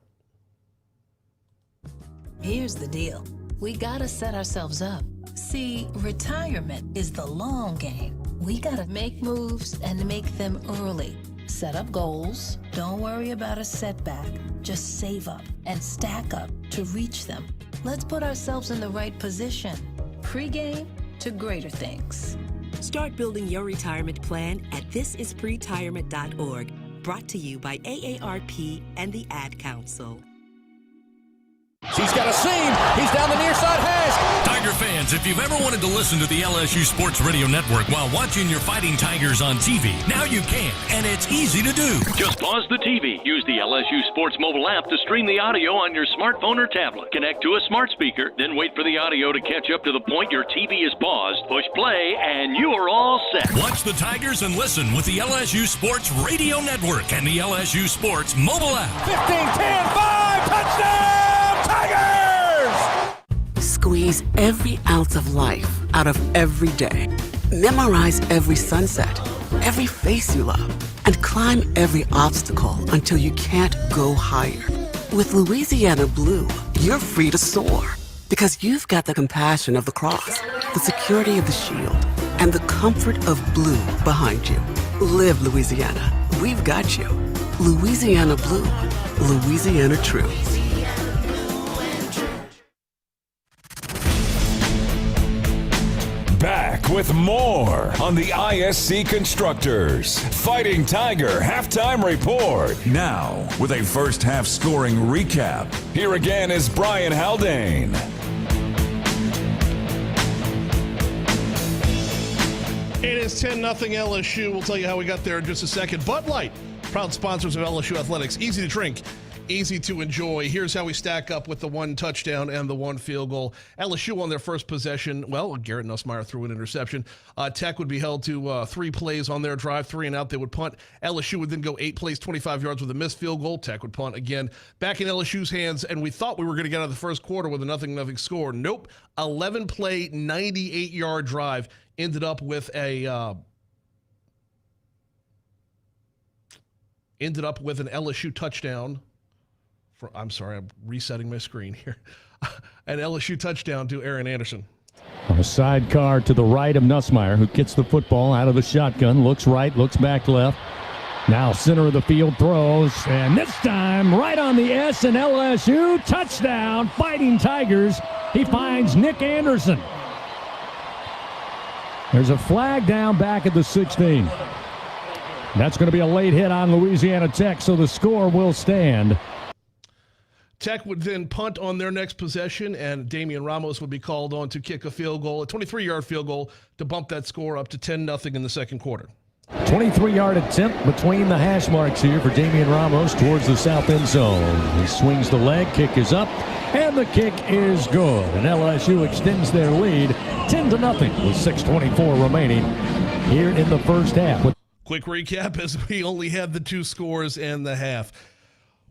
[SPEAKER 6] Here's the deal. We gotta set ourselves up. See, retirement is the long game. We gotta make moves and make them early. Set up goals. Don't worry about a setback. Just save up and stack up to reach them. Let's put ourselves in the right position. Pregame to greater things.
[SPEAKER 8] Start building your retirement plan at thisispretirement.org. Brought to you by AARP and the Ad Council.
[SPEAKER 21] He's got a seam. He's down the near side hash.
[SPEAKER 18] Tiger fans, if you've ever wanted to listen to the LSU Sports Radio Network while watching your Fighting Tigers on TV, now you can, and it's easy to do.
[SPEAKER 22] Just pause the TV. Use the LSU Sports mobile app to stream the audio on your smartphone or tablet. Connect to a smart speaker, then wait for the audio to catch up to the point your TV is paused. Push play, and you are all set.
[SPEAKER 18] Watch the Tigers and listen with the LSU Sports Radio Network and the LSU Sports mobile app.
[SPEAKER 21] 15-10-5, touchdown! Tigers!
[SPEAKER 25] Squeeze every ounce of life out of every day. Memorize every sunset, every face you love, and climb every obstacle until you can't go higher. With Louisiana Blue, you're free to soar because you've got the compassion of the cross, the security of the shield, and the comfort of blue behind you. Live Louisiana. We've got you. Louisiana Blue. Louisiana True.
[SPEAKER 3] Back with more on the ISC Constructors Fighting Tiger Halftime Report. Now, with a first half scoring recap, here again is Brian Haldane.
[SPEAKER 24] It is 10-0 LSU. We'll tell you how we got there in just a second. Bud Light, proud sponsors of LSU Athletics. Easy to drink, easy to enjoy. Here's how we stack up with the 1 touchdown and the 1 field goal. LSU on their first possession. Well, Garrett Nussmeier threw an interception. Tech would be held to 3 plays on their drive, 3 and out. They would punt. LSU would then go 8 plays, 25 yards with a missed field goal. Tech would punt again. Back in LSU's hands, and we thought we were going to get out of the first quarter with a 0-0 score. Nope. 11-play, 98-yard drive. Ended up with an LSU touchdown. I'm sorry, I'm resetting my screen here. An LSU touchdown to Aaron Anderson.
[SPEAKER 1] On a sidecar to the right of Nussmeier, who gets the football out of the shotgun, looks right, looks back left. Now center of the field throws, and this time right on the S and LSU touchdown, Fighting Tigers. He finds Nick Anderson. There's a flag down back at the 16. That's going to be a late hit on Louisiana Tech, so the score will stand.
[SPEAKER 24] Tech would then punt on their next possession, and Damian Ramos would be called on to kick a field goal, a 23-yard field goal, to bump that score up to 10-0 in the second quarter.
[SPEAKER 1] 23-yard attempt between the hash marks here for Damian Ramos towards the south end zone. He swings the leg, kick is up, and the kick is good. And LSU extends their lead 10-0 with 6:24 remaining here in the first half.
[SPEAKER 24] Quick recap as we only had the 2 scores and the half.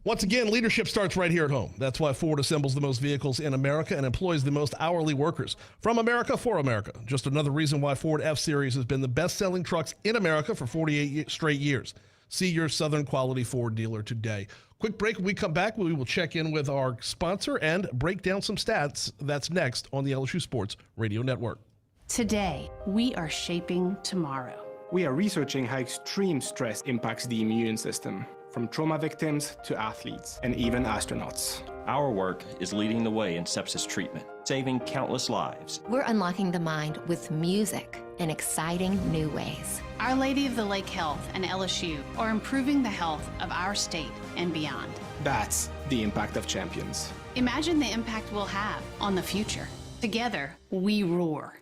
[SPEAKER 24] Once again, leadership starts right here at home. That's why Ford assembles the most vehicles in America and employs the most hourly workers. From America for America. Just another reason why Ford F-Series has been the best-selling trucks in America for 48 straight years. See your Southern quality Ford dealer today. Quick break. When we come back, we will check in with our sponsor and break down some stats. That's next on the LSU Sports Radio Network.
[SPEAKER 9] Today, we are shaping tomorrow.
[SPEAKER 10] We are researching how extreme stress impacts the immune system, from trauma victims to athletes and even astronauts.
[SPEAKER 11] Our work is leading the way in sepsis treatment, saving countless lives.
[SPEAKER 19] We're unlocking the mind with music in exciting new ways.
[SPEAKER 9] Our Lady of the Lake Health and LSU are improving the health of our state and beyond.
[SPEAKER 10] That's the impact of champions.
[SPEAKER 9] Imagine the impact we'll have on the future. Together, we roar.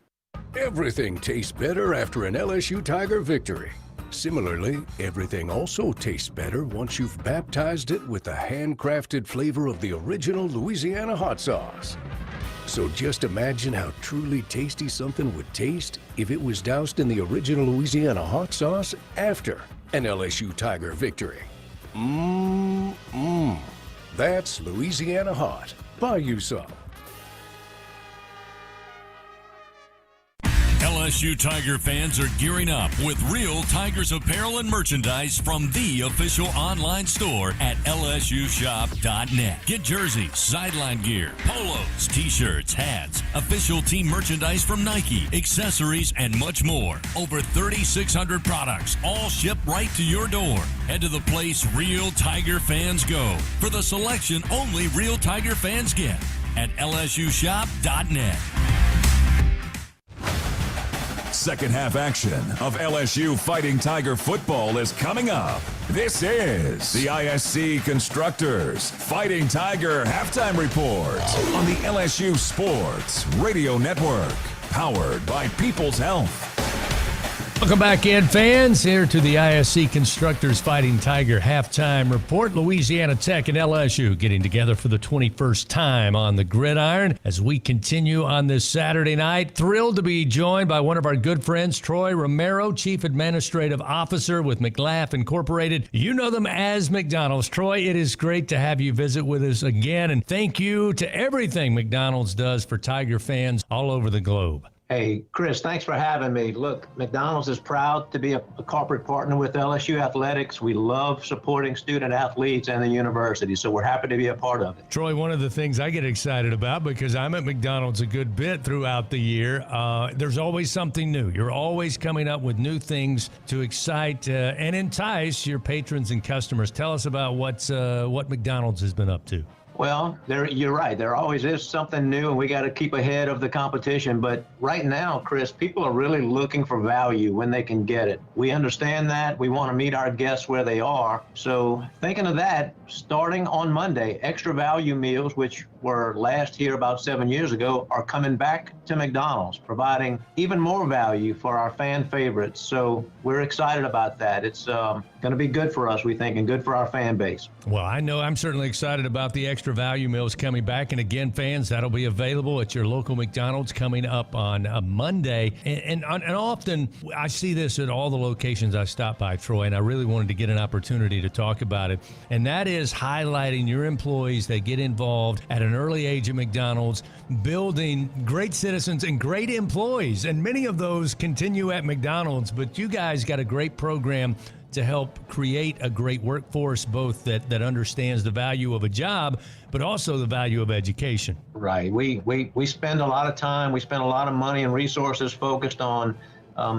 [SPEAKER 16] Everything tastes better after an LSU Tiger victory. Similarly, everything also tastes better once you've baptized it with the handcrafted flavor of the original Louisiana hot sauce. So just imagine how truly tasty something would taste if it was doused in the original Louisiana hot sauce after an LSU Tiger victory. That's Louisiana hot. Buy you some.
[SPEAKER 3] LSU Tiger fans are gearing up with real Tigers apparel and merchandise from the official online store at lsushop.net. Get jerseys, sideline gear, polos, t-shirts, hats, official team merchandise from Nike, accessories, and much more. Over 3,600 products, all shipped right to your door. Head to the place real Tiger fans go for the selection only real Tiger fans get at lsushop.net. Second half action of LSU Fighting Tiger football is coming up. This is the ISC Constructors Fighting Tiger Halftime Report on the LSU Sports Radio Network, powered by People's Health.
[SPEAKER 18] Welcome back in, fans, here to the ISC Constructors Fighting Tiger Halftime Report. Louisiana Tech and LSU getting together for the 21st time on the gridiron as we continue on this Saturday night. Thrilled to be joined by one of our good friends, Troy Romero, Chief Administrative Officer with McLaughlin Incorporated. You know them as McDonald's. Troy, it is great to have you visit with us again, and thank you to everything McDonald's does for Tiger fans all over the globe.
[SPEAKER 12] Hey, Chris, thanks for having me. Look, McDonald's is proud to be a corporate partner with LSU Athletics. We love supporting student athletes and the university, so we're happy to be a part of it.
[SPEAKER 18] Troy, one of the things I get excited about, because I'm at McDonald's a good bit throughout the year, there's always something new. You're always coming up with new things to excite and entice your patrons and customers. Tell us about what McDonald's has been up to.
[SPEAKER 12] Well, you're right. There always is something new, and we got to keep ahead of the competition. But right now, Chris, people are really looking for value when they can get it. We understand that. We want to meet our guests where they are. So thinking of that, starting on Monday, extra value meals, which were last here about 7 years ago, are coming back to McDonald's, providing even more value for our fan favorites. So we're excited about that. It's going to be good for us, we think, and good for our fan base.
[SPEAKER 18] Well, I know I'm certainly excited about the extra value meals coming back. And again, fans, that'll be available at your local McDonald's coming up on Monday. And often I see this at all the locations I stop by, Troy, and I really wanted to get an opportunity to talk about it. And that is highlighting your employees that get involved at an early age at McDonald's, building great citizens and great employees. And many of those continue at McDonald's, but you guys got a great program to help create a great workforce, both that understands the value of a job, but also the value of education.
[SPEAKER 12] Right. We spend a lot of time, we spend a lot of money and resources focused on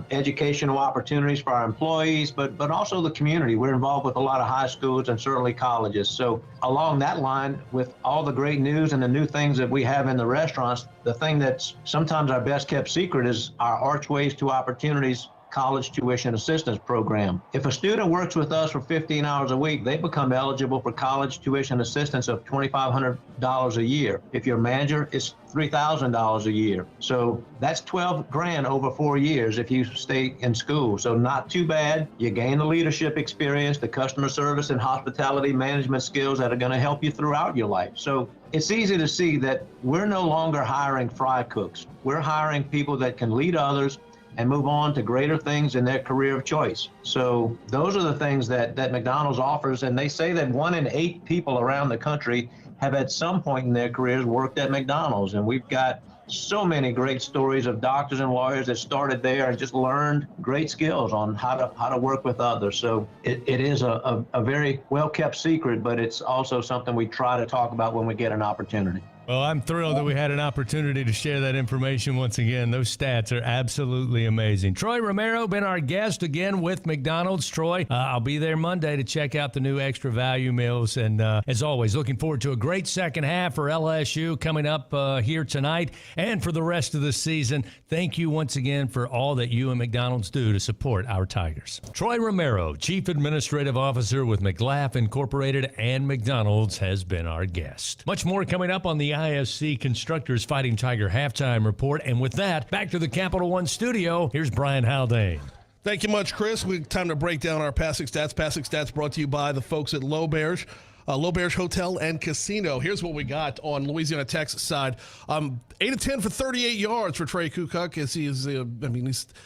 [SPEAKER 12] educational opportunities for our employees, but also the community. We're involved with a lot of high schools and certainly colleges. So along that line, with all the great news and the new things that we have in the restaurants, the thing that's sometimes our best kept secret is our Archways to Opportunities college tuition assistance program. If a student works with us for 15 hours a week, they become eligible for college tuition assistance of $2,500 a year. If you're a manager, it's $3,000 a year. So that's $12,000 over 4 years if you stay in school. So not too bad. You gain the leadership experience, the customer service and hospitality management skills that are going to help you throughout your life. So it's easy to see that we're no longer hiring fry cooks. We're hiring people that can lead others and move on to greater things in their career of choice. So those are the things that McDonald's offers, and they say that 1 in 8 people around the country have at some point in their careers worked at McDonald's, and we've got so many great stories of doctors and lawyers that started there and just learned great skills on how to work with others. So it is a very well-kept secret, but it's also something we try to talk about when we get an opportunity.
[SPEAKER 18] Well, I'm thrilled that we had an opportunity to share that information once again. Those stats are absolutely amazing. Troy Romero, been our guest again with McDonald's. Troy, I'll be there Monday to check out the new extra value meals. And as always, looking forward to a great second half for LSU coming up here tonight and for the rest of the season. Thank you once again for all that you and McDonald's do to support our Tigers. Troy Romero, Chief Administrative Officer with McLaughlin Incorporated and McDonald's, has been our guest. Much more coming up on the ISC Constructors Fighting Tiger halftime report. And with that, back to the Capital One studio. Here's Brian Haldane.
[SPEAKER 24] Thank you much, Chris. Time to break down our passing stats. Passing stats brought to you by the folks at L'Auberge Hotel and Casino. Here's what we got on Louisiana Tech's side. 8 of 10 for 38 yards for Trey Kukuk.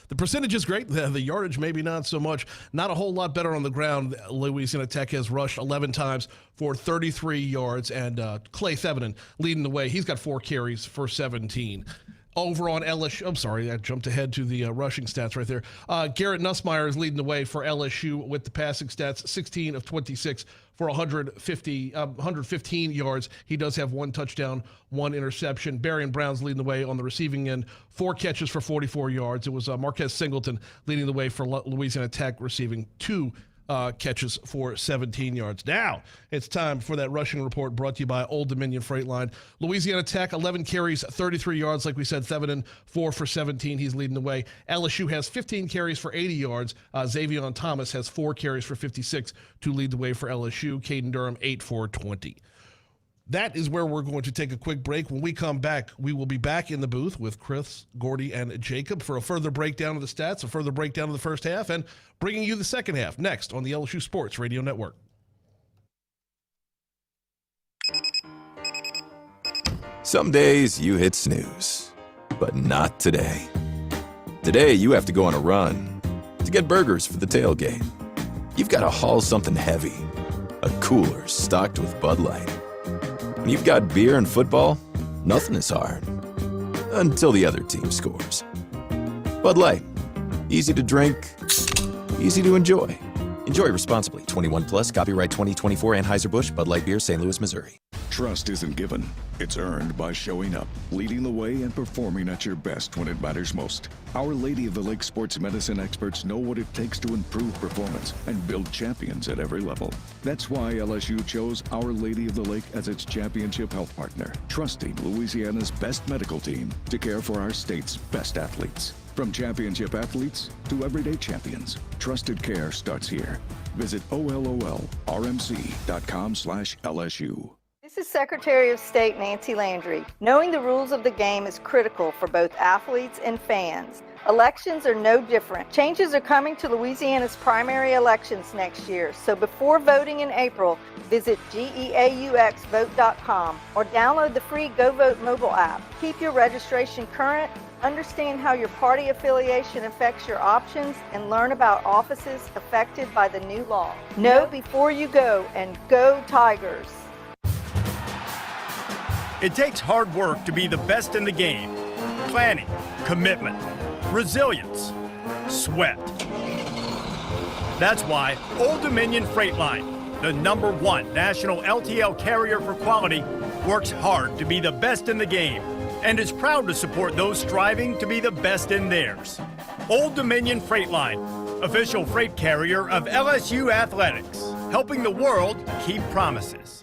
[SPEAKER 24] The percentage is great. The yardage maybe not so much. Not a whole lot better on the ground. Louisiana Tech has rushed 11 times for 33 yards, and Clay Thevenin leading the way. He's got 4 carries for 17. Over on LSU, I'm sorry, I jumped ahead to the rushing stats right there. Garrett Nussmeier is leading the way for LSU with the passing stats, 16 of 26 for 115 yards. He does have 1 touchdown, 1 interception. Berrien Brown's leading the way on the receiving end, 4 catches for 44 yards. It was Marquez Singleton leading the way for Louisiana Tech, receiving 2 catches for 17 yards. Now it's time for that rushing report brought to you by Old Dominion Freight Line. Louisiana Tech, 11 carries, 33 yards. Like we said, Thevenin, 4 for 17. He's leading the way. LSU has 15 carries for 80 yards. Xavion Thomas has 4 carries for 56 to lead the way for LSU. Caden Durham, 8 for 20. That is where we're going to take a quick break. When we come back, we will be back in the booth with Chris, Gordy, and Jacob for a further breakdown of the stats, a further breakdown of the first half, and bringing you the second half next on the LSU Sports Radio Network.
[SPEAKER 13] Some days you hit snooze, but not today. Today you have to go on a run to get burgers for the tailgate. You've got to haul something heavy, a cooler stocked with Bud Light. When you've got beer and football, nothing is hard. Until the other team scores. Bud Light. Easy to drink, easy to enjoy. Enjoy responsibly. 21 plus, copyright 2024 Anheuser-Busch, Bud Light Beer, St. Louis, Missouri.
[SPEAKER 7] Trust isn't given. It's earned by showing up, leading the way, and performing at your best when it matters most. Our Lady of the Lake sports medicine experts know what it takes to improve performance and build champions at every level. That's why LSU chose Our Lady of the Lake as its championship health partner, trusting Louisiana's best medical team to care for our state's best athletes. From championship athletes to everyday champions, trusted care starts here. Visit OLOLRMC.com/LSU.
[SPEAKER 14] This is Secretary of State Nancy Landry. Knowing the rules of the game is critical for both athletes and fans. Elections are no different. Changes are coming to Louisiana's primary elections next year, so before voting in April, visit GEAUXvote.com or download the free Go Vote mobile app. Keep your registration current, understand how your party affiliation affects your options, and learn about offices affected by the new law. Know before you go, and go Tigers!
[SPEAKER 15] It takes hard work to be the best in the game. Planning, commitment, resilience, sweat. That's why Old Dominion Freight Line, the #1 national LTL carrier for quality, works hard to be the best in the game and is proud to support those striving to be the best in theirs. Old Dominion Freight Line, official freight carrier of LSU Athletics, helping the world keep promises.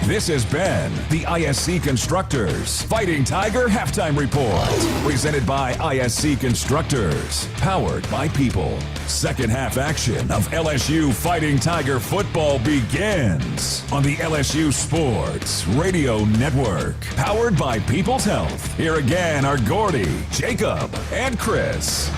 [SPEAKER 3] This has been the ISC Constructors Fighting Tiger Halftime Report. Presented by ISC Constructors. Powered by People. Second half action of LSU Fighting Tiger football begins on the LSU Sports Radio Network. Powered by People's Health. Here again are Gordy, Jacob, and Chris.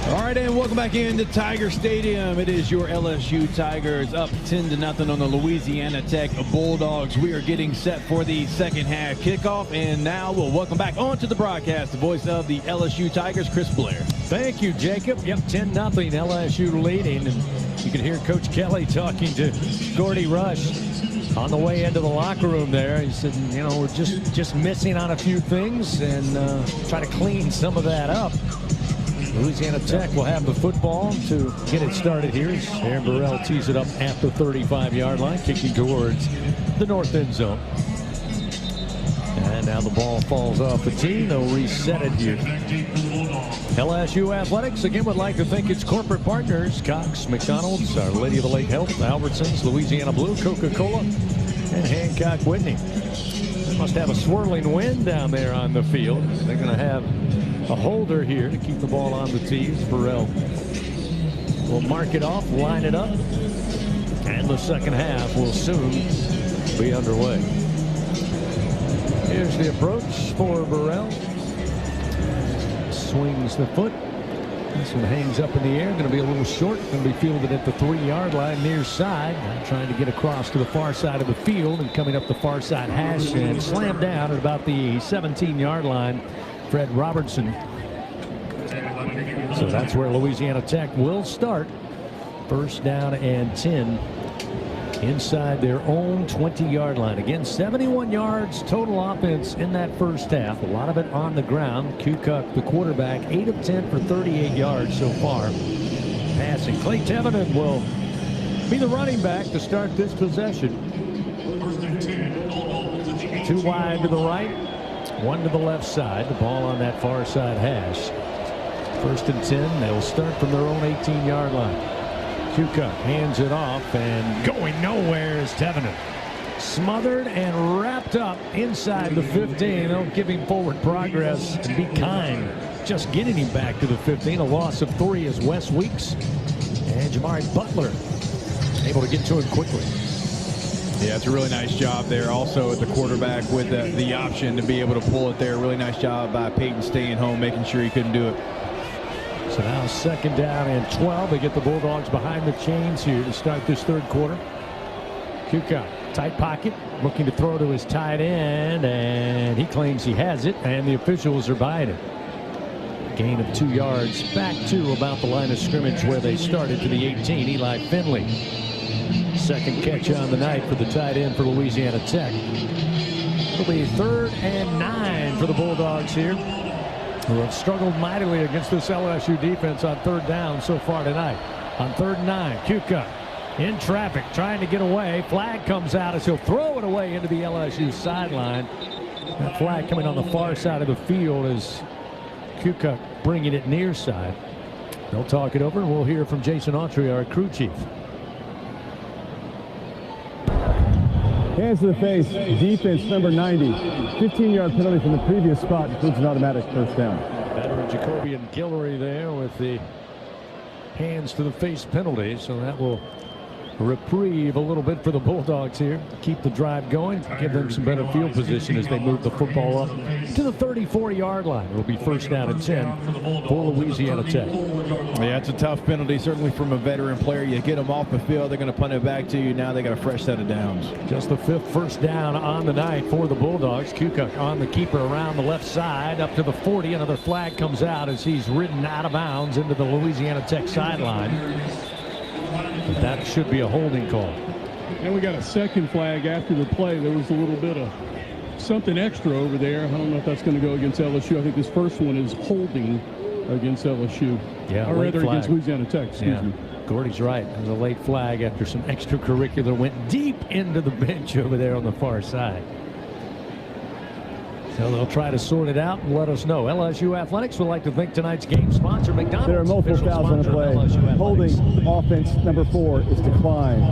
[SPEAKER 4] All right, and welcome back into Tiger Stadium. It is your LSU Tigers up 10-0 on the Louisiana Tech Bulldogs. We are getting set for the second half kickoff, and now we'll welcome back onto the broadcast the voice of the LSU Tigers, Chris Blair.
[SPEAKER 1] Thank you, Jacob. Yep, 10-0 LSU leading, and you can hear Coach Kelly talking to Gordy Rush on the way into the locker room there. He said, you know, we're just missing on a few things and try to clean some of that up. Louisiana Tech will have the football to get it started here. Aaron Burrell tees it up at the 35-yard line, kicking towards the north end zone. And now the ball falls off the tee. They'll reset it here. LSU Athletics, again, would like to thank its corporate partners, Cox, McDonald's, Our Lady of the Lake Health, Albertsons, Louisiana Blue, Coca-Cola, and Hancock Whitney. They must have a swirling wind down there on the field. They're going to have a holder here to keep the ball on the tees. Burrell will mark it off, line it up, and the second half will soon be underway. Here's the approach for Burrell. Swings the foot. This one hangs up in the air. Going to be a little short. Going to be fielded at the 3-yard line near side. Trying to get across to the far side of the field and coming up the far side hash and slammed down at about the 17-yard line. Fred Robertson. So that's where Louisiana Tech will start. First down and 10 inside their own 20-yard line. Again, 71 yards total offense in that first half. A lot of it on the ground. Kukuk, the quarterback, 8 of 10 for 38 yards so far. Passing. Clay Tevenen will be the running back to start this possession. 2 wide to the right. 1 to the left side. The ball on that far side hash. First and 10. They will start from their own 18-yard line. Kukuk hands it off, and going nowhere is Tevenen. Smothered and wrapped up inside the 15. They'll give him forward progress and be kind. Just getting him back to the 15. A loss of 3 is Wes Weeks. And Jamari Butler able to get to him quickly.
[SPEAKER 4] Yeah, it's a really nice job there also at the quarterback with the option to be able to pull it there. Really nice job by Peyton staying home, making sure he couldn't do it.
[SPEAKER 1] So now second down and 12. They get the Bulldogs behind the chains here to start this third quarter. Kukuk, tight pocket, looking to throw to his tight end, and he claims he has it, and the officials are buying it. Gain of 2 yards back to about the line of scrimmage where they started to the 18. Eli Finley. Second catch on the night for the tight end for Louisiana Tech. It'll be 3rd and 9 for the Bulldogs here, who have struggled mightily against this LSU defense on 3rd down so far tonight. On 3rd and 9, Kukuk in traffic, trying to get away. Flag comes out as he'll throw it away into the LSU sideline. That flag coming on the far side of the field as Kukuk bringing it near side. They'll talk it over, and we'll hear from Jason Autry, our crew chief.
[SPEAKER 2] Hands to the face, defense number 90. 15-yard penalty from the previous spot, includes an automatic first down.
[SPEAKER 1] Veteran Jacobian Guillory there with the hands to the face penalty, so that will reprieve a little bit for the Bulldogs here. Keep the drive going, give them some better field position as they move the football up to the 34-yard line. It'll be first down and 10 for Louisiana Tech.
[SPEAKER 4] Yeah, it's a tough penalty, certainly from a veteran player. You get them off the field, they're going to punt it back to you. Now they got a fresh set of downs.
[SPEAKER 1] Just the 5th first down on the night for the Bulldogs. Kukuk on the keeper around the left side up to the 40. Another flag comes out as he's ridden out of bounds into the Louisiana Tech sideline. But that should be a holding call.
[SPEAKER 5] And we got a second flag after the play. There was a little bit of something extra over there. I don't know if that's going to go against LSU. I think this first one is holding against LSU.
[SPEAKER 1] Yeah,
[SPEAKER 5] or rather against Louisiana Tech, excuse me.
[SPEAKER 1] Gordy's right. There's a late flag after some extracurricular went deep into the bench over there on the far side. So they'll try to sort it out and let us know. LSU Athletics would like to thank tonight's game sponsor, McDonald's.
[SPEAKER 2] There are multiple fouls on the play. Holding offense number 4 is declined.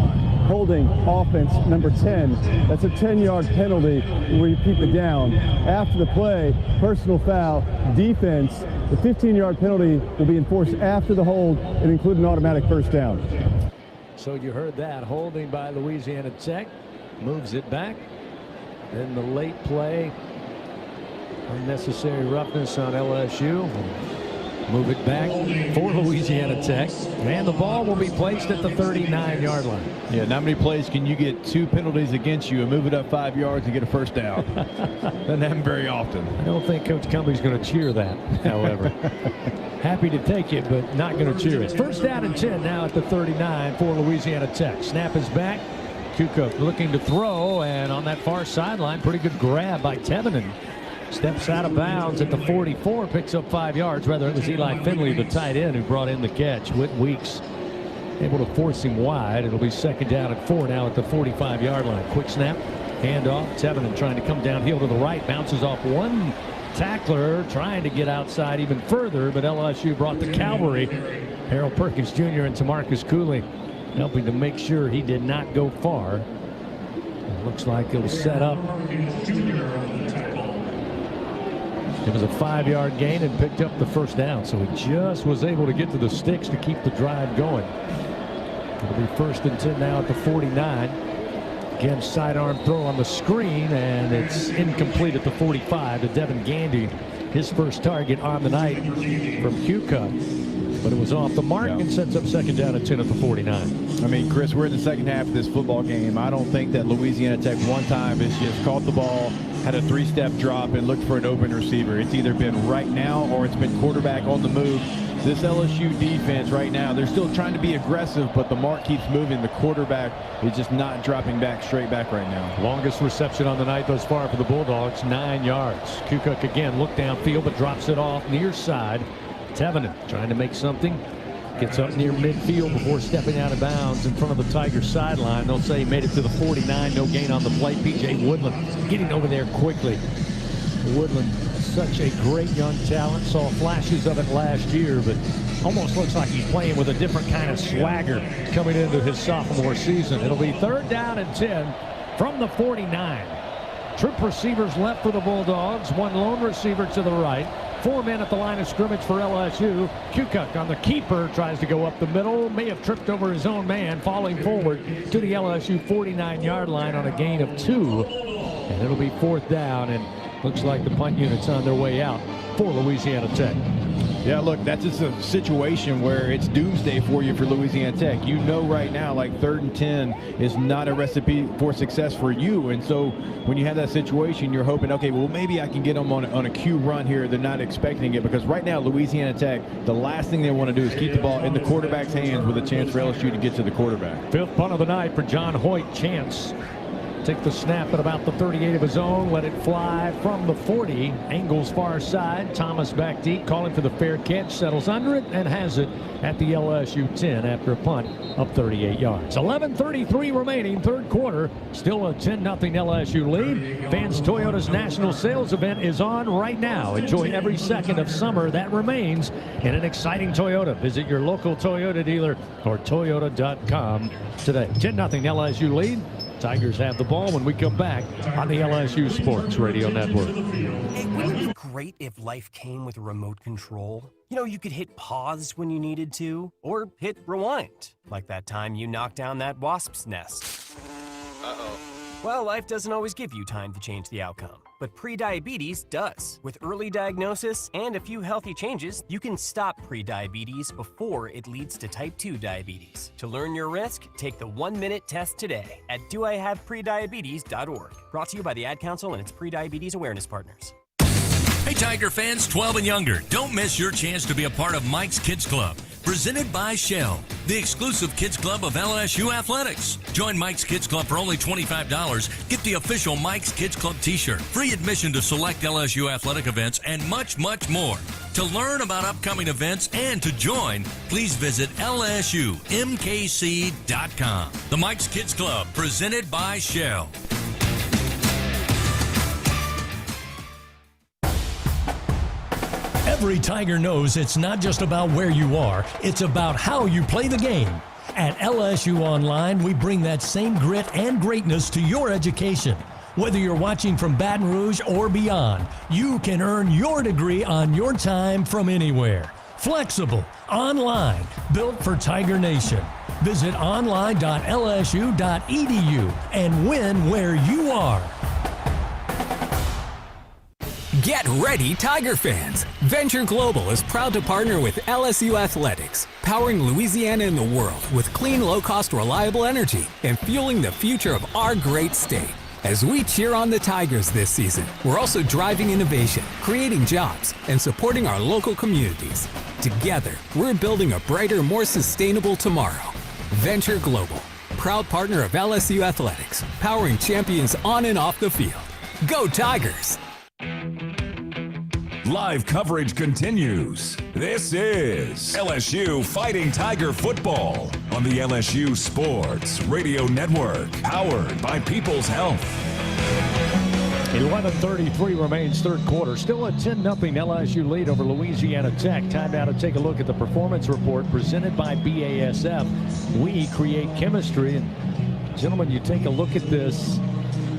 [SPEAKER 2] Holding offense number 10. That's a 10-yard penalty where you keep it down. After the play, personal foul, defense. The 15-yard penalty will be enforced after the hold and include an automatic first down.
[SPEAKER 1] So you heard that. Holding by Louisiana Tech. Moves it back. Then the late play. Unnecessary roughness on LSU. Move it back for Louisiana Tech. And the ball will be placed at the 39-yard line.
[SPEAKER 4] Yeah, not many plays can you get 2 penalties against you and move it up 5 yards and get a first down. Doesn't happen very often.
[SPEAKER 1] I don't think Coach Cumbie's going to cheer that, however. Happy to take it, but not going to cheer it. First down and 10 now at the 39 for Louisiana Tech. Snap is back. Kukuk looking to throw, and on that far sideline, pretty good grab by Tevenen. Steps out of bounds at the 44, picks up 5 yards. Rather, it was Eli Finley, the tight end, who brought in the catch. Whit Weeks able to force him wide. It'll be second down and 4 now at the 45-yard line. Quick snap, handoff. Tevenen trying to come downhill to the right. Bounces off one tackler, trying to get outside even further, but LSU brought the cavalry. Harold Perkins Jr. and Tamarcus Cooley helping to make sure he did not go far. It looks like it was set up. It was a 5-yard gain and picked up the first down, so he just was able to get to the sticks to keep the drive going. It'll be first and 10 now at the 49. Again, sidearm throw on the screen, and it's incomplete at the 45 to Devin Gandy. His first target on the night from Kukuk, but it was off the mark and sets up second down and 10 at the 49.
[SPEAKER 4] I mean, Chris, we're in the second half of this football game. I don't think that Louisiana Tech one time has just caught the ball, had a 3-step drop, and looked for an open receiver. It's either been right now or it's been quarterback on the move. This LSU defense right now, they're still trying to be aggressive, but the mark keeps moving. The quarterback is just not dropping back straight back right now.
[SPEAKER 1] Longest reception on the night thus far for the Bulldogs, 9 yards. Kukuk again looked downfield, but drops it off near side. Tevenen trying to make something. Gets up near midfield before stepping out of bounds in front of the Tigers sideline. They'll say he made it to the 49. No gain on the play. P.J. Woodland getting over there quickly. Woodland, such a great young talent. Saw flashes of it last year, but almost looks like he's playing with a different kind of swagger coming into his sophomore season. It'll be third down and 10 from the 49. Trip receivers left for the Bulldogs. One lone receiver to the right. 4 men at the line of scrimmage for LSU. Kukuk on the keeper, tries to go up the middle. May have tripped over his own man, falling forward to the LSU 49-yard line on a gain of 2. And it'll be fourth down, and looks like the punt unit's on their way out for Louisiana Tech.
[SPEAKER 4] Yeah, look, that's just a situation where it's doomsday for you for Louisiana Tech. You know right now, like, 3rd and 10 is not a recipe for success for you. And so when you have that situation, you're hoping, okay, well, maybe I can get them on a Q run here. They're not expecting it, because right now, Louisiana Tech, the last thing they want to do is keep the ball in the quarterback's hands with a chance for LSU to get to the quarterback.
[SPEAKER 1] 5th punt of the night for John Hoyt. Chance take the snap at about the 38 of his own, let it fly from the 40. Angles far side. Thomas back deep, calling for the fair catch, settles under it, and has it at the LSU 10 after a punt of 38 yards. 11:33 remaining, third quarter. Still a 10-0 LSU lead. Vance Toyota's national sales event is on right now. Enjoy every second of summer that remains in an exciting Toyota. Visit your local Toyota dealer or Toyota.com today. 10-0 LSU lead. Tigers have the ball when we come back on the LSU Sports Radio Network.
[SPEAKER 6] Hey, wouldn't it be great if life came with a remote control? You know, you could hit pause when you needed to, or hit rewind, like that time you knocked down that wasp's nest. Uh-oh. Well, life doesn't always give you time to change the outcome, but prediabetes does. With early diagnosis and a few healthy changes, you can stop prediabetes before it leads to type 2 diabetes. To learn your risk, take the 1-minute test today at doihaveprediabetes.org. Brought to you by the Ad Council and its prediabetes awareness partners.
[SPEAKER 18] Hey, Tiger fans 12 and younger, don't miss your chance to be a part of Mike's Kids Club, presented by Shell, the exclusive kids club of LSU Athletics. Join Mike's Kids Club for only $25. Get the official Mike's Kids Club t-shirt, free admission to select LSU athletic events, and much, much more. To learn about upcoming events and to join, please visit lsumkc.com. The Mike's Kids Club, presented by Shell. Every Tiger knows it's not just about where you are, it's about how you play the game. At LSU Online, we bring that same grit and greatness to your education. Whether you're watching from Baton Rouge or beyond, you can earn your degree on your time from anywhere. Flexible, online, built for Tiger Nation. Visit online.lsu.edu and win where you are.
[SPEAKER 8] Get ready, Tiger fans! Venture Global is proud to partner with LSU Athletics, powering Louisiana and the world with clean, low-cost, reliable energy and fueling the future of our great state. As we cheer on the Tigers this season, we're also driving innovation, creating jobs, and supporting our local communities. Together, we're building a brighter, more sustainable tomorrow. Venture Global, proud partner of LSU Athletics, powering champions on and off the field. Go Tigers!
[SPEAKER 3] Live coverage continues. This is LSU Fighting Tiger Football on the LSU Sports Radio Network, powered by People's Health.
[SPEAKER 1] 11:33 remains, third quarter. Still a 10-0 LSU lead over Louisiana Tech. Time now to take a look at the performance report presented by BASF. We create chemistry. And gentlemen, you take a look at this.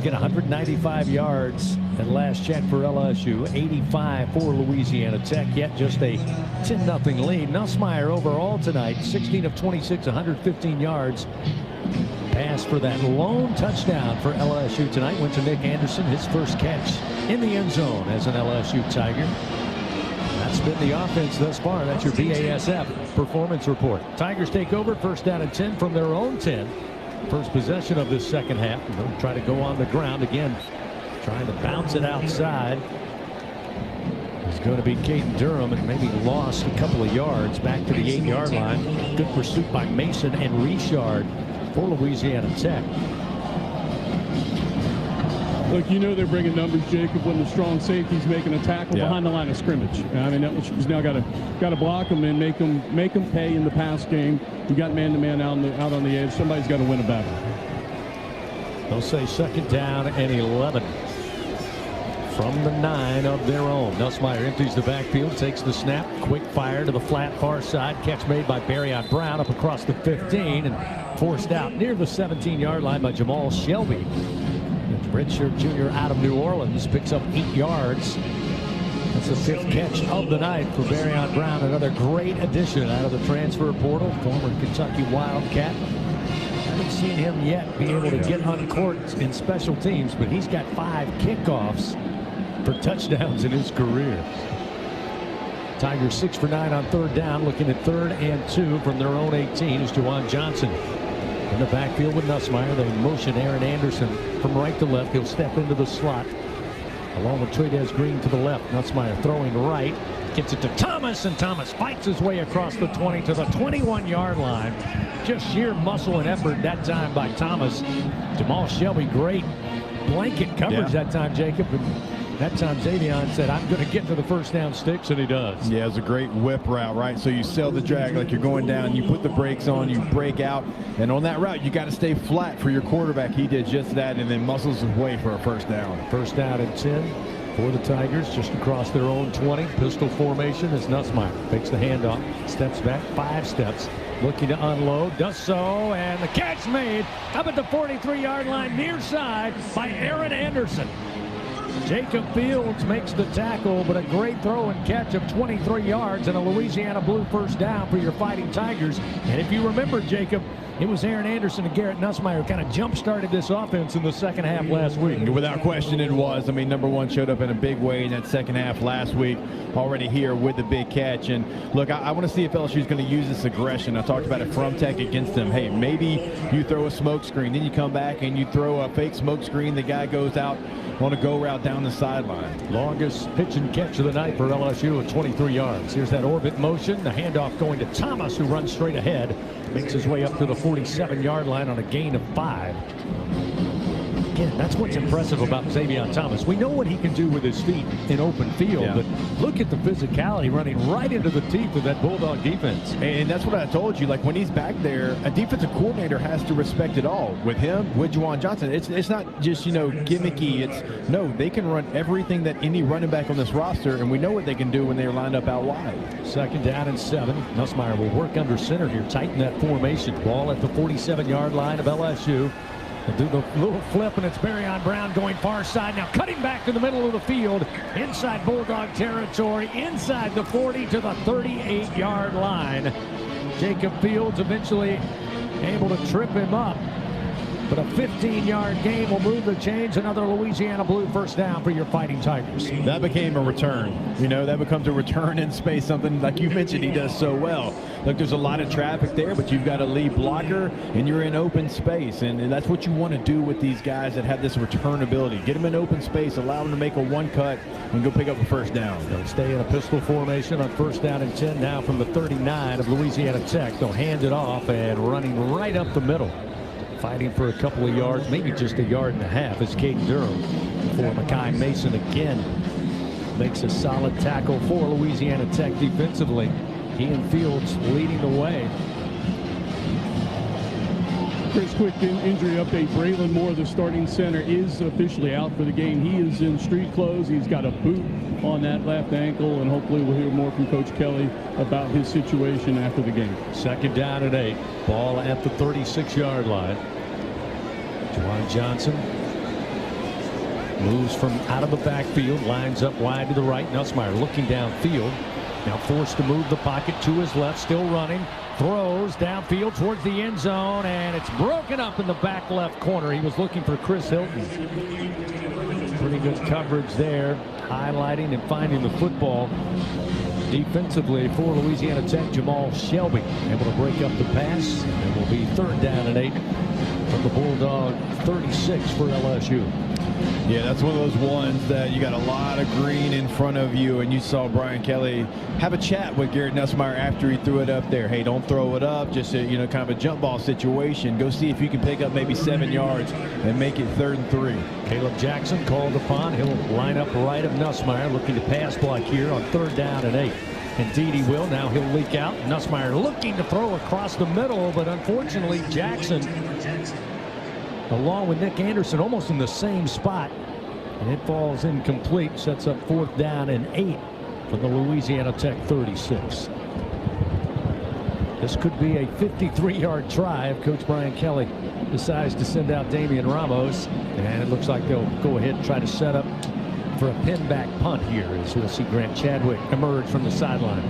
[SPEAKER 1] Get 195 yards at last check for LSU, 85 for Louisiana Tech, yet just a 10-0 lead. Nussmeier overall tonight, 16 of 26, 115 yards. Pass for that lone touchdown for LSU tonight went to Nick Anderson, his first catch in the end zone as an LSU Tiger. That's been the offense thus far. That's your BASF performance report. Tigers take over, first down and 10 from their own 10. First possession of this second half. They'll try to go on the ground again, trying to bounce it outside. It's going to be Caden Durham, and maybe lost a couple of yards back to the 8-yard line. Good pursuit by Mason and Richard for Louisiana Tech.
[SPEAKER 5] Look, you know they're bringing numbers, Jacob, when the strong safety's making a tackle behind the line of scrimmage. I mean, he's now got to block them and make them pay in the pass game. You got man-to-man out on the edge. Somebody's got to win a battle.
[SPEAKER 1] They'll say second down and 11 from the 9 of their own. Nussmeier empties the backfield, takes the snap, quick fire to the flat far side. Catch made by Barryon Brown up across the 15 and forced out near the 17-yard line by Jamal Shelby. Redshirt junior out of New Orleans picks up 8 yards. That's the 5th catch of the night for Barryon Brown. Another great addition out of the transfer portal. Former Kentucky Wildcat. Haven't seen him yet be able to get uncorked in special teams, but he's got 5 kickoffs for touchdowns in his career. Tigers 6 for 9 on third down. Looking at 3rd and 2 from their own 18 is Juwan Johnson. In the backfield with Nussmeier, they motion Aaron Anderson from right to left. He'll step into the slot along with Trey'Dez Green to the left. Nussmeier throwing right. Gets it to Thomas, and Thomas fights his way across the 20 to the 21-yard line. Just sheer muscle and effort that time by Thomas. Jamal Shelby, great blanket coverage that time, Jacob. And that time Xavion said, I'm going to get to the first down sticks, and he does.
[SPEAKER 4] Yeah, it was a great whip route, right? So you sell the drag like you're going down, you put the brakes on, you break out, and on that route, you got to stay flat for your quarterback. He did just that, and then muscles his way for a first down.
[SPEAKER 1] First down and 10 for the Tigers, just across their own 20. Pistol formation as Nussmeier takes the handoff, steps back 5 steps, looking to unload, does so, and the catch made up at the 43-yard line near side by Aaron Anderson. Jacob Fields makes the tackle, but a great throw and catch of 23 yards and a Louisiana Blue first down for your Fighting Tigers. And if you remember, Jacob, it was Aaron Anderson and Garrett Nussmeier who kind of jump-started this offense in the second half last week.
[SPEAKER 4] Without question, it was. I mean, number one showed up in a big way in that second half last week, already here with the big catch. And look, I want to see if LSU is going to use this aggression. I talked about it from Tech against them. Hey, maybe you throw a smoke screen, then you come back and you throw a fake smoke screen. The guy goes out on a go route down the sideline.
[SPEAKER 1] Longest pitch and catch of the night for LSU at 23 yards. Here's that orbit motion. The handoff going to Thomas, who runs straight ahead. Makes his way up to the 47-yard line on a gain of 5. Again, that's what's impressive about Xavion Thomas. We know what he can do with his feet in open field, but look at the physicality running right into the teeth of that Bulldog defense.
[SPEAKER 4] And that's what I told you. Like, when he's back there, a defensive coordinator has to respect it all. With him, with Juwan Johnson, it's not just, gimmicky. It's, no, they can run everything that any running back on this roster, and we know what they can do when they're lined up out wide.
[SPEAKER 1] Second down and 7. Nussmeier will work under center here, tighten that formation. Ball at the 47-yard line of LSU. They'll do the little flip, and it's Barryon Brown going far side. Now cutting back to the middle of the field, inside Bulldog territory, inside the 40 to the 38-yard line. Jacob Fields eventually able to trip him up. But a 15-yard gain will move the chains. Another Louisiana Blue first down for your Fighting Tigers.
[SPEAKER 4] That became a return. That becomes a return in space, something like you mentioned he does so well. Look, there's a lot of traffic there, but you've got a lead blocker, and you're in open space. And that's what you want to do with these guys that have this return ability. Get them in open space, allow them to make a one cut, and go pick up a first down.
[SPEAKER 1] They'll stay in a pistol formation on first down and 10 now from the 39 of Louisiana Tech. They'll hand it off, and running right up the middle. Fighting for a couple of yards, maybe just a yard and a half, is Caden Durham. For Mekhi Mason again makes a solid tackle for Louisiana Tech defensively. He and Fields leading the way.
[SPEAKER 5] Chris, quick injury update. Braylon Moore, the starting center, is officially out for the game. He is in street clothes. He's got a boot on that left ankle, and hopefully we'll hear more from Coach Kelly about his situation after the game.
[SPEAKER 1] Second down and 8. Ball at the 36-yard line. Juwan Johnson moves from out of the backfield, lines up wide to the right. Nussmeier looking downfield. Now forced to move the pocket to his left, still running. Throws downfield towards the end zone, and it's broken up in the back left corner. He was looking for Chris Hilton. Pretty good coverage there, highlighting and finding the football. Defensively for Louisiana Tech, Jamal Shelby able to break up the pass, and it will be third down and 8 from the Bulldog 36 for LSU.
[SPEAKER 4] Yeah, that's one of those ones that you got a lot of green in front of you, and you saw Brian Kelly have a chat with Garrett Nussmeier after he threw it up there. Hey, don't throw it up, just a, kind of a jump ball situation. Go see if you can pick up maybe 7 yards and make it 3rd and 3.
[SPEAKER 1] Caleb Jackson called upon. He'll line up right of Nussmeier, looking to pass block here on third down and 8. Indeed he will. Now he'll leak out. Nussmeier looking to throw across the middle, but unfortunately Jackson, along with Nick Anderson, almost in the same spot, and it falls incomplete. Sets up fourth down and 8 for the Louisiana Tech 36. This could be a 53-yard try if Coach Brian Kelly decides to send out Damian Ramos, and it looks like they'll go ahead and try to set up for a pin-back punt here, as we'll see Grant Chadwick emerge from the sideline.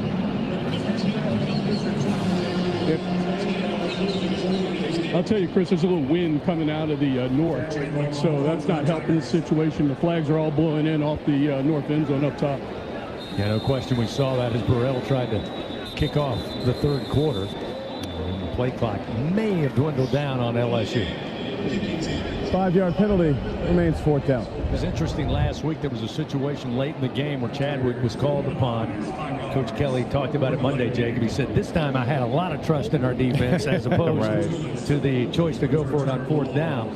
[SPEAKER 5] I'll tell you, Chris, there's a little wind coming out of the north, so that's not helping the situation. The flags are all blowing in off the north end zone up top.
[SPEAKER 1] Yeah, no question we saw that as Burrell tried to kick off the third quarter. And the play clock may have dwindled down on LSU.
[SPEAKER 2] 5-yard penalty, remains 4th down.
[SPEAKER 1] It was interesting last week. There was a situation late in the game where Chadwick was called upon. Coach Kelly talked about it Monday, Jacob. He said, this time I had a lot of trust in our defense as opposed to the choice to go for it on 4th down.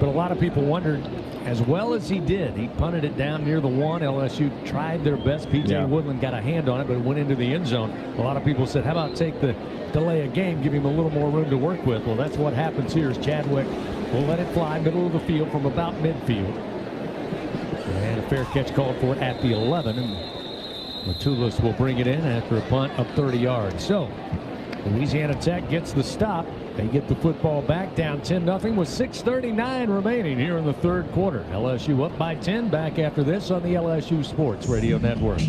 [SPEAKER 1] But a lot of people wondered, as well as he did, he punted it down near the 1. LSU tried their best. P.J. Woodland got a hand on it, but it went into the end zone. A lot of people said, how about take the delay a game, give him a little more room to work with? Well, that's what happens here. Is Chadwick will let it fly middle of the field from about midfield. And a fair catch called for it at the 11. And Matulis will bring it in after a punt of 30 yards. So Louisiana Tech gets the stop. They get the football back, down 10-0 with 6:39 remaining here in the 3rd quarter. LSU up by 10. Back after this on the LSU Sports Radio Network.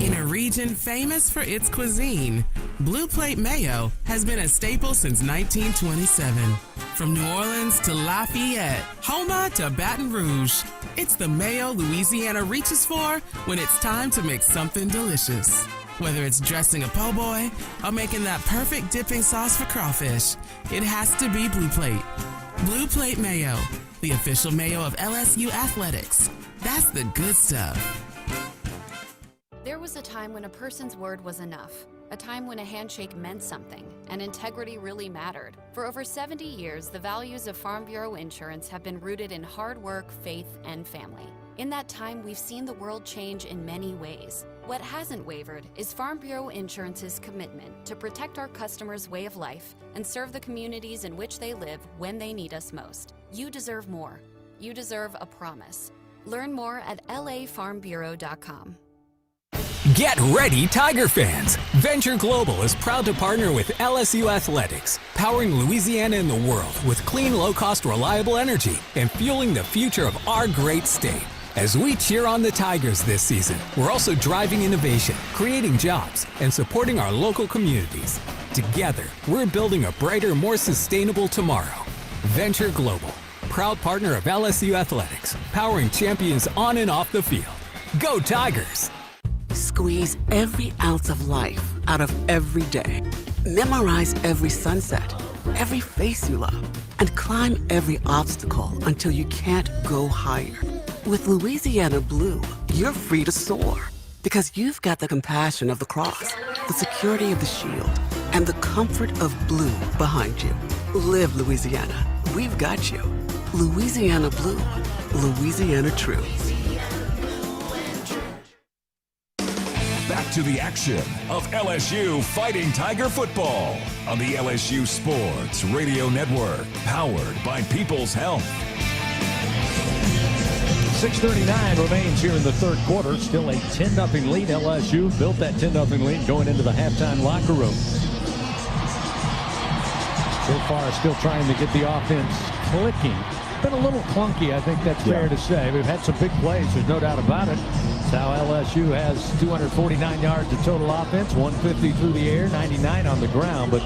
[SPEAKER 17] In a region famous for its cuisine, Blue Plate Mayo has been a staple since 1927. From New Orleans to Lafayette, Houma to Baton Rouge, it's the mayo Louisiana reaches for when it's time to make something delicious. Whether it's dressing a po' boy or making that perfect dipping sauce for crawfish, it has to be Blue Plate. Blue Plate Mayo, the official mayo of LSU Athletics. That's the good stuff.
[SPEAKER 9] There was a time when a person's word was enough, a time when a handshake meant something, and integrity really mattered. For over 70 years, the values of Farm Bureau Insurance have been rooted in hard work, faith, and family. In that time, we've seen the world change in many ways. What hasn't wavered is Farm Bureau Insurance's commitment to protect our customers' way of life and serve the communities in which they live when they need us most. You deserve more. You deserve a promise. Learn more at lafarmbureau.com.
[SPEAKER 8] Get ready, Tiger fans! Venture Global is proud to partner with LSU Athletics, powering Louisiana and the world with clean, low-cost, reliable energy and fueling the future of our great state. As we cheer on the Tigers this season, we're also driving innovation, creating jobs, and supporting our local communities. Together, we're building a brighter, more sustainable tomorrow. Venture Global, proud partner of LSU Athletics, powering champions on and off the field. Go Tigers!
[SPEAKER 25] Squeeze every ounce of life out of every day. Memorize every sunset, every face you love, and climb every obstacle until you can't go higher. With Louisiana Blue, you're free to soar because you've got the compassion of the cross, the security of the shield, and the comfort of blue behind you. Live Louisiana. We've got you. Louisiana Blue. Louisiana True.
[SPEAKER 3] Back to the action of LSU Fighting Tiger football on the LSU Sports Radio Network, powered by People's Health.
[SPEAKER 1] 6:39 remains here in the 3rd quarter. Still a 10-0 lead. LSU built that 10-0 lead going into the halftime locker room. So far, still trying to get the offense clicking. Been a little clunky, I think that's fair to say. We've had some big plays, there's no doubt about it. That's how LSU has 249 yards of total offense, 150 through the air, 99 on the ground, but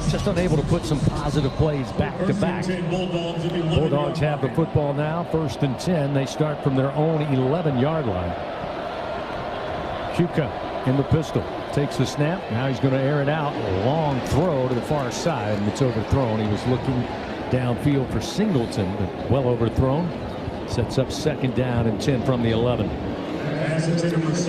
[SPEAKER 1] just unable to put some positive plays back to back. Bulldogs have the football now, 1st and 10. They start from their own 11-yard line. Kuka in the pistol, takes the snap. Now he's going to air it out. A long throw to the far side, and it's overthrown. He was looking downfield for Singleton, but well overthrown. Sets up 2nd down and 10 from the 11.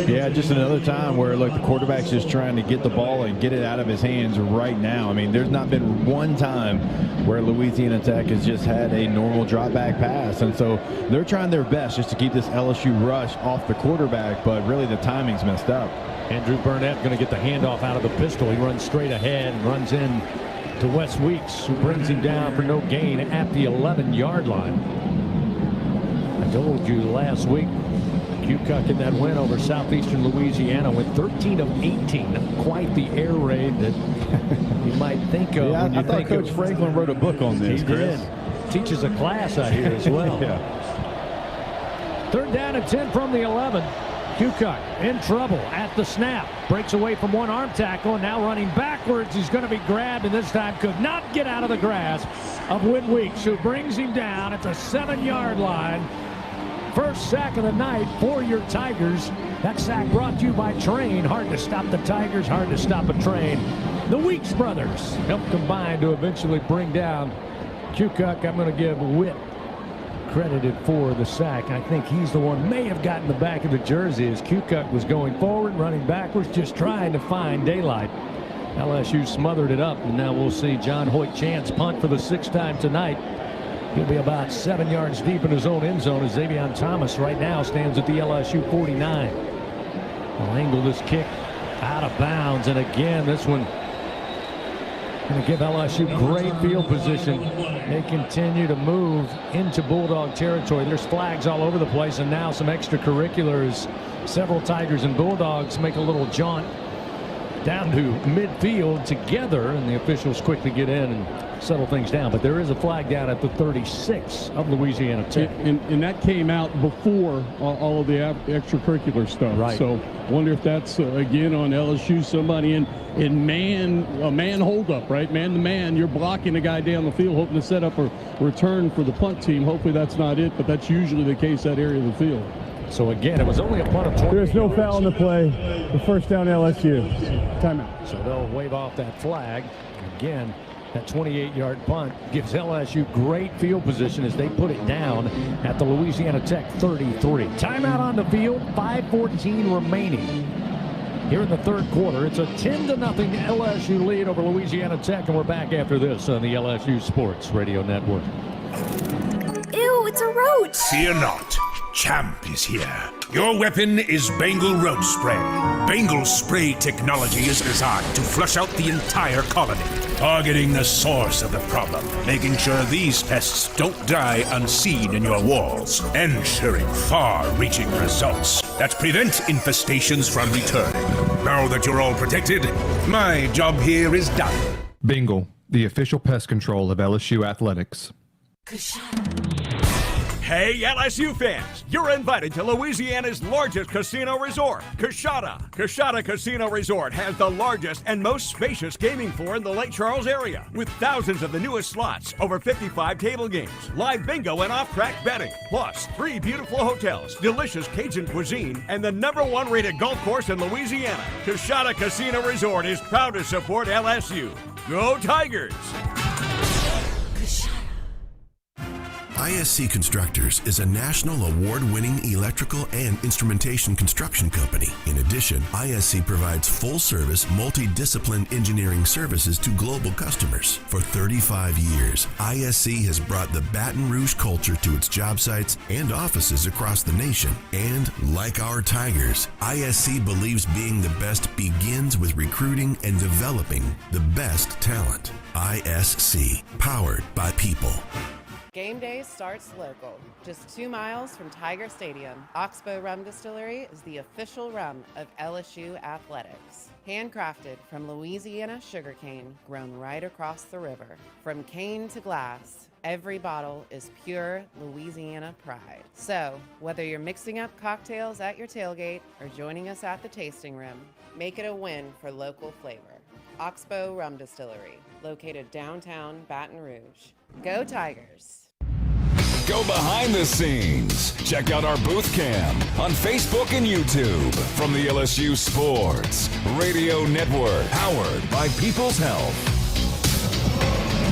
[SPEAKER 4] Yeah, just another time where, look, the quarterback's just trying to get the ball and get it out of his hands right now. I mean, there's not been one time where Louisiana Tech has just had a normal drop back pass. And so they're trying their best just to keep this LSU rush off the quarterback, but really the timing's messed up.
[SPEAKER 1] Andrew Burnett going to get the handoff out of the pistol. He runs straight ahead and runs in to Wes Weeks, who brings him down for no gain at the 11-yard line. I told you last week, Kukoc in that win over Southeastern Louisiana went 13 of 18. Quite the air raid that you might think of.
[SPEAKER 4] Yeah,
[SPEAKER 1] when you
[SPEAKER 4] I thought
[SPEAKER 1] think
[SPEAKER 4] Coach Franklin wrote a book on this,
[SPEAKER 1] he
[SPEAKER 4] Chris.
[SPEAKER 1] Did. Teaches a class out here as well.
[SPEAKER 4] Yeah.
[SPEAKER 1] 3rd down and 10 from the 11. Kukoc in trouble at the snap. Breaks away from one arm tackle, and now running backwards. He's going to be grabbed, and this time could not get out of the grasp of Whit Weeks, who brings him down at the 7-yard line. First sack of the night for your Tigers. That sack brought to you by Train. Hard to stop the Tigers, hard to stop a train. The Weeks brothers helped combine to eventually bring down Kukuk, I'm going to give Witt credited for the sack. I think he's the one may have gotten the back of the jersey as Kukuk was going forward, running backwards, just trying to find daylight. LSU smothered it up, and now we'll see John Hoyt Chance punt for the 6th time tonight. He'll be about 7 yards deep in his own end zone as Xavier Thomas right now stands at the LSU 49. He'll angle this kick out of bounds, and again, this one going to give LSU great field position. They continue to move into Bulldog territory. There's flags all over the place, and now some extracurriculars. Several Tigers and Bulldogs make a little jaunt down to midfield together, and the officials quickly get in and settle things down. But there is a flag down at the 36 of Louisiana Tech.
[SPEAKER 5] And that came out before all of the extracurricular stuff. Right. So wonder if that's, again, on LSU, somebody in a man holdup, right? Man to man, you're blocking the guy down the field, hoping to set up a return for the punt team. Hopefully that's not it, but that's usually the case, that area of the field.
[SPEAKER 1] So again, it was only a punt of 20.
[SPEAKER 2] There's no foul in the play. The first down LSU. Timeout.
[SPEAKER 1] So they'll wave off that flag. Again, that 28-yard punt gives LSU great field position as they put it down at the Louisiana Tech 33. Timeout on the field, 5:14 remaining. Here in the third quarter, it's a 10-0 LSU lead over Louisiana Tech, and we're back after this on the LSU Sports Radio Network.
[SPEAKER 11] Ew, it's a roach!
[SPEAKER 20] Fear not. Champ is here. Your weapon is Bengal Roach Spray. Bengal's spray technology is designed to flush out the entire colony, targeting the source of the problem, making sure these pests don't die unseen in your walls, ensuring far-reaching results that prevent infestations from returning. Now that you're all protected, my job here is done.
[SPEAKER 21] Bengal, the official pest control of LSU athletics.
[SPEAKER 22] Hey, LSU fans, you're invited to Louisiana's largest casino resort, Coshada. Coshada Casino Resort has the largest and most spacious gaming floor in the Lake Charles area, with thousands of the newest slots, over 55 table games, live bingo and off-track betting, plus 3 beautiful hotels, delicious Cajun cuisine, and the #1 rated golf course in Louisiana. Coshada Casino Resort is proud to support LSU. Go Tigers!
[SPEAKER 23] ISC Constructors is a national award-winning electrical and instrumentation construction company. In addition, ISC provides full-service, multidiscipline engineering services to global customers. For 35 years, ISC has brought the Baton Rouge culture to its job sites and offices across the nation. And like our Tigers, ISC believes being the best begins with recruiting and developing the best talent. ISC, powered by people.
[SPEAKER 26] Game day starts local, just 2 miles from Tiger Stadium. Oxbow Rum Distillery is the official rum of LSU athletics. Handcrafted from Louisiana sugarcane grown right across the river. From cane to glass, every bottle is pure Louisiana pride. So, whether you're mixing up cocktails at your tailgate or joining us at the tasting room, make it a win for local flavor. Oxbow Rum Distillery, located downtown Baton Rouge. Go Tigers!
[SPEAKER 3] Go behind the scenes. Check out our booth cam on Facebook and YouTube from the LSU Sports Radio Network, powered by People's Health.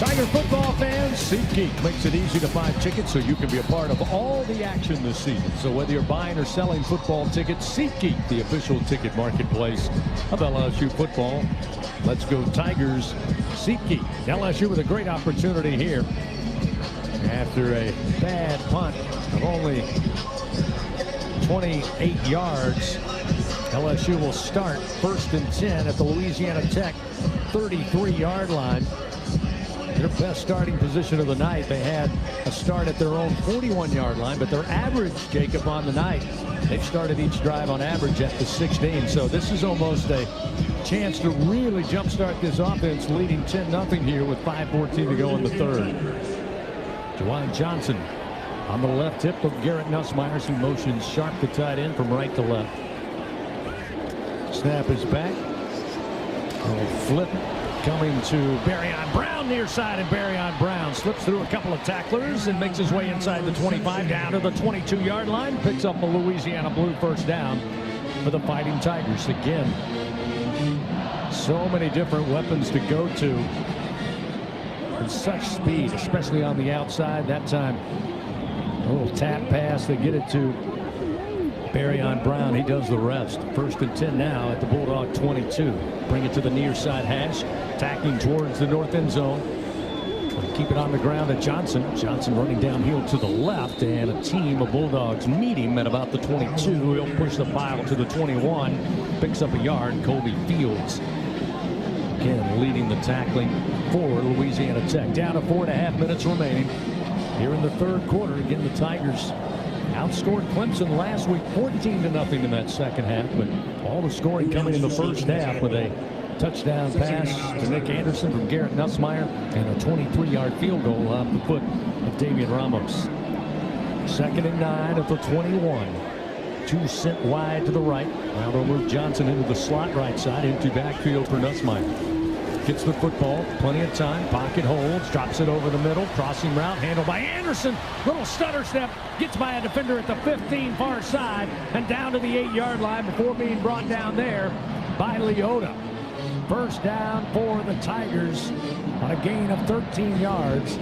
[SPEAKER 1] Tiger football fans, SeatGeek makes it easy to buy tickets so you can be a part of all the action this season. So whether you're buying or selling football tickets, SeatGeek, the official ticket marketplace of LSU football. Let's go Tigers. SeatGeek. LSU with a great opportunity here. After a bad punt of only 28 yards, LSU will start 1st and 10 at the Louisiana Tech 33-yard line. Their best starting position of the night. They had a start at their own 41-yard line, but their average, Jacob, on the night, they've started each drive on average at the 16. So this is almost a chance to really jumpstart this offense, leading 10-0 here with 5:14 to go in the third. Juwan Johnson on the left hip of Garrett Nussmeier, who motions Sharp, the tight end, from right to left. Snap is back. A flip coming to Barryon Brown near side, and Barryon Brown slips through a couple of tacklers and makes his way inside the 25 down to the 22-yard line. Picks up the Louisiana Blue first down for the Fighting Tigers. Again, so many different weapons to go to. with such speed, especially on the outside. That time, a little tap pass. They get it to Barryon Brown. He does the rest. 1st and 10 now at the Bulldog 22. Bring it to the near side hash. Tacking towards the north end zone. Keep it on the ground at Johnson. Johnson running downhill to the left, and a team of Bulldogs meet him at about the 22. He'll push the pile to the 21. Picks up a yard. Colby Fields again leading the tackling for Louisiana Tech. Down to 4.5 minutes remaining here in the third quarter. Again, the Tigers outscored Clemson last week 14-0 in that second half, but all the scoring coming in the first half with a touchdown pass to Nick Anderson from Garrett Nussmeier and a 23-yard field goal off the foot of Damian Ramos. 2nd and 9 at the 21. 2 sent wide to the right. Now they'll move Johnson into the slot right side, into backfield for Nussmeier. Gets the football, plenty of time, pocket holds, drops it over the middle, crossing route, handled by Anderson. Little stutter step, gets by a defender at the 15 far side, and down to the 8-yard line before being brought down there by Leota. First down for the Tigers on a gain of 13 yards.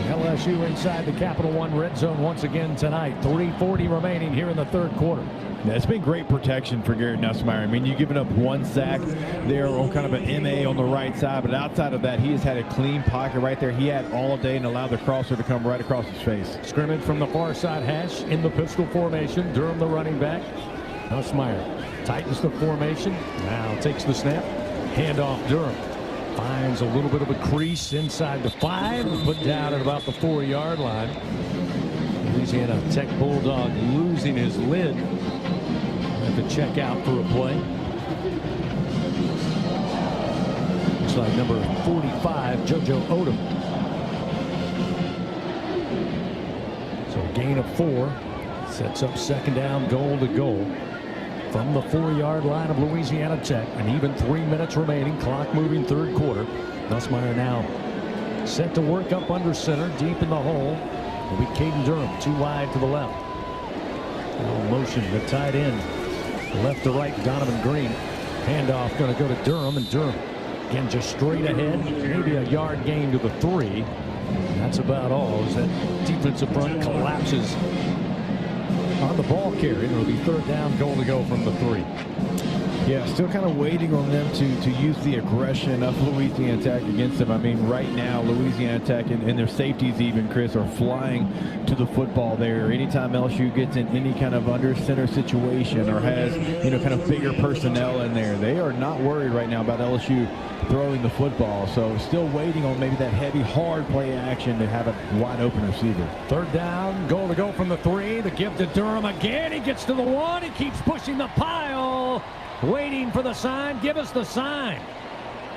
[SPEAKER 1] LSU inside the Capital One red zone once again tonight. 3:40 remaining here in the third quarter.
[SPEAKER 4] Yeah, it's been great protection for Garrett Nussmeier. I mean, you've given up 1 sack there on kind of an MA on the right side, but outside of that, he has had a clean pocket right there. He had all day and allowed the crosser to come right across his face.
[SPEAKER 1] Scrimmage from the far side hash in the pistol formation. Durham the running back. Nussmeier tightens the formation. Now takes the snap. Handoff Durham. Finds a little bit of a crease inside the 5. Put down at about the 4-yard line. Louisiana Tech Bulldog losing his lid. Have to check out for a play. Looks like number 45, JoJo Odom. So a gain of 4. Sets up 2nd down, goal to goal. From the 4-yard line of Louisiana Tech, and even 3 minutes remaining, clock moving third quarter. Nussmeier now set to work up under center, deep in the hole. Will be Caden Durham, 2 wide to the left. Now motion, the tight end, left to right, Donovan Green. Handoff going to go to Durham, and Durham again just straight ahead, maybe a yard gain to the 3. And that's about all, as that defensive front collapses on the ball carry. It'll be 3rd down, goal to go from the 3.
[SPEAKER 4] Yeah, still kind of waiting on them to use the aggression of Louisiana Tech against them. I mean, right now, Louisiana Tech and their safeties even, Chris, are flying to the football there. Anytime LSU gets in any kind of under center situation or has, kind of bigger personnel in there, they are not worried right now about LSU throwing the football. So still waiting on maybe that heavy, hard play action to have a wide open receiver.
[SPEAKER 1] 3rd down, goal to go from the 3. The give to Durham again. He gets to the 1. He keeps pushing the pile. Waiting for the sign. Give us the sign.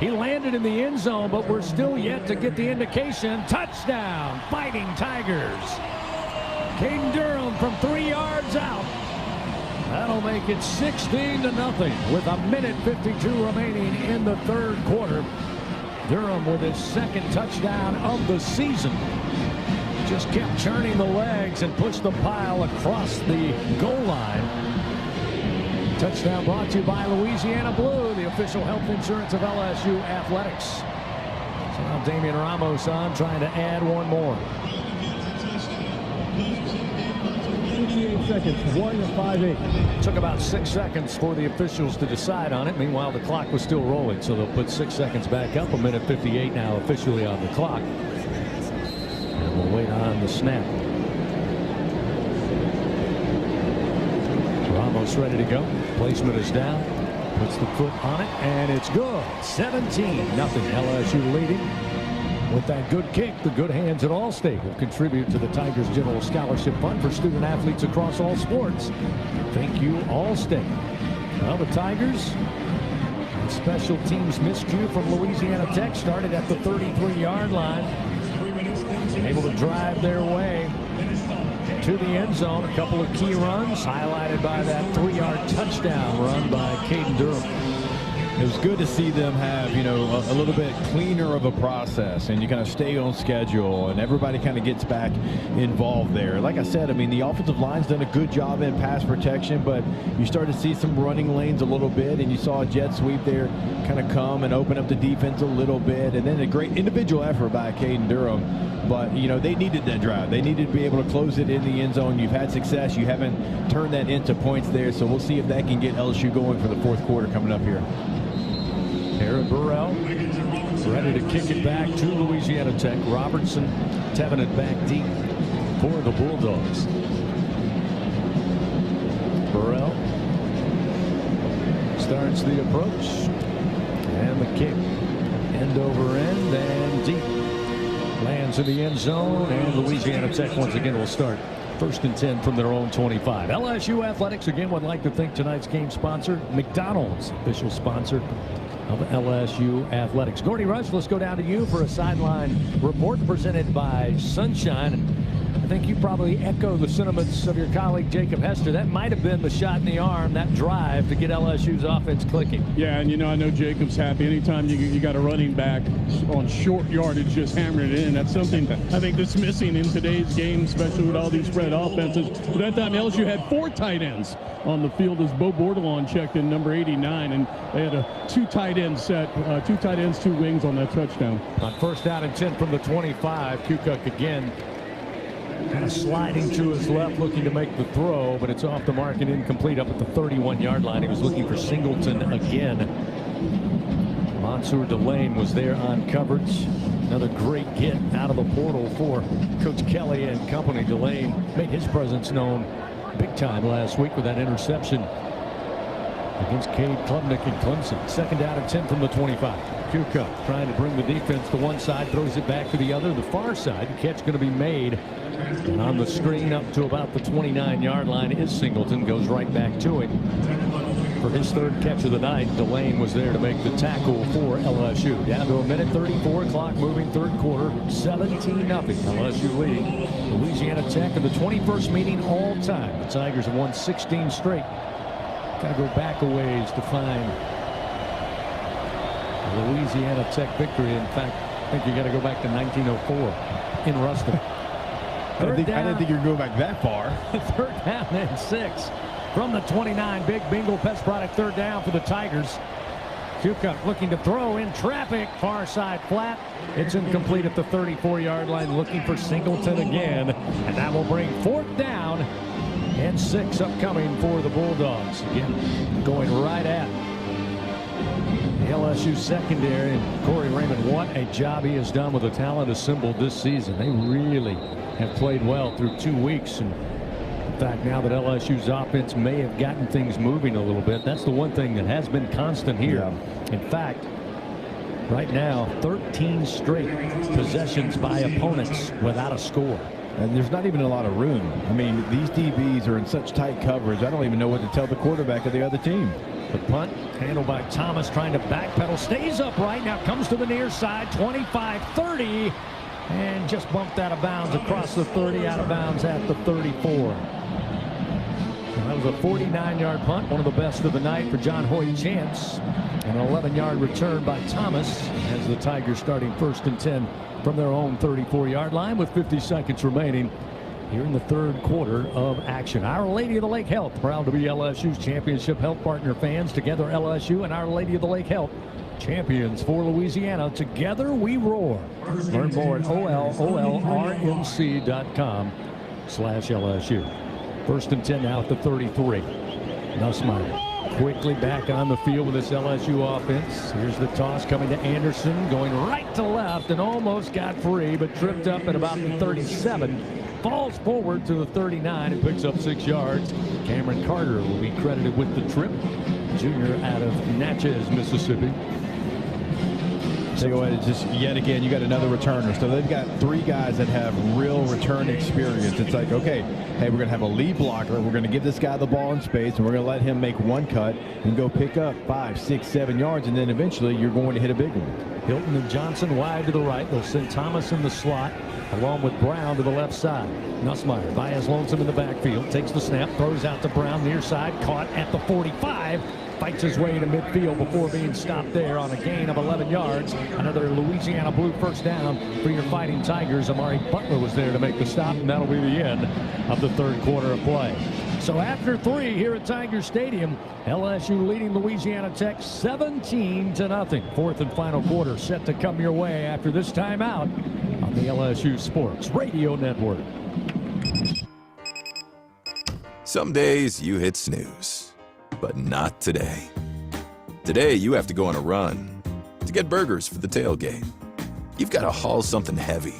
[SPEAKER 1] He landed in the end zone, but we're still yet to get the indication. Touchdown, Fighting Tigers. Caden Durham from 3 yards out. That'll make it 16-0 with 1:52 remaining in the third quarter. Durham with his 2nd touchdown of the season. Just kept churning the legs and pushed the pile across the goal line. Touchdown brought to you by Louisiana Blue, the official health insurance of LSU Athletics. So now Damian Ramos on, trying to add one more.
[SPEAKER 2] 58 seconds, 1:58.
[SPEAKER 1] Took about 6 seconds for the officials to decide on it. Meanwhile, the clock was still rolling, so they'll put 6 seconds back up. 1:58 now officially on the clock. And we'll wait on the snap. Ramos ready to go. Placement is down. Puts the foot on it, and it's good. 17-0. LSU leading. With that good kick, the good hands at Allstate will contribute to the Tigers General Scholarship Fund for student athletes across all sports. Thank you, Allstate. Well, the Tigers, special teams miscue from Louisiana Tech, started at the 33-yard line. Able to drive their way to the end zone. A couple of key runs highlighted by that 3-yard touchdown run by Caden Durham.
[SPEAKER 4] It was good to see them have, a little bit cleaner of a process, and you kind of stay on schedule, and everybody kind of gets back involved there. Like I said, the offensive line's done a good job in pass protection, but you start to see some running lanes a little bit, and you saw a jet sweep there kind of come and open up the defense a little bit, and then a great individual effort by Caden Durham. But, they needed that drive. They needed to be able to close it in the end zone. You've had success. You haven't turned that into points there, so we'll see if that can get LSU going for the fourth quarter coming up here.
[SPEAKER 1] Aaron Burrell ready to kick it back to Louisiana Tech. Robertson tapping it back deep for the Bulldogs. Burrell starts the approach, and the kick end over end and deep. Lands in the end zone, and Louisiana Tech once again will start 1st and 10 from their own 25. LSU Athletics again would like to thank tonight's game sponsor, McDonald's, official sponsor of LSU Athletics. Gordy Rush, let's go down to you for a sideline report presented by Sunshine. I think you probably echo the sentiments of your colleague Jacob Hester. That might have been the shot in the arm, that drive to get LSU's offense clicking.
[SPEAKER 5] Yeah, and I know Jacob's happy. Anytime you got a running back on short yardage just hammering it in, that's something I think that's missing in today's game, especially with all these spread offenses. But that time LSU had 4 tight ends on the field as Bo Bordelon checked in number 89, and they had a 2 tight end set, 2 tight ends, 2 wings on that touchdown.
[SPEAKER 1] On 1st down and 10 from the 25, Kukuk again kind of sliding to his left, looking to make the throw, but it's off the mark and incomplete up at the 31-yard line. He was looking for Singleton again. Mansour Delane was there on coverage. Another great get out of the portal for Coach Kelly and company. Delane made his presence known big time last week with that interception against Cade Klubnik in Clemson. 2nd down and 10 from the 25. Kukuk trying to bring the defense to one side, throws it back to the other. The far side, catch going to be made. And on the screen up to about the 29-yard line is Singleton. Goes right back to it for his 3rd catch of the night. Delane was there to make the tackle for LSU. Down to a minute 34, clock moving, 3rd quarter, 17-0. LSU leading Louisiana Tech in the 21st meeting all time. The Tigers have won 16 straight. Got to go back a ways to find a Louisiana Tech victory. In fact, I think you got to go back to 1904 in Ruston.
[SPEAKER 4] I didn't think you were going back that far.
[SPEAKER 1] 3rd down and 6 from the 29. Big Bengal Pest Product 3rd down for the Tigers. Kukuk looking to throw in traffic. Far side flat. It's incomplete at the 34-yard line. Looking for Singleton again. And that will bring 4th down and 6 upcoming for the Bulldogs. Again, going right at the LSU secondary. And Corey Raymond, what a job he has done with the talent assembled this season. They really have played well through 2 weeks. And in fact, now that LSU's offense may have gotten things moving a little bit, that's the one thing that has been constant here. Yeah. In fact, right now, 13 straight possessions by opponents without a score.
[SPEAKER 4] And there's not even a lot of room. These DBs are in such tight coverage, I don't even know what to tell the quarterback of the other team.
[SPEAKER 1] The punt handled by Thomas, trying to backpedal, stays upright, now comes to the near side, 25-30, and just bumped out of bounds across the 30, out of bounds at the 34. That was a 49-yard punt, one of the best of the night for John Hoyt Chance. An 11-yard return by Thomas as the Tigers starting 1st and 10 from their own 34-yard line with 50 seconds remaining here in the 3rd quarter of action. Our Lady of the Lake Health, proud to be LSU's championship health partner. Fans, together LSU and Our Lady of the Lake Health, champions for Louisiana. Together we roar. Learn more at olrmc.com/LSU. 1st and 10 now at the 33. Nussmeier quickly back on the field with this LSU offense. Here's the toss coming to Anderson, going right to left and almost got free, but tripped up at about the 37. Falls forward to the 39 and picks up 6 yards. Cameron Carter will be credited with the trip. Junior out of Natchez, Mississippi.
[SPEAKER 4] So go ahead, just yet again, you got another returner. So they've got 3 guys that have real return experience. It's like, okay, hey, we're going to have a lead blocker. We're going to give this guy the ball in space, and we're going to let him make 1 cut and go pick up 5, 6, 7 yards, and then eventually you're going to hit a big one.
[SPEAKER 1] Hilton and Johnson wide to the right. They'll send Thomas in the slot along with Brown to the left side. Nussmeier, Baez Lonesome in the backfield, takes the snap, throws out to Brown near side, caught at the 45. fights his way to midfield before being stopped there on a gain of 11 yards. Another Louisiana Blue first down for your Fighting Tigers. Amari Butler was there to make the stop, and that'll be the end of the third quarter of play. So after 3 here at Tiger Stadium, LSU leading Louisiana Tech 17-0. Fourth and final quarter set to come your way after this timeout on the LSU Sports Radio Network.
[SPEAKER 10] Some days you hit snooze, but not today. Today you have to go on a run to get burgers for the tailgate. You've got to haul something heavy,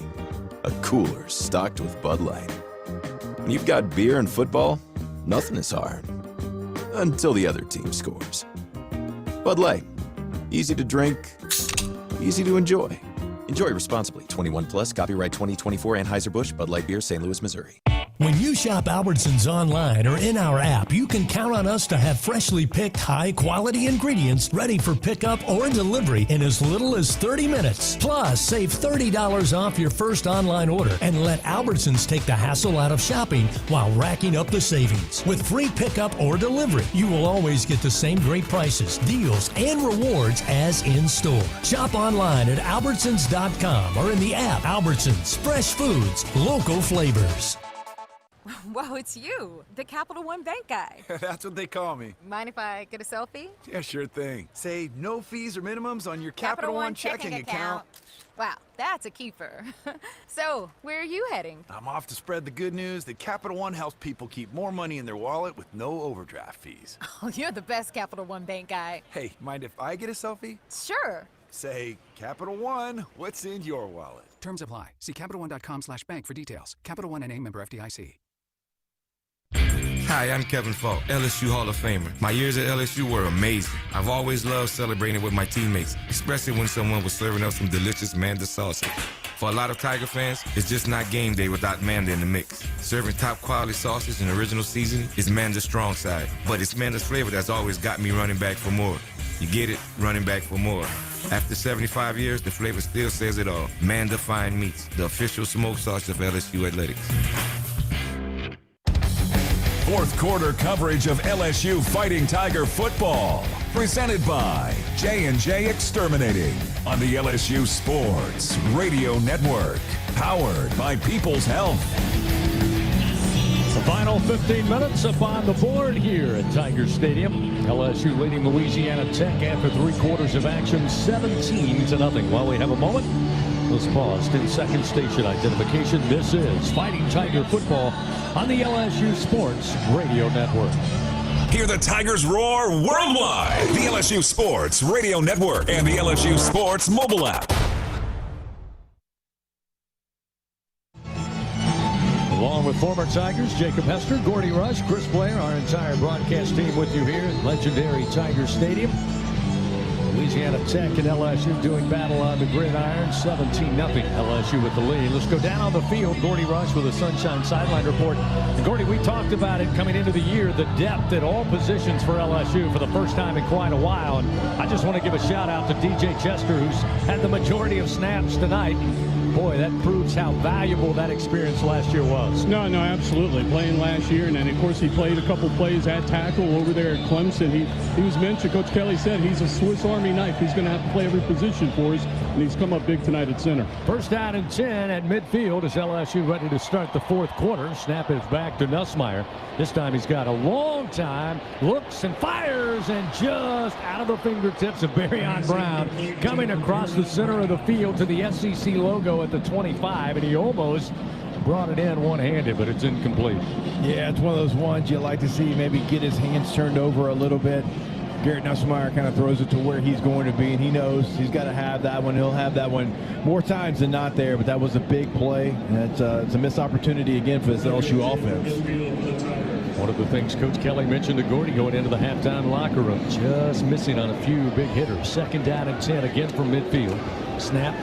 [SPEAKER 10] a cooler stocked with Bud Light. When you've got beer and football, nothing is hard. Until the other team scores. Bud Light. Easy to drink, easy to enjoy. Enjoy responsibly. 21 plus, copyright 2024 Anheuser-Busch, Bud Light Beer, St. Louis, Missouri.
[SPEAKER 18] When you shop Albertsons online or in our app, you can count on us to have freshly picked, high-quality ingredients ready for pickup or delivery in as little as 30 minutes. Plus, save $30 off your first online order and let Albertsons take the hassle out of shopping while racking up the savings. With free pickup or delivery, you will always get the same great prices, deals, and rewards as in-store. Shop online at Albertsons.com or in the app. Albertsons, fresh foods, local flavors.
[SPEAKER 12] Whoa, it's you, the Capital One Bank guy.
[SPEAKER 13] That's what they call me.
[SPEAKER 12] Mind if I get a selfie?
[SPEAKER 13] Yeah, sure thing. Say no fees or minimums on your Capital One checking account.
[SPEAKER 12] Wow, that's a keeper. So, where are you heading?
[SPEAKER 13] I'm off to spread the good news that Capital One helps people keep more money in their wallet with no overdraft fees.
[SPEAKER 12] Oh, you're the best Capital One Bank guy.
[SPEAKER 13] Hey, mind if I get a selfie?
[SPEAKER 12] Sure.
[SPEAKER 13] Say, Capital One, what's in your wallet?
[SPEAKER 16] Terms apply. See CapitalOne.com/bank for details. Capital One NA, member FDIC.
[SPEAKER 19] Hi, I'm Kevin Falk, LSU Hall of Famer. My years at LSU were amazing. I've always loved celebrating with my teammates, especially when someone was serving up some delicious Manda sauce. For a lot of Tiger fans, it's just not game day without Manda in the mix. Serving top quality sauces and original seasoning is Manda's strong side, but it's Manda's flavor that's always got me running back for more. You get it? Running back for more. After 75 years, the flavor still says it all. Manda Fine Meats, the official smoke sauce of LSU Athletics.
[SPEAKER 3] Fourth quarter coverage of LSU Fighting Tiger football. Presented by J&J Exterminating on the LSU Sports Radio Network. Powered by People's Health.
[SPEAKER 1] The final 15 minutes up on the board here at Tiger Stadium. LSU leading Louisiana Tech after 3 quarters of action, 17-0. While we have a moment, let's pause. 10-second station identification. This is Fighting Tiger football on the LSU Sports Radio Network.
[SPEAKER 3] Hear the Tigers roar worldwide. The LSU Sports Radio Network and the LSU Sports mobile app.
[SPEAKER 1] Along with former Tigers, Jacob Hester, Gordy Rush, Chris Blair, our entire broadcast team with you here at legendary Tiger Stadium. Louisiana Tech and LSU doing battle on the gridiron, 17-0 LSU with the lead. Let's go down on the field. Gordy Rush with a Sunshine Sideline Report. And Gordy, we talked about it coming into the year, the depth at all positions for LSU for the first time in quite a while. And I just want to give a shout out to DJ Chester, who's had the majority of snaps tonight. Boy, that proves how valuable that experience last year was.
[SPEAKER 5] No, absolutely. Playing last year, and then, of course, he played a couple plays at tackle over there at Clemson. He was mentioned, Coach Kelly said he's a Swiss Army knife. He's going to have to play every position for us, and he's come up big tonight at center.
[SPEAKER 1] First down and 10 at midfield as LSU ready to start the fourth quarter. Snap is back to Nussmeier. This time he's got a long time, looks and fires, and just out of the fingertips of Barryon Brown, coming across the center of the field to the SEC logo at the 25, and he almost brought it in one-handed, but it's incomplete.
[SPEAKER 4] Yeah, it's one of those ones you like to see maybe get his hands turned over a little bit. Garrett Nussmeier kind of throws it to where he's going to be, and he knows he's got to have that one. He'll have that one more times than not there, but that was a big play, and it's a missed opportunity again for this LSU offense.
[SPEAKER 1] One of the things Coach Kelly mentioned to Gordy going into the halftime locker room, just missing on a few big hitters. Second down and 10 again from midfield. Snap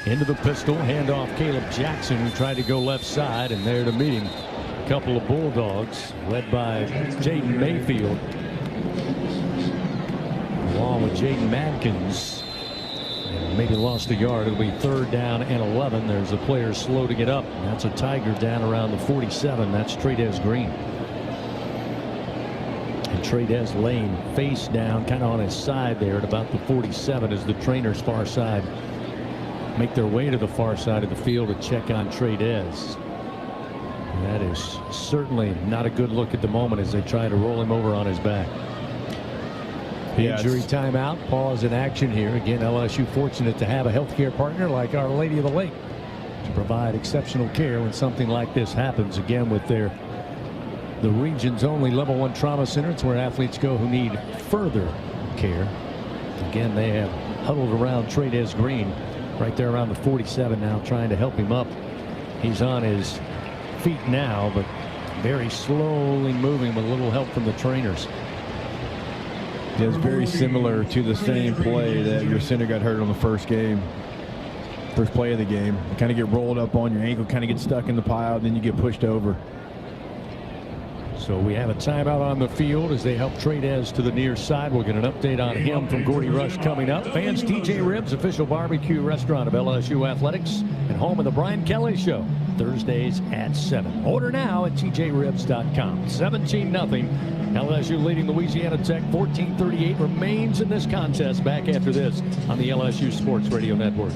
[SPEAKER 1] into the pistol, handoff Caleb Jackson, who tried to go left side, and there to meet him, a couple of Bulldogs led by Jaden Mayfield, along with Jaden Madkins. And maybe lost a yard. It'll be third down and 11. There's a player slow to get up. That's a Tiger down around the 47. That's Tradez Green. And Trades laying face down, kind of on his side there at about the 47 as the trainers far side make their way to the far side of the field to check on Trades. That is certainly not a good look at the moment as they try to roll him over on his back. Injury timeout, pause in action here. Again, LSU fortunate to have a healthcare partner like Our Lady of the Lake to provide exceptional care when something like this happens. Again, with the region's only level 1 trauma center, it's where athletes go who need further care. Again, they have huddled around Trades Green right there around the 47 now, trying to help him up. He's on his feet now, but very slowly moving with a little help from the trainers.
[SPEAKER 4] Yeah, it's very similar to the same play that your center got hurt on the first play of the game. You kind of get rolled up on your ankle, kind of get stuck in the pile, then you get pushed over.
[SPEAKER 1] So we have a timeout on the field as they help Trades to the near side. We'll get an update on him from Gordy Rush coming up. Fans, TJ Ribs, official barbecue restaurant of LSU Athletics and home of the Brian Kelly Show, Thursdays at 7. Order now at tjribs.com. 17-0. LSU leading Louisiana Tech. 14:38 remains in this contest. Back after this on the LSU Sports Radio Network.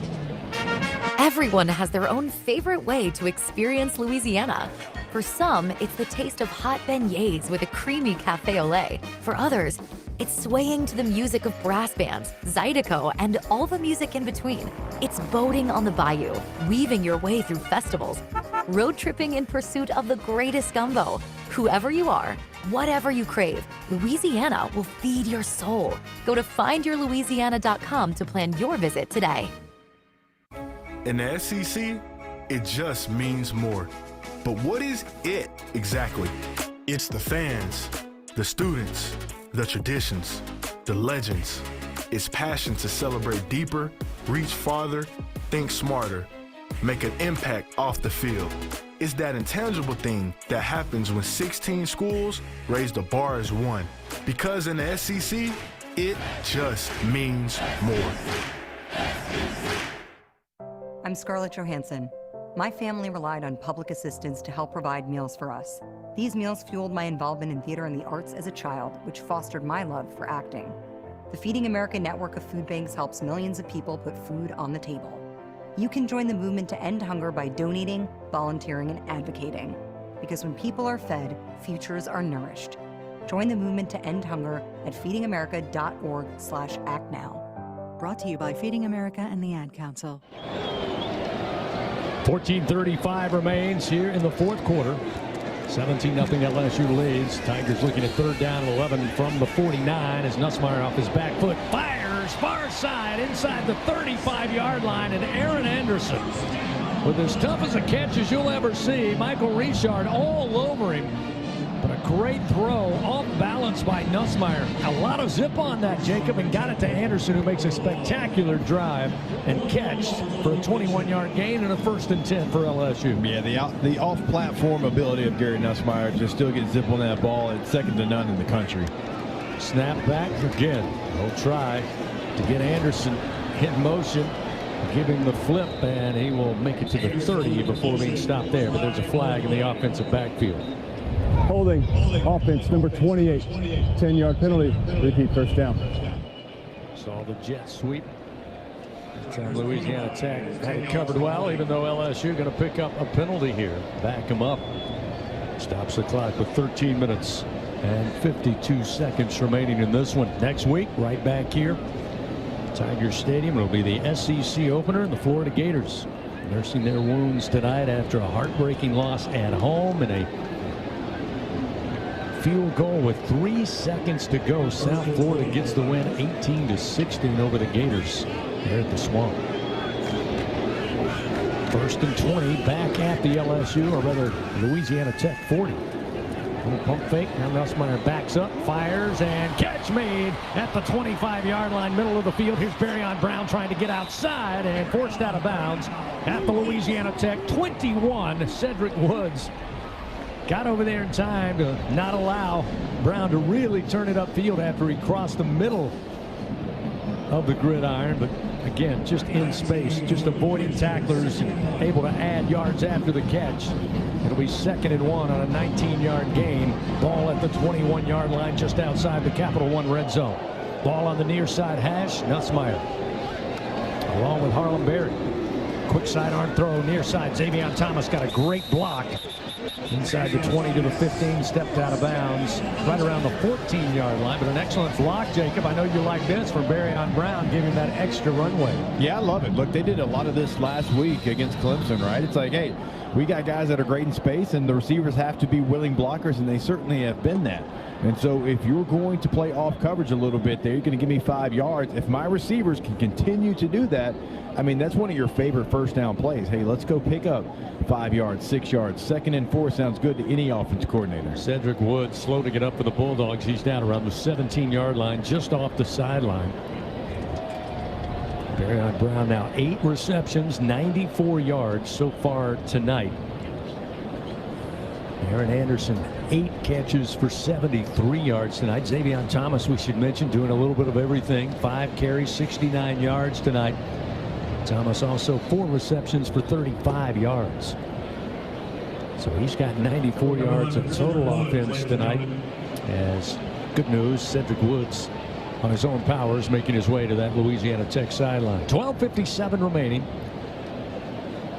[SPEAKER 6] Everyone has their own favorite way to experience Louisiana. For some, it's the taste of hot beignets with a creamy cafe au lait. For others, it's swaying to the music of brass bands, Zydeco, and all the music in between. It's boating on the bayou, weaving your way through festivals, road tripping in pursuit of the greatest gumbo. Whoever you are, whatever you crave, Louisiana will feed your soul. Go to findyourlouisiana.com to plan your visit today.
[SPEAKER 7] In the SEC, it just means more. But what is it exactly? It's the fans, the students, the traditions, the legends. It's passion to celebrate deeper, reach farther, think smarter, make an impact off the field. It's that intangible thing that happens when 16 schools raise the bar as one. Because in the SEC, it just means more.
[SPEAKER 14] I'm Scarlett Johansson. My family relied on public assistance to help provide meals for us. These meals fueled my involvement in theater and the arts as a child, which fostered my love for acting. The Feeding America network of food banks helps millions of people put food on the table. You can join the movement to end hunger by donating, volunteering, and advocating. Because when people are fed, futures are nourished. Join the movement to end hunger at feedingamerica.org/actnow.
[SPEAKER 15] Brought to you by Feeding America and the Ad Council.
[SPEAKER 1] 14:35 remains here in the fourth quarter. 17-0 LSU leads. Tigers looking at third down and 11 from the 49 as Nussmeier off his back foot fires far side inside the 35-yard line, and Aaron Anderson with as tough as a catch as you'll ever see. Michael Richard all over him. But a great throw, off balance by Nussmeier. A lot of zip on that, Jacob, and got it to Anderson, who makes a spectacular drive and catch for a 21-yard gain and a 1st and 10 for LSU.
[SPEAKER 4] Yeah, the off-platform ability of Gary Nussmeier to still get zip on that ball, it's second to none in the country.
[SPEAKER 1] Snap back again. He'll try to get Anderson in motion, give him the flip, and he will make it to the 30 before being stopped there. But there's a flag in the offensive backfield.
[SPEAKER 2] Holding offense number 28, 10-yard penalty, repeat first down.
[SPEAKER 1] Saw the jet sweep. This time Louisiana Tech had it covered well, even though LSU going to pick up a penalty here. Back him up. Stops the clock with 13 minutes and 52 seconds remaining in this one. Next week, right back here, Tiger Stadium. It'll be the SEC opener, and the Florida Gators nursing their wounds tonight after a heartbreaking loss at home and a field goal with 3 seconds to go. South Florida gets the win 18-16 over the Gators there at the Swamp. 1st and 20 back at the LSU, or rather Louisiana Tech 40. Little pump fake. Now Nussmeier backs up, fires, and catch made at the 25-yard line, middle of the field. Here's Barryon Brown trying to get outside and forced out of bounds at the Louisiana Tech 21. Cedric Woods got over there in time to not allow Brown to really turn it upfield after he crossed the middle of the gridiron, but again, just in space, just avoiding tacklers and able to add yards after the catch. It'll be 2nd and 1 on a 19-yard gain. Ball at the 21-yard line just outside the Capital One red zone. Ball on the near side hash, Nussmeier along with Harlem Berry. Quick sidearm throw, near side. Xavier Thomas got a great block. Inside the 20 to the 15, stepped out of bounds right around the 14-yard line. But an excellent block, Jacob. I know you like this from Barryon Brown, giving that extra runway.
[SPEAKER 4] Yeah, I love it. Look, they did a lot of this last week against Clemson, right? It's like, hey, we got guys that are great in space, and the receivers have to be willing blockers, and they certainly have been that. And so if you're going to play off coverage a little bit there, you're going to give me 5 yards. If my receivers can continue to do that, I mean, that's one of your favorite first down plays. Hey, let's go pick up 5 yards, 6 yards. 2nd and 4 sounds good to any offense coordinator.
[SPEAKER 1] Cedric Woods slow to get up for the Bulldogs. He's down around the 17-yard line, just off the sideline. Barryon Brown now 8 receptions, 94 yards so far tonight. Aaron Anderson 8 catches for 73 yards tonight. Xavier Thomas, we should mention, doing a little bit of everything. 5 carries, 69 yards tonight. Thomas also 4 receptions for 35 yards. So he's got 94 yards of total offense tonight. As good news, Cedric Woods on his own powers making his way to that Louisiana Tech sideline. 12:57 remaining.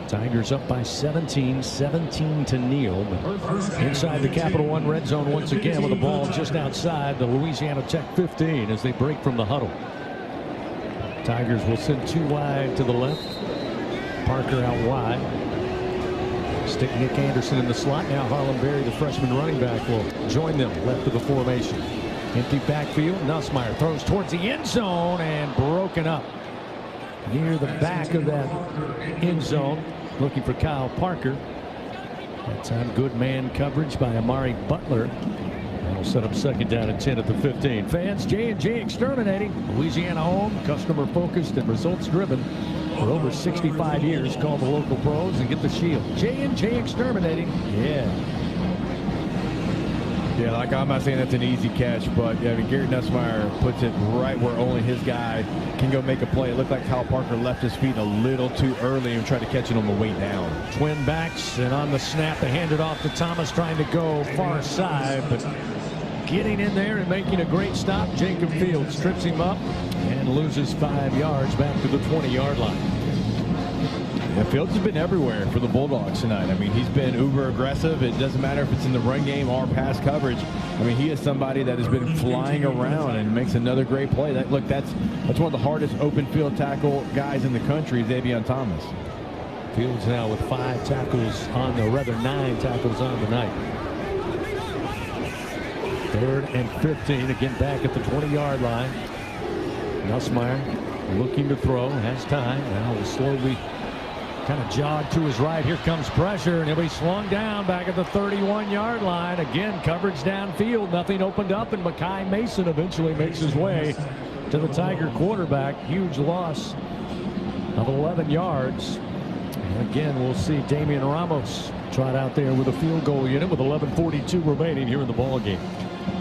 [SPEAKER 1] Tigers up by 17 to kneel. Inside the Capital One red zone once again with the ball just outside the Louisiana Tech 15 as they break from the huddle. Tigers will send 2 wide to the left. Parker out wide. Stick Nick Anderson in the slot. Now Harlem Berry, the freshman running back, will join them left of the formation. Empty backfield. Nussmeier throws towards the end zone and broken up near the back of that end zone. Looking for Kyle Parker. That time good man coverage by Amari Butler. That'll set up 2nd down and 10 at the 15. Fans, J&J Exterminating. Louisiana home, customer focused and results driven for over 65 years. Call the local pros and get the shield. J&J Exterminating.
[SPEAKER 4] Yeah, like I'm not saying that's an easy catch, but I mean, Garrett Nussmeier puts it right where only his guy can go make a play. It looked like Kyle Parker left his feet a little too early and tried to catch it on the way down.
[SPEAKER 1] Twin backs, and on the snap they hand it off to Thomas, trying to go far side, but getting in there and making a great stop. Jacob Fields trips him up and loses 5 yards back to the 20-yard line.
[SPEAKER 4] Yeah, Fields has been everywhere for the Bulldogs tonight. I mean, he's been uber aggressive. It doesn't matter if it's in the run game or pass coverage. I mean, he is somebody that has been flying around and makes another great play. Look, that's one of the hardest open field tackle guys in the country, Xavier Thomas.
[SPEAKER 1] Fields now with 9 tackles on the night. 3rd and 15, again back at the 20-yard line. Nussmeier looking to throw, has time. Now will slowly kind of jog to his right. Here comes pressure, and he'll be slung down back at the 31-yard line. Again, coverage downfield. Nothing opened up, and Makai Mason eventually makes his way to the Tiger quarterback. Huge loss of 11 yards. And again, we'll see Damian Ramos trot out there with a field goal unit with 11:42 remaining here in the ball game.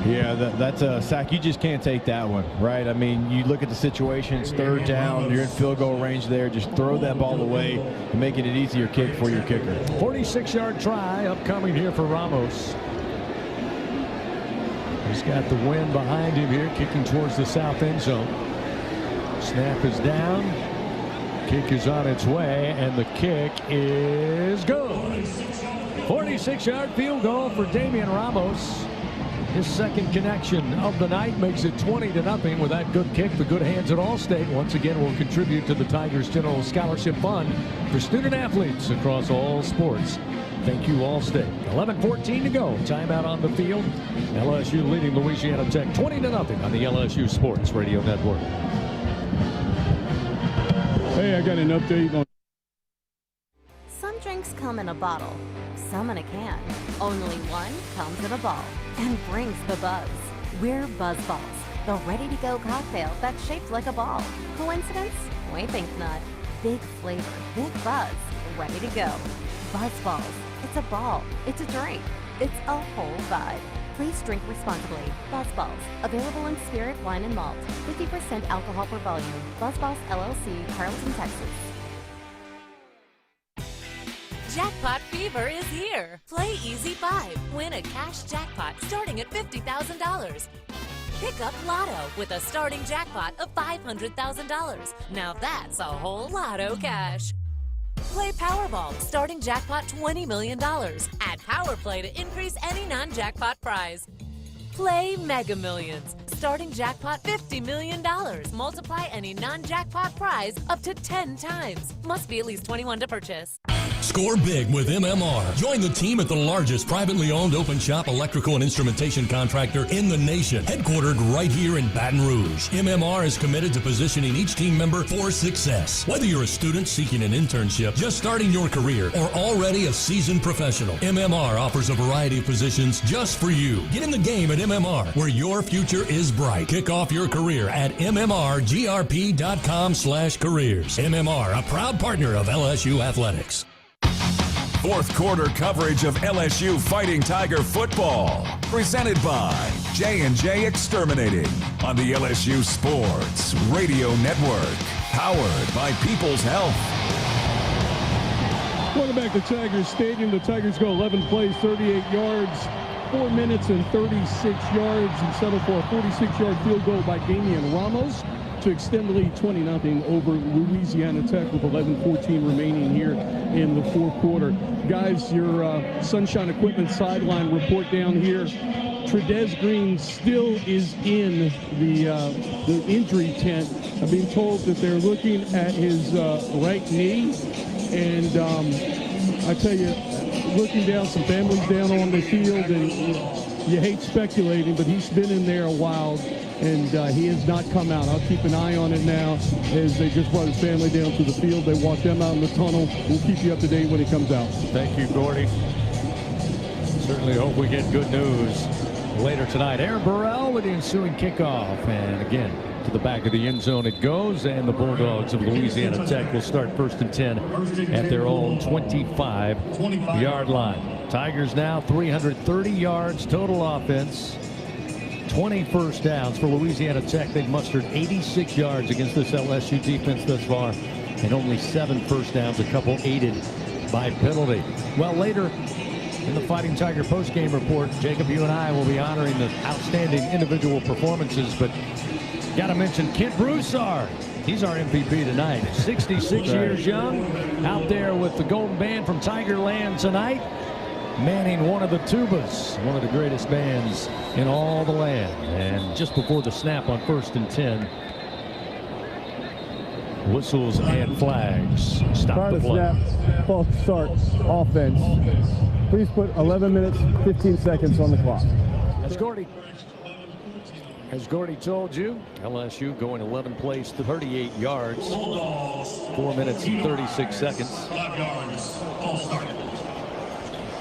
[SPEAKER 4] Yeah, that's a sack. You just can't take that one, right? I mean, you look at the situation, it's 3rd down, you're in field goal range there. Just throw that ball away and make it an easier kick for your kicker.
[SPEAKER 1] 46-yard try upcoming here for Ramos. He's got the wind behind him here, kicking towards the south end zone. Snap is down. Kick is on its way, and the kick is good. 46-yard field goal for Damian Ramos. His 2nd connection of the night makes it 20-0 with that good kick. The good hands at Allstate once again will contribute to the Tigers General Scholarship Fund for student athletes across all sports. Thank you, Allstate. 11:14 to go. Timeout on the field. LSU leading Louisiana Tech 20-0 on the LSU Sports Radio Network.
[SPEAKER 5] Hey, I got an update on.
[SPEAKER 6] Some drinks come in a bottle, some in a can. Only one comes in a ball and brings the buzz. We're Buzzballs, the ready-to-go cocktail that's shaped like a ball. Coincidence? We think not. Big flavor, big buzz, ready to go. Buzzballs. It's a ball. It's a drink. It's a whole vibe.
[SPEAKER 8] Please drink responsibly. Buzzballs, available in spirit, wine, and malt. 50% alcohol per volume. Buzzballs, LLC, Carlton, Texas.
[SPEAKER 9] Jackpot fever is here. Play Easy 5. Win a cash jackpot starting at $50,000. Pick up Lotto with a starting jackpot of $500,000. Now that's a whole lotto cash. Play Powerball, starting jackpot $20 million. Add Power Play to increase any non-jackpot prize. Play Mega Millions, starting jackpot $50 million. Multiply any non-jackpot prize up to 10 times. Must be at least 21 to purchase.
[SPEAKER 18] Score big with MMR. Join the team at the largest privately owned open shop electrical and instrumentation contractor in the nation, headquartered right here in Baton Rouge. MMR is committed to positioning each team member for success. Whether you're a student seeking an internship, just starting your career, or already a seasoned professional, MMR offers a variety of positions just for you. Get in the game at MMR, where your future is bright. Kick off your career at mmrgrp.com/careers. MMR, a proud partner of LSU Athletics.
[SPEAKER 3] Fourth quarter coverage of LSU Fighting Tiger football, presented by J&J Exterminating on the LSU Sports Radio Network, powered by People's Health.
[SPEAKER 5] Welcome back to Tigers Stadium. The Tigers go 11 plays, 38 yards, 4 minutes and 36 yards, and settle for a 46-yard field goal by Damian Ramos to extend the lead 20-0 over Louisiana Tech with 11:14 remaining here in the fourth quarter. Guys, your Sunshine Equipment sideline report down here. Trudez Green still is in the injury tent. I've been told that they're looking at his right knee, and I tell you, looking down, some families down on the field, and you hate speculating, but he's been in there a while, and he has not come out. I'll keep an eye on it now as they just brought his family down to the field. They walked them out in the tunnel. We'll keep you up to date when he comes out.
[SPEAKER 1] Thank you, Gordy. Certainly hope we get good news later tonight. Aaron Burrell with the ensuing kickoff, and again, to the back of the end zone it goes, and the Bulldogs of Louisiana Tech will start 1st and 10 at their own 25-yard line. Tigers now 330 yards total offense, 20 first downs for Louisiana Tech. They've mustered 86 yards against this LSU defense thus far, and only 7 first downs, a couple aided by penalty. Well, later in the Fighting Tiger postgame report, Jacob, you and I will be honoring the outstanding individual performances, but got to mention Kent Broussard. He's our MVP tonight. 66 years young, out there with the Golden Band from Tigerland tonight, manning one of the tubas, one of the greatest bands in all the land. And just before the snap on 1st and 10, whistles and flags stop the play.
[SPEAKER 2] Snap, false start, offense. Please put 11 minutes, 15 seconds on the clock.
[SPEAKER 1] As Gordy told you, LSU going 11 plays, 38 yards, 4 minutes and 36 seconds.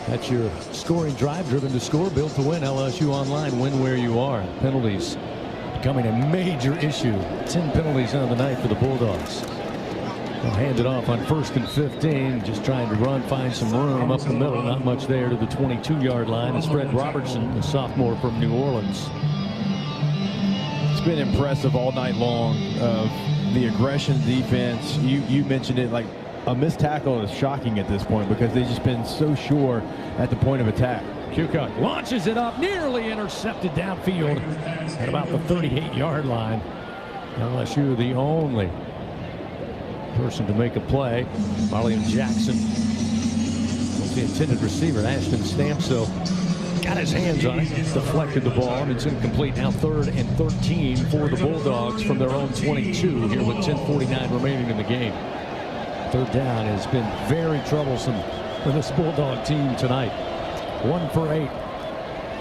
[SPEAKER 1] That's your scoring drive, driven to score, built to win. LSU Online, win where you are. Penalties becoming a major issue. 10 penalties on the night for the Bulldogs. They'll hand it off on 1st and 15, just trying to run, find some room up the middle. Not much there to the 22-yard line. It's Fred Robertson, the sophomore from New Orleans.
[SPEAKER 4] It's been impressive all night long of the aggression defense. You mentioned it, like a missed tackle is shocking at this point because they've just been so sure at the point of attack.
[SPEAKER 1] Kukoc launches it up, nearly intercepted downfield at about the 38-yard line. LSU the only person to make a play. Marlon Jackson was the intended receiver. Ashton Stamso got his hands on it, deflected the ball, and it's incomplete. Now 3rd and 13 for the Bulldogs from their own 22 here with 10:49 remaining in the game. 3rd down has been very troublesome for this Bulldog team tonight. 1 for 8.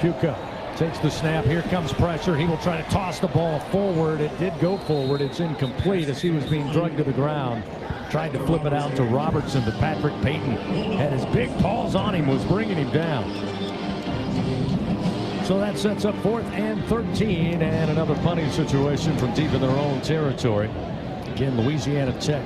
[SPEAKER 1] Kukoc takes the snap. Here comes pressure. He will try to toss the ball forward. It did go forward. It's incomplete as he was being drugged to the ground. Tried to flip it out to Robertson, but Patrick Payton had his big paws on him, was bringing him down. So that sets up 4th and 13, and another punting situation from deep in their own territory. Again, Louisiana Tech,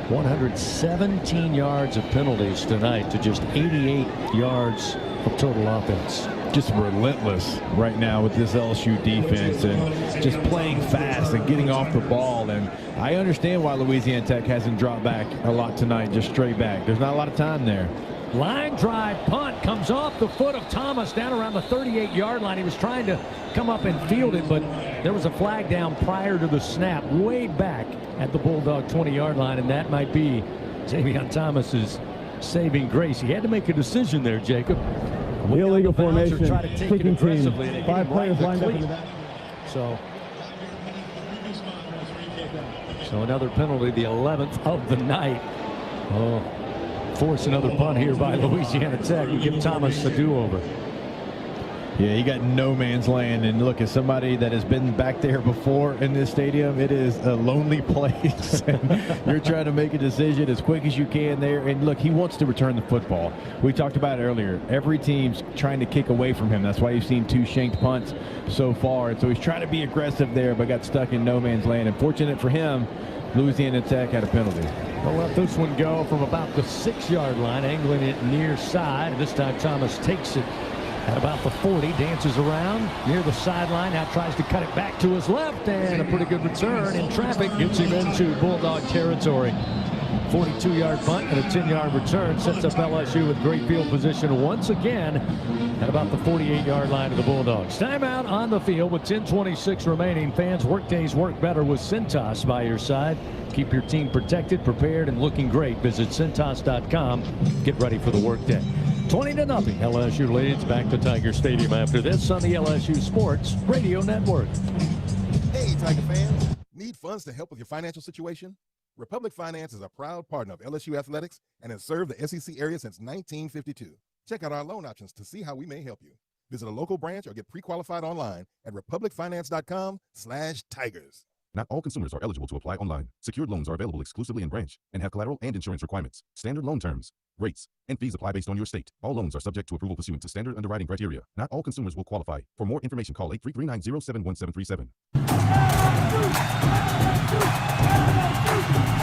[SPEAKER 1] 117 yards of penalties tonight to just 88 yards of total offense.
[SPEAKER 4] just relentless right now with this LSU defense and just playing fast and getting off the ball. And I understand why Louisiana Tech hasn't dropped back a lot tonight, just straight back. There's not a lot of time there.
[SPEAKER 1] Line drive punt comes off the foot of Thomas down around the 38-yard line. He was trying to come up and field it, but there was a flag down prior to the snap way back at the Bulldog 20-yard line, and that might be Xavier Thomas's saving grace. He had to make a decision there, Jacob.
[SPEAKER 2] Illegal formation, kicking team. 5 players lined up into that.
[SPEAKER 1] So another penalty, the 11th of the night. Oh, force another punt here by Louisiana Tech and give Thomas a do-over.
[SPEAKER 4] Yeah, you got no man's land, and look, as somebody that has been back there before in this stadium, it is a lonely place. You're trying to make a decision as quick as you can there, and look, he wants to return the football. We talked about it earlier. Every team's trying to kick away from him. That's why you've seen 2 shanked punts so far, and so he's trying to be aggressive there, but got stuck in no man's land. And fortunate for him, Louisiana Tech had a penalty.
[SPEAKER 1] We'll let this one go from about the 6-yard line, angling it near side. This time Thomas takes it at about the 40, dances around near the sideline, now tries to cut it back to his left, and a pretty good return in traffic gets him into Bulldog territory. 42-yard punt and a 10-yard return sets up LSU with great field position once again at about the 48-yard line of the Bulldogs. Timeout on the field with 10:26 remaining. Fans, workdays work better with Cintas by your side. Keep your team protected, prepared, and looking great. Visit Cintas.com. Get ready for the workday. 20-0. LSU leads back to Tiger Stadium after this on the LSU Sports Radio Network.
[SPEAKER 11] Hey, Tiger fans. Need funds to help with your financial situation? Republic Finance is a proud partner of LSU Athletics and has served the SEC area since 1952. Check out our loan options to see how we may help you. Visit a local branch or get pre-qualified online at republicfinance.com/tigers.
[SPEAKER 17] Not all consumers are eligible to apply online. Secured loans are available exclusively in branch and have collateral and insurance requirements. Standard loan terms, rates, and fees apply based on your state. All loans are subject to approval pursuant to standard underwriting criteria. Not all consumers will qualify. For more information, call 833-907-1737.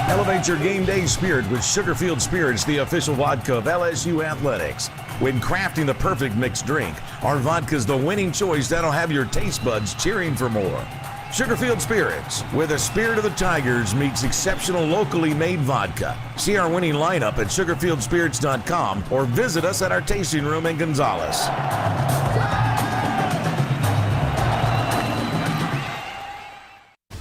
[SPEAKER 20] Elevate your game day spirit with Sugarfield Spirits, the official vodka of LSU Athletics. When crafting the perfect mixed drink, our vodka is the winning choice that'll have your taste buds cheering for more. Sugarfield Spirits, where the spirit of the Tigers meets exceptional locally made vodka. See our winning lineup at sugarfieldspirits.com or visit us at our tasting room in Gonzales.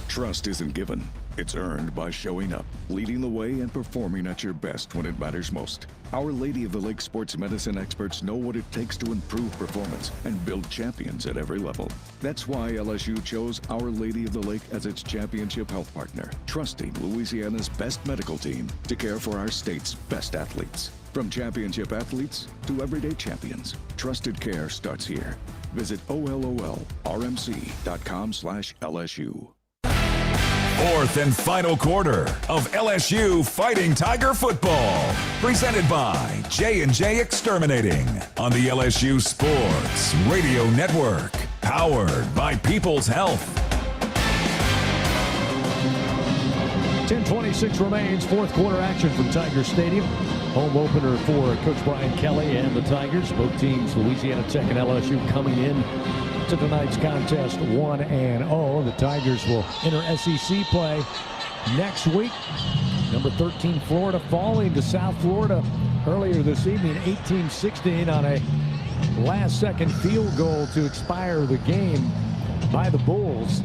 [SPEAKER 21] Trust isn't given. It's earned by showing up, leading the way, and performing at your best when it matters most. Our Lady of the Lake sports medicine experts know what it takes to improve performance and build champions at every level. That's why LSU chose Our Lady of the Lake as its championship health partner, trusting Louisiana's best medical team to care for our state's best athletes. From championship athletes to everyday champions, trusted care starts here. Visit OLOLRMC.com/LSU.
[SPEAKER 3] Fourth and final quarter of LSU Fighting Tiger football. Presented by J&J Exterminating on the LSU Sports Radio Network. Powered by People's Health.
[SPEAKER 1] 10:26 remains. Fourth quarter action from Tiger Stadium. Home opener for Coach Brian Kelly and the Tigers. Both teams, Louisiana Tech and LSU, coming in to tonight's contest 1-0. The Tigers will enter SEC play next week. Number 13 Florida falling to South Florida earlier this evening, 18-16 on a last-second field goal to expire the game by the Bulls.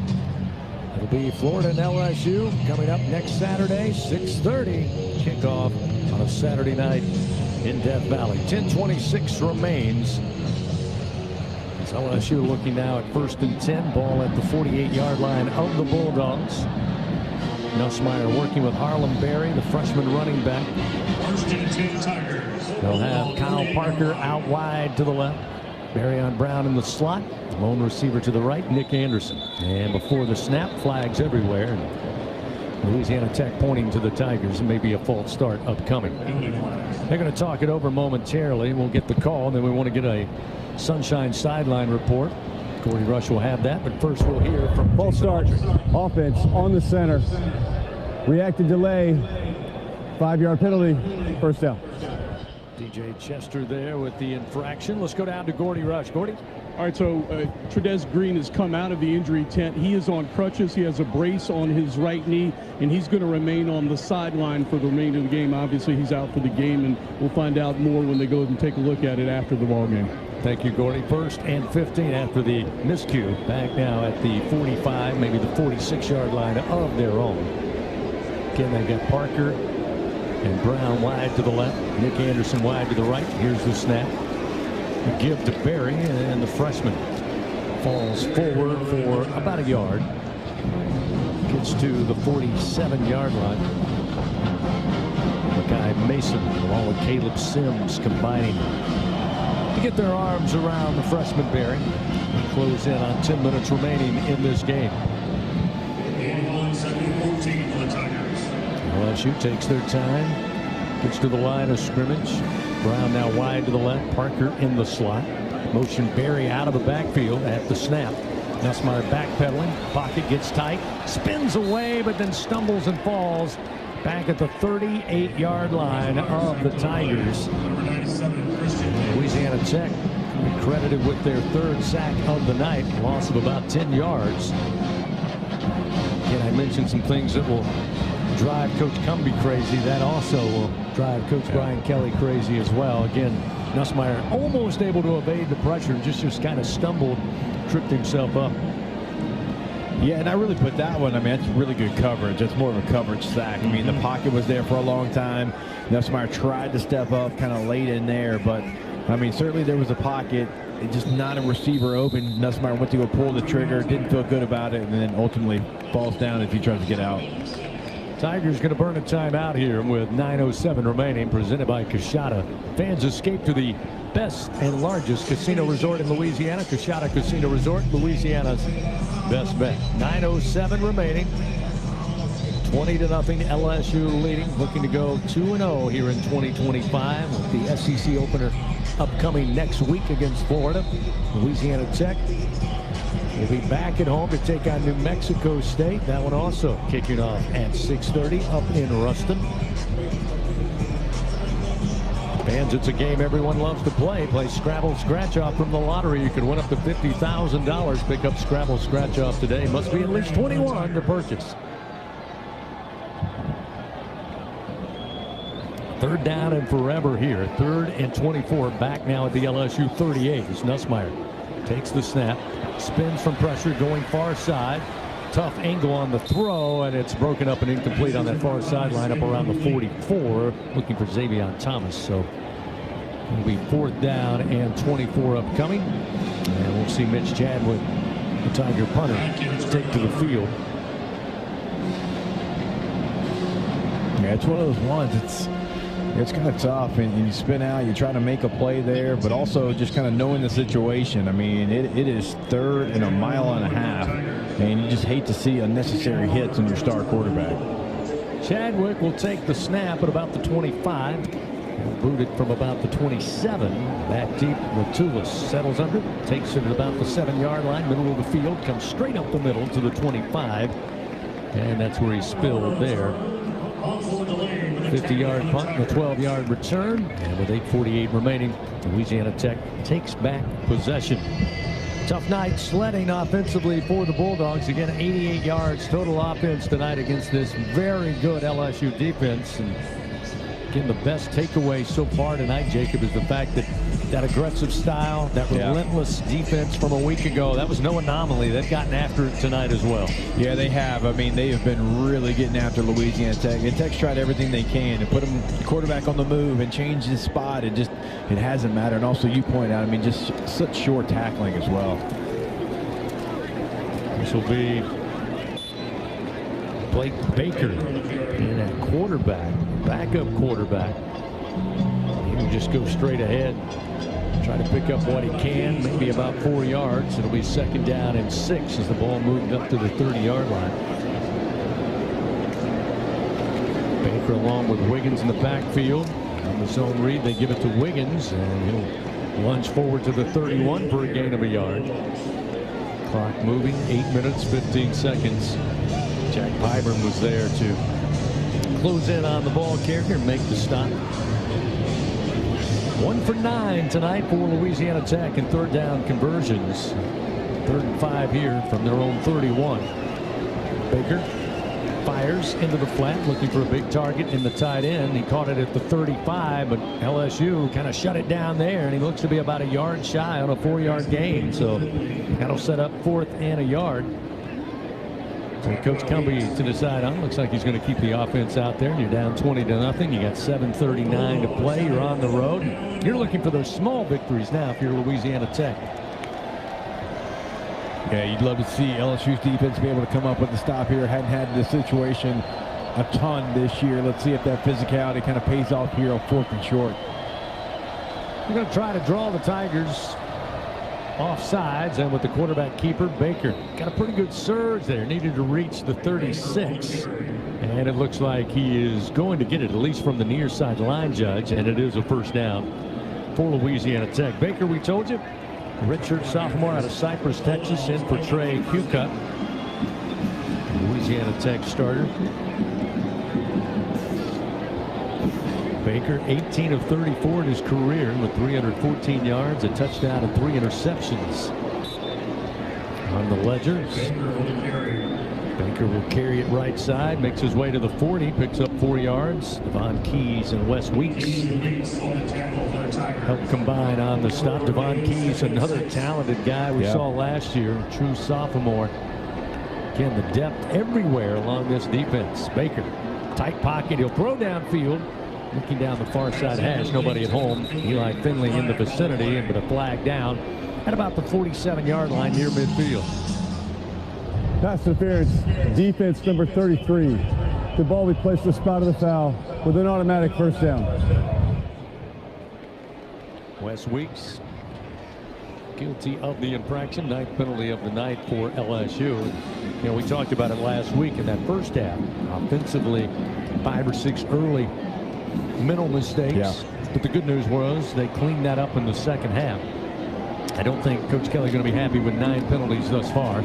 [SPEAKER 1] It'll be Florida and LSU coming up next Saturday, 6:30 kickoff on a Saturday night in Death Valley. 10:26 remains. LSU looking now at 1st and 10. Ball at the 48-yard line of the Bulldogs. Nussmeier working with Harlem Berry, the freshman running back.
[SPEAKER 24] 1st and 10 Tigers.
[SPEAKER 1] They'll have Kyle Parker out wide to the left. Barryon Brown in the slot. Lone receiver to the right, Nick Anderson. And before the snap, flags everywhere. Louisiana Tech pointing to the Tigers, and maybe a false start upcoming. They're going to talk it over momentarily. We'll get the call, and then we want to get a Sunshine sideline report. Corey Rush will have that, but first we'll hear from
[SPEAKER 2] false start. Offense on the center. Reacted delay. 5-yard penalty. First down.
[SPEAKER 1] TJ Chester there with the infraction. Let's go down to Gordy Rush. Gordy?
[SPEAKER 5] All right, so Trudez Green has come out of the injury tent. He is on crutches. He has a brace on his right knee, and he's going to remain on the sideline for the remainder of the game. Obviously, he's out for the game, and we'll find out more when they go and take a look at it after the ball game.
[SPEAKER 1] Thank you, Gordy. 1st and 15 after the miscue. Back now at the 45, maybe the 46-yard line of their own. Again, they got Parker and Brown wide to the left. Nick Anderson wide to the right. Here's the snap. The give to Berry, and the freshman falls forward for about a yard. Gets to the 47-yard line. Mackay Mason, along with Caleb Sims, combining to get their arms around the freshman Berry. And close in on 10 minutes remaining in this game. LSU takes their time. Gets to the line of scrimmage. Brown now wide to the left. Parker in the slot. Motion Berry out of the backfield at the snap. Nussmeier backpedaling. Pocket gets tight. Spins away, but then stumbles and falls back at the 38-yard line of the Tigers. Louisiana Tech credited with their 3rd sack of the night. Loss of about 10 yards. Again, I mentioned some things that will drive Coach Cumbie crazy. That also will drive Coach Brian Kelly crazy as well. Again, Nussmeier almost able to evade the pressure, just kind of stumbled, tripped himself up.
[SPEAKER 4] Yeah, and I really put that one, I mean, that's really good coverage. That's more of a coverage sack. I mean, the pocket was there for a long time. Nussmeier tried to step up kind of late in there, but, I mean, certainly there was a pocket. Just not a receiver open. Nussmeier went to go pull the trigger, didn't feel good about it, and then ultimately falls down as he tries to get out.
[SPEAKER 1] Tigers going to burn a timeout here with 9:07 remaining, presented by Coshada. Fans escape to the best and largest casino resort in Louisiana. Coshada Casino Resort, Louisiana's best bet. 9:07 remaining. 20-0 LSU leading, looking to go 2-0 here in 2025 with the SEC opener upcoming next week against Florida. Louisiana Tech will be back at home to take on New Mexico State. That one also kicking off at 6:30 up in Ruston. Fans, it's a game everyone loves to play. Play Scrabble Scratch Off from the lottery. You can win up to $50,000. Pick up Scrabble Scratch Off today. Must be at least 21 to purchase. 3rd down and forever here. 3rd and 24. Back now at the LSU 38 as Nussmeier takes the snap. Spins from pressure, going far side. Tough angle on the throw, and it's broken up and incomplete on that far sideline up around the 44. Looking for Xavion Thomas. So it'll be 4th down and 24 upcoming. And we'll see Mitch Chadwick, the Tiger punter, take to the field.
[SPEAKER 4] Yeah, it's one of those ones. It's kind of tough, and you spin out, you try to make a play there, but also just kind of knowing the situation. I mean, it is 3rd and a mile and a half, and you just hate to see unnecessary hits on your star quarterback.
[SPEAKER 1] Chadwick will take the snap at about the 25. Booted from about the 27. Back deep, Latulis settles under, takes it at about the 7-yard line, middle of the field, comes straight up the middle to the 25. And that's where he spilled there. 50-yard punt and a 12-yard return. And with 8:48 remaining, Louisiana Tech takes back possession. Tough night sledding offensively for the Bulldogs. Again, 88 yards total offense tonight against this very good LSU defense. And again, the best takeaway so far tonight, Jacob, is the fact that that aggressive style, that relentless defense from a week ago, that was no anomaly. They've gotten after it tonight as well.
[SPEAKER 4] Yeah, they have. I mean, they have been really getting after Louisiana Tech. And Tech's tried everything they can to put them quarterback on the move and change his spot. It hasn't mattered. And also, you point out, I mean, just such short tackling as well.
[SPEAKER 1] This will be Blake Baker in at quarterback, backup quarterback. He will just go straight ahead, try to pick up what he can, maybe about 4 yards. It'll be 2nd down and 6 as the ball moved up to the 30-yard line. Baker along with Wiggins in the backfield. On the zone read, they give it to Wiggins, and he'll lunge forward to the 31 for a gain of a yard. Clock moving, 8 minutes, 15 seconds. Jack Pyburn was there to close in on the ball carrier and make the stop. 1 for 9 tonight for Louisiana Tech in third down conversions. 3rd and 5 here from their own 31. Baker fires into the flat, looking for a big target in the tight end. He caught it at the 35, but LSU kind of shut it down there, and he looks to be about a yard shy on a 4-yard gain. So that'll set up 4th and a yard. So Coach Cumbie to decide on. Looks like he's going to keep the offense out there. You're down 20-0. You got 7:39 to play. You're on the road. You're looking for those small victories now if you're Louisiana Tech.
[SPEAKER 4] Yeah, you'd love to see LSU's defense be able to come up with a stop here. Hadn't had this situation a ton this year. Let's see if that physicality kind of pays off here on 4th and short.
[SPEAKER 1] We're going to try to draw the Tigers off sides, and with the quarterback keeper, Baker got a pretty good surge there. Needed to reach the 36, and it looks like he is going to get it, at least from the near side line judge, and it is a first down for Louisiana Tech. Baker, we told you, redshirt sophomore out of Cypress, Texas, in for Trey Hucutt, Louisiana Tech starter. Baker 18 of 34 in his career with 314 yards, a touchdown, and 3 interceptions on the ledger. Baker will carry it right side, makes his way to the 40, picks up 4 yards. Devon Keys and Wes Weeks help combine on the stop. Devon Keys, another talented guy we saw last year, true sophomore. Again, the depth everywhere along this defense. Baker, tight pocket, he'll throw downfield. Looking down the far side hash, nobody at home. Eli Finley in the vicinity, but a flag down at about the 47-yard line near midfield.
[SPEAKER 2] Pass interference, defense number 33. The ball be placed to the spot of the foul with an automatic first down.
[SPEAKER 1] Wes Weeks guilty of the infraction, 9th penalty of the night for LSU. You know, we talked about it last week in that first half. Offensively, 5 or 6 early mental mistakes, but the good news was they cleaned that up in the second half. I don't think Coach Kelly going to be happy with 9 penalties thus far.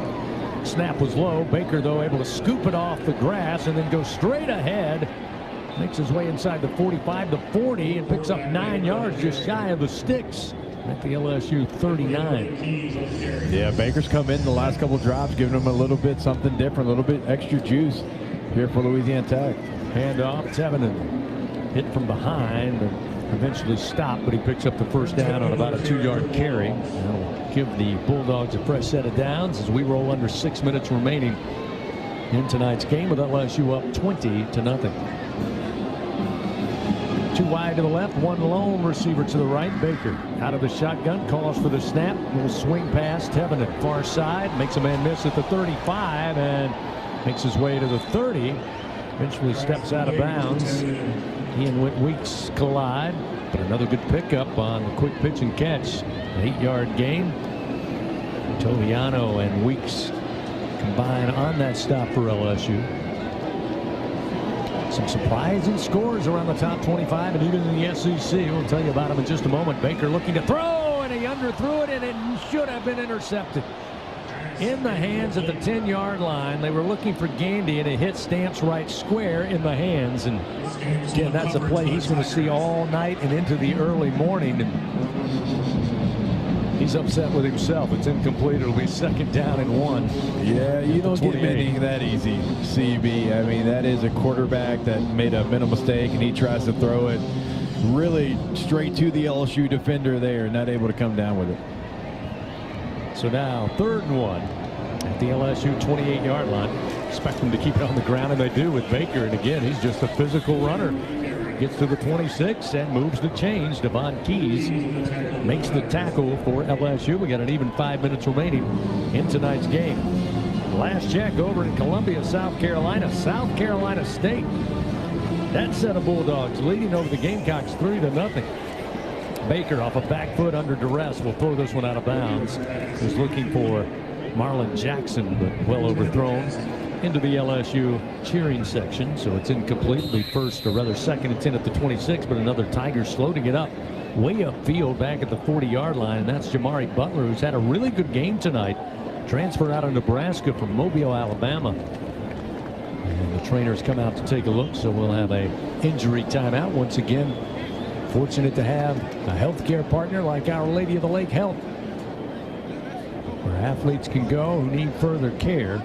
[SPEAKER 1] Snap was low. Baker, though, able to scoop it off the grass and then go straight ahead. Makes his way inside the 45 to 40 and picks up 9 yards just shy of the sticks at the LSU 39.
[SPEAKER 4] Yeah, Baker's come in the last couple drives, giving him a little bit something different, a little bit extra juice here for Louisiana Tech.
[SPEAKER 1] Handoff, Tevinen hit from behind and eventually stopped, but he picks up the first down on about a 2-yard carry. That'll give the Bulldogs a fresh set of downs as we roll under 6 minutes remaining in tonight's game with LSU up 20-0. 2 wide to the left, 1 lone receiver to the right. Baker out of the shotgun, calls for the snap. Little swing pass, Tevinen far side, makes a man miss at the 35 and makes his way to the 30. Eventually steps out of bounds. He and Weeks collide, but another good pickup on the quick pitch and catch. An 8-yard gain. Toviano and Weeks combine on that stop for LSU. Some surprising scores around the top 25 and even in the SEC. We'll tell you about them in just a moment. Baker looking to throw, and he underthrew it, and it should have been intercepted. In the hands at the 10-yard line. They were looking for Gandy, and it hit Stamps right square in the hands. And again, that's a play he's going to see all night and into the early morning. And he's upset with himself. It's incomplete. It'll be 2nd down and 1.
[SPEAKER 4] Yeah, you don't get anything that easy, CB. I mean, that is a quarterback that made a mental mistake, and he tries to throw it really straight to the LSU defender there, not able to come down with it.
[SPEAKER 1] So now 3rd and 1 at the LSU 28-yard line. Expect them to keep it on the ground, and they do with Baker. And again, he's just a physical runner. Gets to the 26 and moves the chains. Devon Keys makes the tackle for LSU. We got an even 5 minutes remaining in tonight's game. Last check over in Columbia, South Carolina. South Carolina State. That set of Bulldogs leading over the Gamecocks 3-0. Baker off a back foot under duress will throw this one out of bounds. He's looking for Marlon Jackson, but well overthrown into the LSU cheering section. So it's incomplete. It'll be 2nd and 10 at the 26, but another Tiger slow to get up way upfield back at the 40-yard line. And that's Jamari Butler, who's had a really good game tonight. Transfer out of Nebraska from Mobile, Alabama. And the trainers come out to take a look, so we'll have a injury timeout once again. Fortunate to have a healthcare partner like Our Lady of the Lake Health, where athletes can go who need further care.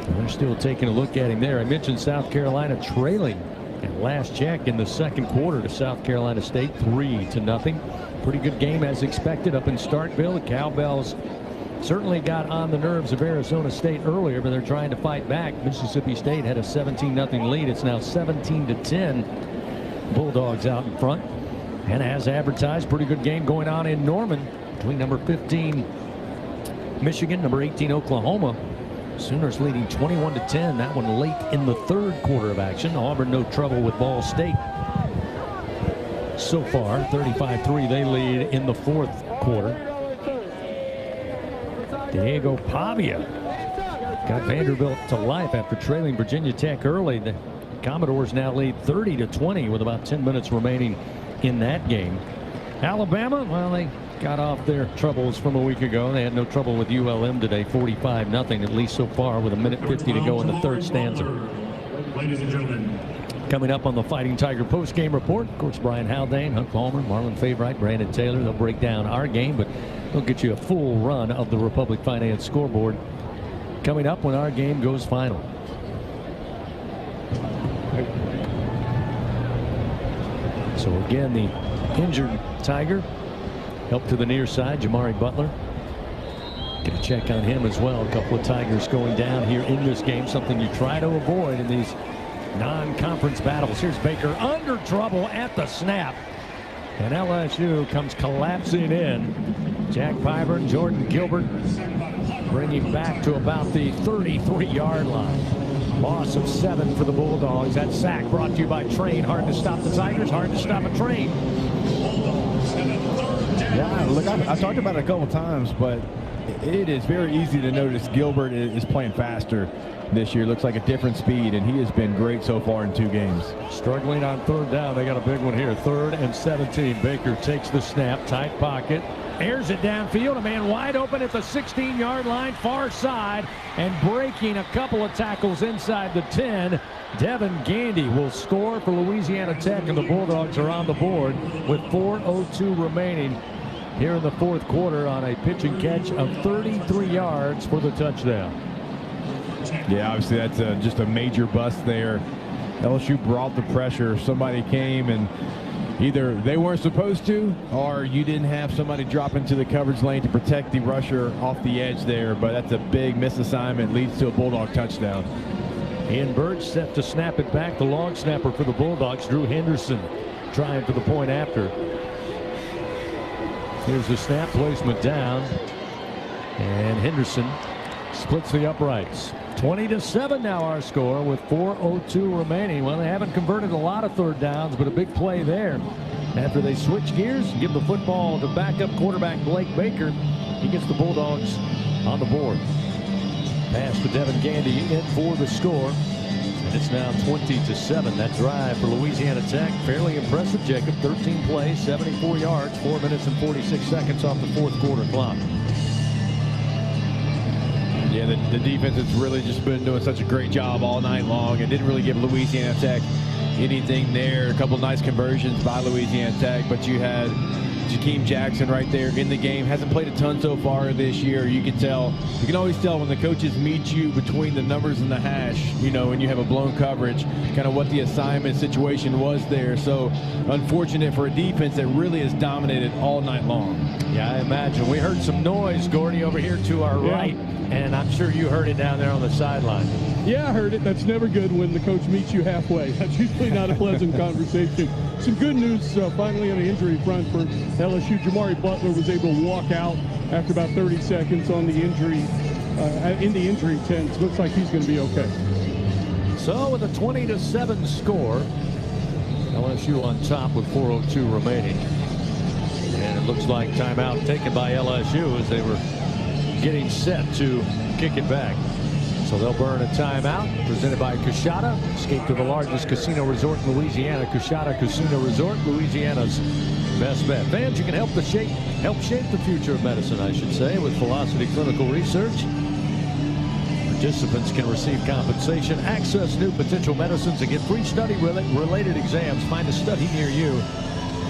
[SPEAKER 1] And they're still taking a look at him there. I mentioned South Carolina trailing at last check in the second quarter to South Carolina State, 3-0. Pretty good game as expected up in Starkville. The Cowbells certainly got on the nerves of Arizona State earlier, but they're trying to fight back. Mississippi State had a 17-0 lead. It's now 17-10. Bulldogs out in front. And as advertised, pretty good game going on in Norman between number 15 Michigan, number 18 Oklahoma. Sooners leading 21-10. That one late in the third quarter of action. Auburn no trouble with Ball State so far. 35-3 they lead in the fourth quarter. Diego Pavia got Vanderbilt to life after trailing Virginia Tech early. The Commodores now lead 30-20 with about 10 minutes remaining in that game. Alabama, well, they got off their troubles from a week ago. They had no trouble with ULM today, 45-0, at least so far, with 1:50 to go in the third stanza.
[SPEAKER 24] Ladies and gentlemen.
[SPEAKER 1] Coming up on the Fighting Tiger post-game report, of course, Brian Haldane, Huck Palmer, Marlon Favorite, Brandon Taylor. They'll break down our game, but they'll get you a full run of the Republic Finance scoreboard coming up when our game goes final. So again, the injured Tiger, help to the near side, Jamari Butler. Get a check on him as well. A couple of Tigers going down here in this game, something you try to avoid in these non-conference battles. Here's Baker under trouble at the snap. And LSU comes collapsing in. Jack Pyburn, Jordan Gilbert bringing back to about the 33-yard line. Loss of 7 for the Bulldogs. That sack brought to you by Train. Hard to stop the Tigers, hard to stop a Train.
[SPEAKER 4] Yeah, look, I've talked about it a couple times, but it is very easy to notice Gilbert is playing faster this year. Looks like a different speed, and he has been great so far in 2 games. Struggling on third down. They got a big one here. 3rd and 17. Baker takes the snap, tight pocket, airs it downfield. A man wide open at the 16-yard line, far side, and breaking a couple of tackles inside the 10. Devin Gandy will score for Louisiana Tech, and the Bulldogs are on the board with 4:02 remaining here in the fourth quarter on a pitch and catch of 33 yards for the touchdown. Yeah, obviously that's just a major bust there. LSU brought the pressure. Somebody came and either they weren't supposed to, or you didn't have somebody drop into the coverage lane to protect the rusher off the edge there. But that's a big misassignment, leads to a Bulldog touchdown. Ian Birch set to snap it back. The long snapper for the Bulldogs, Drew Henderson, trying for the point after. Here's the snap, placement down, and Henderson splits the uprights. 20-7 now our score with 4:02 remaining. Well, they haven't converted a lot of third downs, but a big play there. After they switch gears, give the football to backup quarterback Blake Baker. He gets the Bulldogs on the board. Pass to Devin Gandy in for the score. And it's now 20-7. That drive for Louisiana Tech, fairly impressive, Jacob. 13 plays, 74 yards, 4 minutes and 46 seconds off the fourth quarter clock. Yeah, the defense has really just been doing such a great job all night long. It didn't really give Louisiana Tech anything there. A couple nice conversions by Louisiana Tech, but you had Jakeem Jackson right there in the game. Hasn't played a ton so far this year. You can tell, you can always tell when the coaches meet you between the numbers and the hash, you know, when you have a blown coverage, kind of what the assignment situation was there. So unfortunate for a defense that really has dominated all night long. Yeah, I imagine. We heard some noise, Gordy, over here to our right, and I'm sure you heard it down there on the sideline.
[SPEAKER 5] Yeah, I heard it. That's never good when the coach meets you halfway. That's usually not a pleasant conversation. Some good news finally on the injury front for LSU. Jamari Butler was able to walk out after about 30 seconds on the injury, in the injury tent. Looks like he's going to be okay.
[SPEAKER 1] So with a 20-7 score, LSU on top with 4:02 remaining. And it looks like timeout taken by LSU as they were getting set to kick it back. So they'll burn a timeout presented by Coushatta. Escape to the largest casino resort in Louisiana. Coushatta Casino Resort, Louisiana's best bet. Fans, you can help shape the future of medicine, I should say, with Velocity Clinical Research. Participants can receive compensation, access new potential medicines, and get free study-related exams. Find a study near you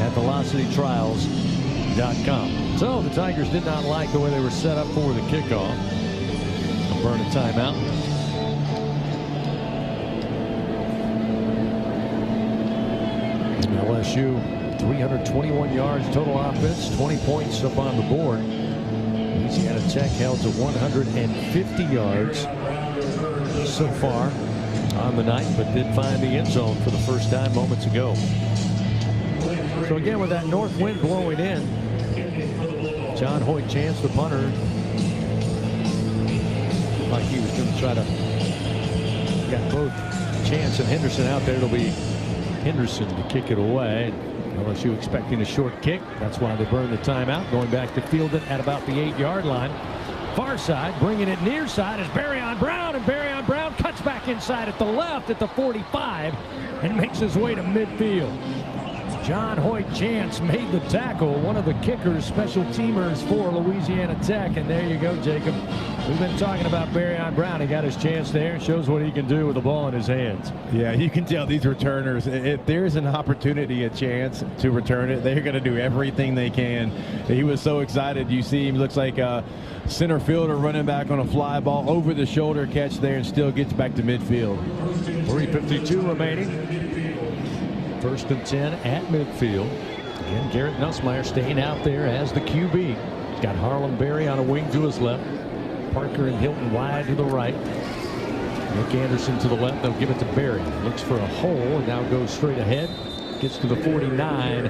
[SPEAKER 1] at velocitytrials.com. So the Tigers did not like the way they were set up for the kickoff. They'll burn a timeout. LSU, 321 yards total offense, 20 points up on the board. Louisiana Tech held to 150 yards so far on the night, but did find the end zone for the first time moments ago. So again, with that north wind blowing in, John Hoyt Chance, the punter, like he was going to try to, got both Chance and Henderson out there. It'll be Henderson to kick it away. LSU expecting a short kick. That's why they burned the timeout. Going back to field it at about the 8-yard line. Far side, bringing it near side is Barryon Brown, and Barryon Brown cuts back inside at the left at the 45 and makes his way to midfield. John Hoyt Chance made the tackle, one of the kickers, special teamers for Louisiana Tech. And there you go, Jacob. We've been talking about Barryon Brown. He got his chance there. Shows what he can do with the ball in his hands.
[SPEAKER 4] Yeah, you can tell these returners, if there's an opportunity, a chance to return it, they're going to do everything they can. He was so excited. You see him, looks like a center fielder running back on a fly ball, over the shoulder catch there, and still gets back to midfield.
[SPEAKER 1] 3:52 remaining. 1st and 10 at midfield. Again, Garrett Nussmeier staying out there as the QB. He's got Harlem Berry on a wing to his left. Parker and Hilton wide to the right. Nick Anderson to the left. They'll give it to Berry. Looks for a hole and now goes straight ahead. Gets to the 49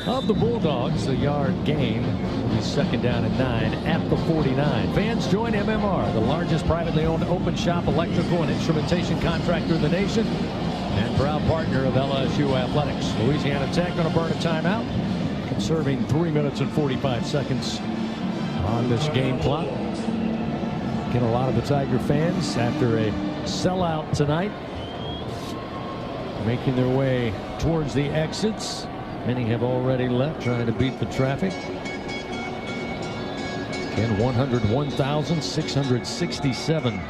[SPEAKER 1] of the Bulldogs. A yard gain. It'll be 2nd down and 9 at the 49. Fans, join MMR, the largest privately owned open shop electrical and instrumentation contractor in the nation, and proud partner of LSU Athletics. Louisiana Tech going to burn a timeout, conserving 3 minutes and 45 seconds on this game clock. Again, a lot of the Tiger fans, after a sellout tonight, making their way towards the exits. Many have already left, trying to beat the traffic. Again, 101,667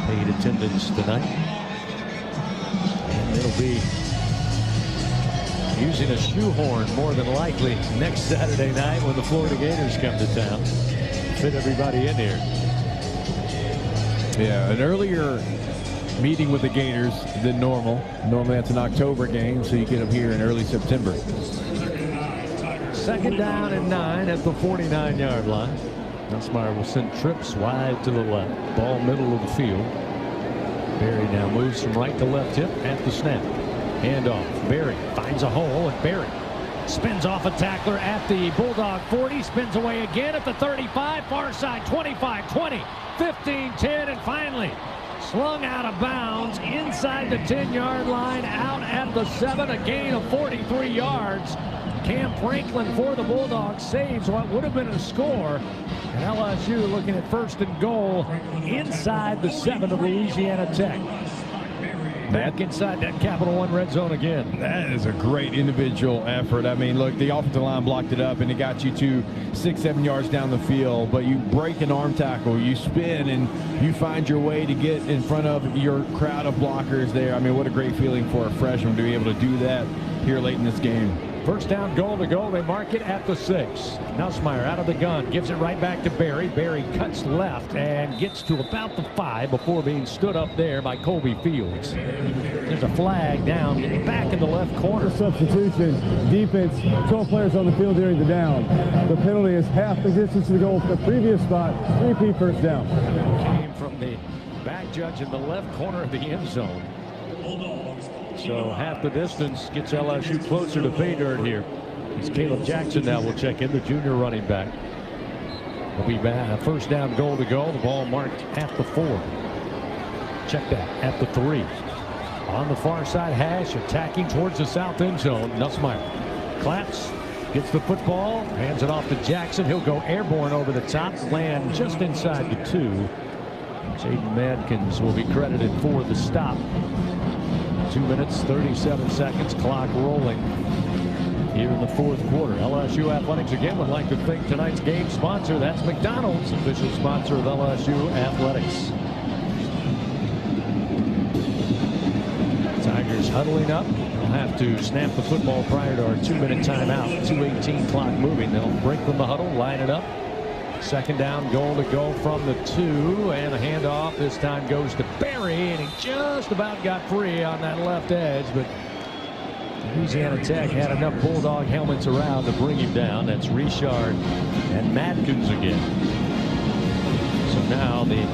[SPEAKER 1] paid attendance tonight. It'll be using a shoehorn more than likely next Saturday night when the Florida Gators come to town. Fit everybody in here.
[SPEAKER 4] Yeah, an earlier meeting with the Gators than normal. Normally that's an October game, so you get them here in early September.
[SPEAKER 1] 2nd down and 9 at the 49-yard line. Nussmeier will send trips wide to the left. Ball middle of the field. Berry now moves from right to left hip at the snap. Handoff. Berry finds a hole, and Berry spins off a tackler at the Bulldog 40. Spins away again at the 35. Far side 25, 20, 15, 10, and finally slung out of bounds inside the 10-yard line, out at the 7. A gain of 43 yards. Cam Franklin for the Bulldogs saves what would have been a score. And LSU looking at 1st and goal inside the 7 of Louisiana Tech. Back inside that Capital One red zone again.
[SPEAKER 4] That is a great individual effort. I mean, look, the offensive line blocked it up, and it got you to 6-7 yards down the field. But you break an arm tackle, you spin, and you find your way to get in front of your crowd of blockers there. I mean, what a great feeling for a freshman to be able to do that here late in this game.
[SPEAKER 1] 1st down, goal to go. They mark it at the 6. Nussmeier out of the gun, gives it right back to Berry. Berry cuts left and gets to about the 5 before being stood up there by Colby Fields. There's a flag down back in the left corner.
[SPEAKER 2] Substitution, defense, 12 players on the field during the down. The penalty is half the distance to the goal from the previous spot. Repeat 1st down.
[SPEAKER 1] Came from the back judge in the left corner of the end zone. So half the distance gets LSU closer to pay dirt here. It's Caleb Jackson now will check in, the junior running back. Will be back. 1st down, goal to go. The ball marked at the 4. Check that at the 3. On the far side hash, attacking towards the south end zone. Nussmeier claps, gets the football, hands it off to Jackson. He'll go airborne over the top, land just inside the 2. Jaden Madkins will be credited for the stop. 2 minutes, 37 seconds, clock rolling here in the 4th quarter. LSU Athletics again would like to thank tonight's game sponsor. That's McDonald's, official sponsor of LSU Athletics. huddling up. They'll have to snap the football prior to our 2-minute timeout. 2:18 clock moving. They'll break from the huddle, line it up. Second down, goal to go from the 2, and a handoff this time goes to Barry, and he just about got free on that left edge, but Louisiana Tech had enough Bulldog helmets around to bring him down. That's Richard and Matkins again. So now the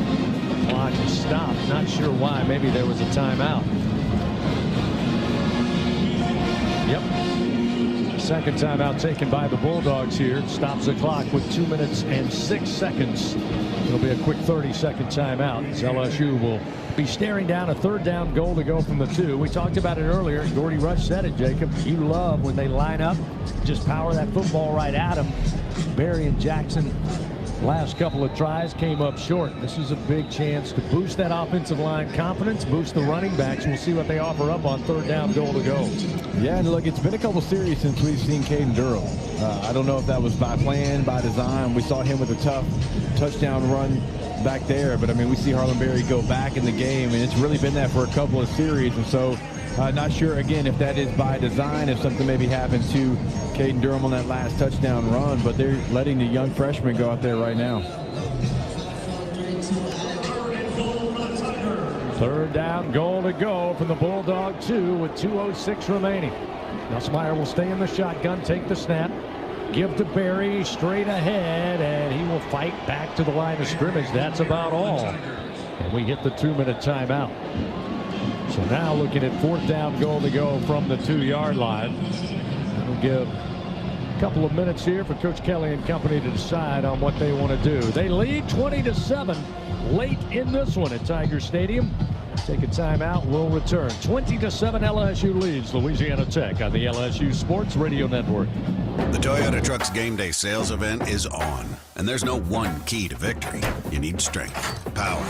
[SPEAKER 1] clock is stopped. Not sure why. Maybe there was a timeout. Yep. Second timeout taken by the Bulldogs here. Stops the clock with 2 minutes and 6 seconds. It'll be a quick 30-second timeout as LSU will be staring down a third down goal to go from the 2. We talked about it earlier. Gordy Rush said it, Jacob. You love when they line up, just power that football right at them. Barry and Jackson, last couple of tries, came up short. This is a big chance to boost that offensive line confidence, boost the running backs. We'll see what they offer up on third down goal to go.
[SPEAKER 4] Yeah, and look, it's been a couple series since we've seen Caden Durham. I don't know if that was by plan, by design. We saw him with a tough touchdown run back there, but I mean, we see Harlan Berry go back in the game, and it's really been that for a couple of series. And so not sure, again, if that is by design, if something maybe happened to Caden Durham on that last touchdown run, but they're letting the young freshman go out there right now.
[SPEAKER 1] Third down goal to go from the Bulldog 2 with 2:06 remaining. Nussmeier will stay in the shotgun, take the snap, give to Barry straight ahead, and he will fight back to the line of scrimmage. That's about all. And we hit the 2-minute timeout. So now looking at fourth down goal to go from the 2-yard line. That'll give a couple of minutes here for Coach Kelly and company to decide on what they want to do. They lead 20-7 late in this one at Tiger Stadium. Take a timeout. We'll return. 20-7 LSU leads Louisiana Tech on the LSU Sports Radio Network.
[SPEAKER 10] The Toyota Trucks Game Day sales event is on, and there's no one key to victory. You need strength, power,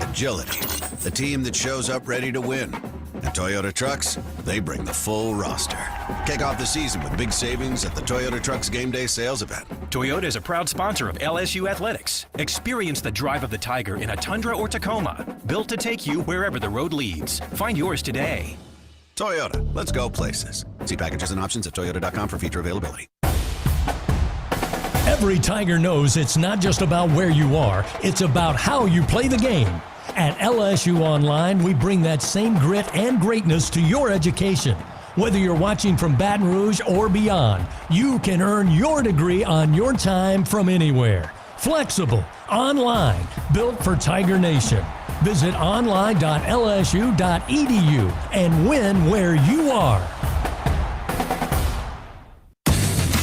[SPEAKER 10] agility, a team that shows up ready to win. At Toyota Trucks, they bring the full roster. Kick off the season with big savings at the Toyota Trucks Game Day sales event.
[SPEAKER 12] Toyota is a proud sponsor of LSU Athletics. Experience the drive of the Tiger in a Tundra or Tacoma, built to take you wherever the road leads. Find yours today.
[SPEAKER 10] Toyota, let's go places. See packages and options at toyota.com for feature availability.
[SPEAKER 18] Every Tiger knows it's not just about where you are, it's about how you play the game. At LSU Online, we bring that same grit and greatness to your education. Whether you're watching from Baton Rouge or beyond, you can earn your degree on your time from anywhere. Flexible, online, built for Tiger Nation. Visit online.lsu.edu and win where you are.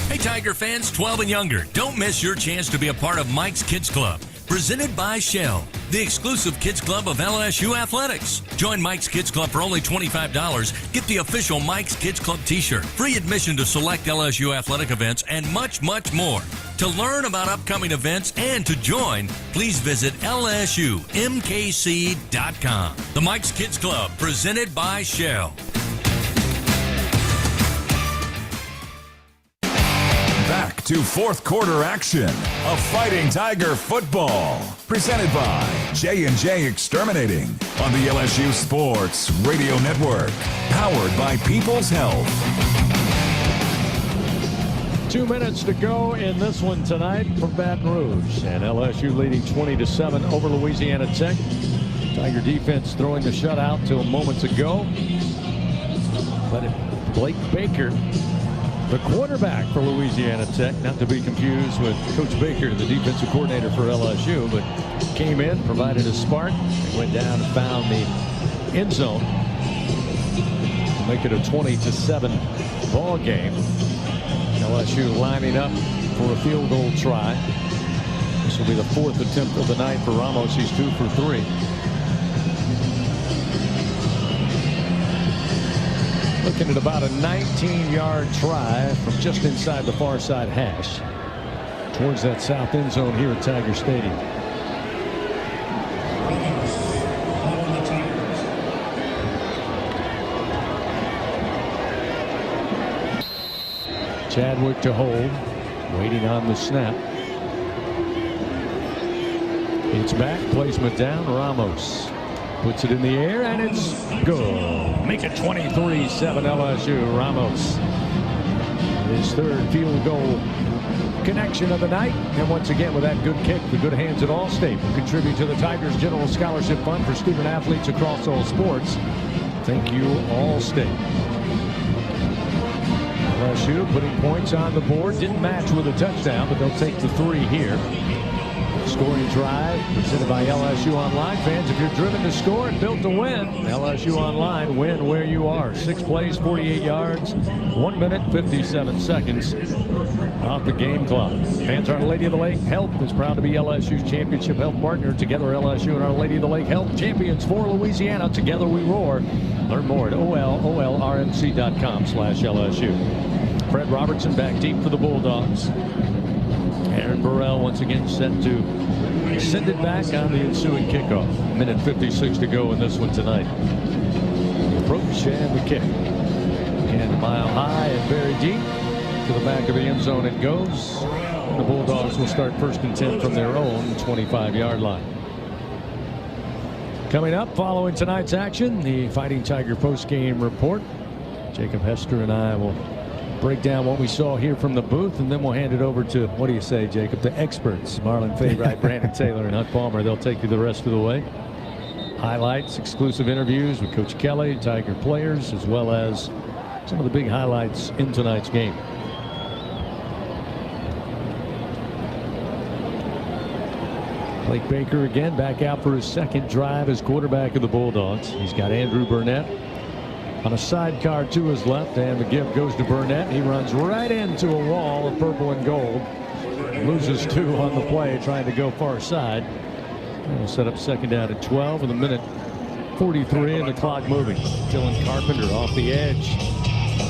[SPEAKER 18] Hey Tiger fans 12 and younger, don't miss your chance to be a part of Mike's Kids Club. Presented by Shell, the exclusive kids club of LSU Athletics. Join Mike's Kids Club for only $25. Get the official Mike's Kids Club t-shirt, free admission to select LSU athletic events, and much, much more. To learn about upcoming events and to join, please visit lsumkc.com. The Mike's Kids Club, presented by Shell.
[SPEAKER 3] Back to fourth quarter action of Fighting Tiger football. Presented by J&J Exterminating on the LSU Sports Radio Network. Powered by People's Health.
[SPEAKER 1] 2 minutes to go in this one tonight from Baton Rouge. And LSU leading 20-7 over Louisiana Tech. Tiger defense throwing the shutout till moments ago. But Blake Baker, the quarterback for Louisiana Tech, not to be confused with Coach Baker, the defensive coordinator for LSU, but came in, provided a spark, and went down and found the end zone. Make it a 20-7 ball game. LSU lining up for a field goal try. This will be the fourth attempt of the night for Ramos. He's 2 for 3. Looking at about a 19-yard try from just inside the far side hash towards that south end zone here at Tiger Stadium. Chadwick to hold, waiting on the snap. It's back, placement down, Ramos. Puts it in the air, and it's good. Make it 23-7 LSU. Ramos, his third field goal connection of the night. And once again, with that good kick, the good hands at Allstate will contribute to the Tigers General Scholarship Fund for student athletes across all sports. Thank you, Allstate. LSU putting points on the board. Didn't match with a touchdown, but they'll take the 3 here. Scoring drive presented by LSU Online. Fans, if you're driven to score and built to win, LSU Online, win where you are. 6 plays, 48 yards, 1 minute, 57 seconds off the game clock. Fans, Our Lady of the Lake Health is proud to be LSU's championship health partner. Together, LSU and Our Lady of the Lake Health champions for Louisiana. Together we roar. Learn more at olrmc.com/LSU. Fred Robertson back deep for the Bulldogs. Aaron Burrell once again set to send it back on the ensuing kickoff. Minute 56 to go in this one tonight. The approach and the kick. Again, a mile high and very deep. To the back of the end zone it goes. And the Bulldogs will start 1st and 10 from their own 25-yard line. Coming up following tonight's action, the Fighting Tiger post-game report. Jacob Hester and I will break down what we saw here from the booth, and then we'll hand it over to, what do you say, Jacob, the experts, Marlon Favorite, Brandon Taylor, and Hunt Palmer. They'll take you the rest of the way. Highlights, exclusive interviews with Coach Kelly, Tiger players, as well as some of the big highlights in tonight's game. Blake Baker again back out for his 2nd drive as quarterback of the Bulldogs. He's got Andrew Burnett on a sidecar to his left, and the give goes to Burnett. He runs right into a wall of purple and gold. Loses 2 on the play, trying to go far side. And we'll set up 2nd down at 12 with a minute 43 and the clock moving. Dylan Carpenter off the edge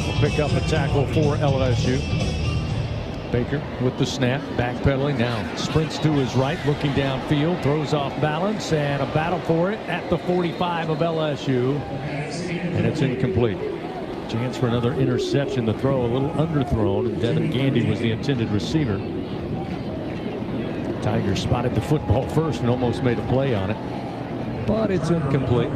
[SPEAKER 1] will pick up a tackle for LSU. Baker with the snap, backpedaling now, sprints to his right, looking downfield, throws off balance, and a battle for it at the 45 of LSU, and it's incomplete. Chance for another interception. The throw a little underthrown, and Devin Gandy was the intended receiver. Tigers spotted the football first and almost made a play on it, but it's incomplete.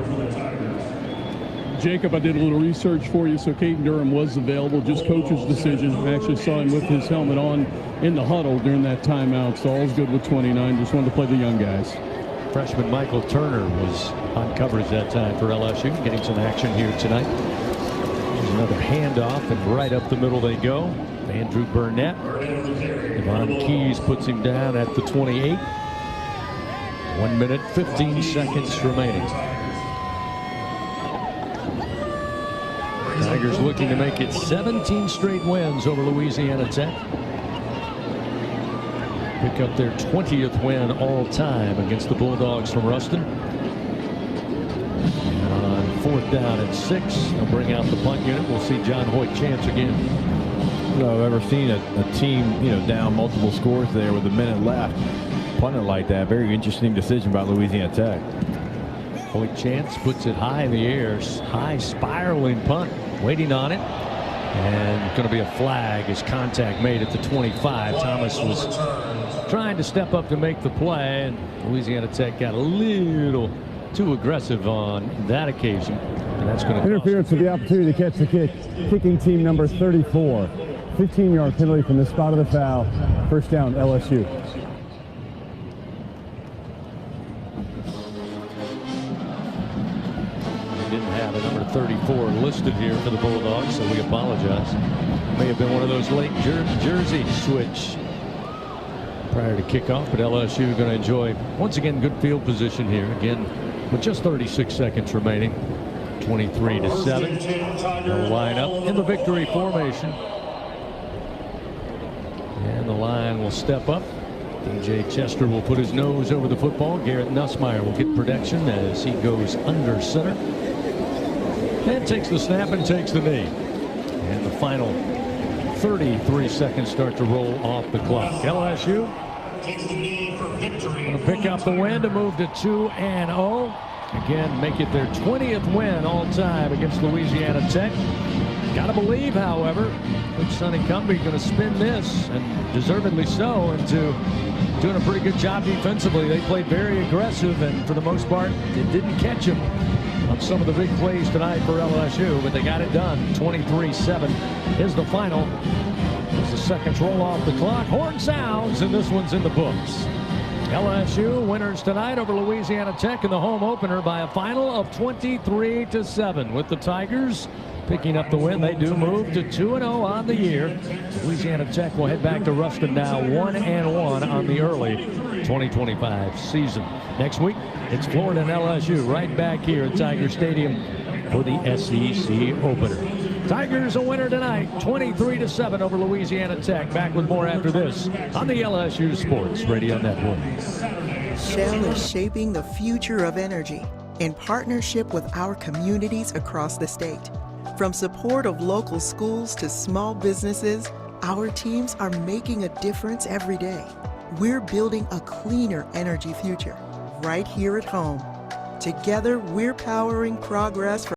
[SPEAKER 5] Jacob, I did a little research for you. So Caden Durham was available, just coach's decision. I actually saw him with his helmet on in the huddle during that timeout. So all's good with 29. Just wanted to play the young guys.
[SPEAKER 1] Freshman Michael Turner was on coverage that time for LSU, getting some action here tonight. There's another handoff, and right up the middle they go. Andrew Burnett. Devon Keys puts him down at the 28. 1 minute, 15 seconds remaining. Tigers looking to make it 17 straight wins over Louisiana Tech. Pick up their 20th win all time against the Bulldogs from Ruston. And on 4th down and 6, they'll bring out the punt unit. We'll see John Hoyt chance again.
[SPEAKER 4] I've ever seen a team, down multiple scores there with a minute left, punt it like that. Very interesting decision by Louisiana Tech.
[SPEAKER 1] Hoyt Chance puts it high in the air, high spiraling punt, waiting on it, and going to be a flag as contact made at the 25. Thomas was trying to step up to make the play, and Louisiana Tech got a little too aggressive on that occasion, and that's going to
[SPEAKER 2] interference with the opportunity to catch the kick. Kicking team number 34. 15-yard penalty from the spot of the foul. 1st down, LSU.
[SPEAKER 1] Didn't have a number 34 listed here for the Bulldogs, so we apologize. May have been one of those late jersey switch prior to kickoff, but LSU going to enjoy, once again, good field position here. Again, with just 36 seconds remaining, 23-7. They'll line up in the victory formation. And the line will step up. DJ Chester will put his nose over the football. Garrett Nussmeier will get protection as he goes under center. And takes the snap and takes the knee. And the final 33 seconds start to roll off the clock. LSU going to pick up the win to move to 2-0. Again, make it their 20th win all time against Louisiana Tech. Gotta believe, however, Coach Sonny Cumbie going to spin this, and deservedly so, into doing a pretty good job defensively. They played very aggressive, and for the most part, it didn't catch them on some of the big plays tonight for LSU, but they got it done. 23-7 is the final. As the seconds roll off the clock, horn sounds, and this one's in the books. LSU winners tonight over Louisiana Tech in the home opener by a final of 23-7. With the Tigers picking up the win, they do move to 2-0 on the year. Louisiana Tech will head back to Ruston now 1-1 on the early 2025 season. Next week, it's Florida and LSU right back here at Tiger Stadium for the SEC opener. Tigers a winner tonight, 23-7 over Louisiana Tech. Back with more after this on the LSU Sports Radio Network.
[SPEAKER 13] Shell is shaping the future of energy in partnership with our communities across the state. From support of local schools to small businesses, our teams are making a difference every day. We're building a cleaner energy future right here at home. Together, we're powering progress for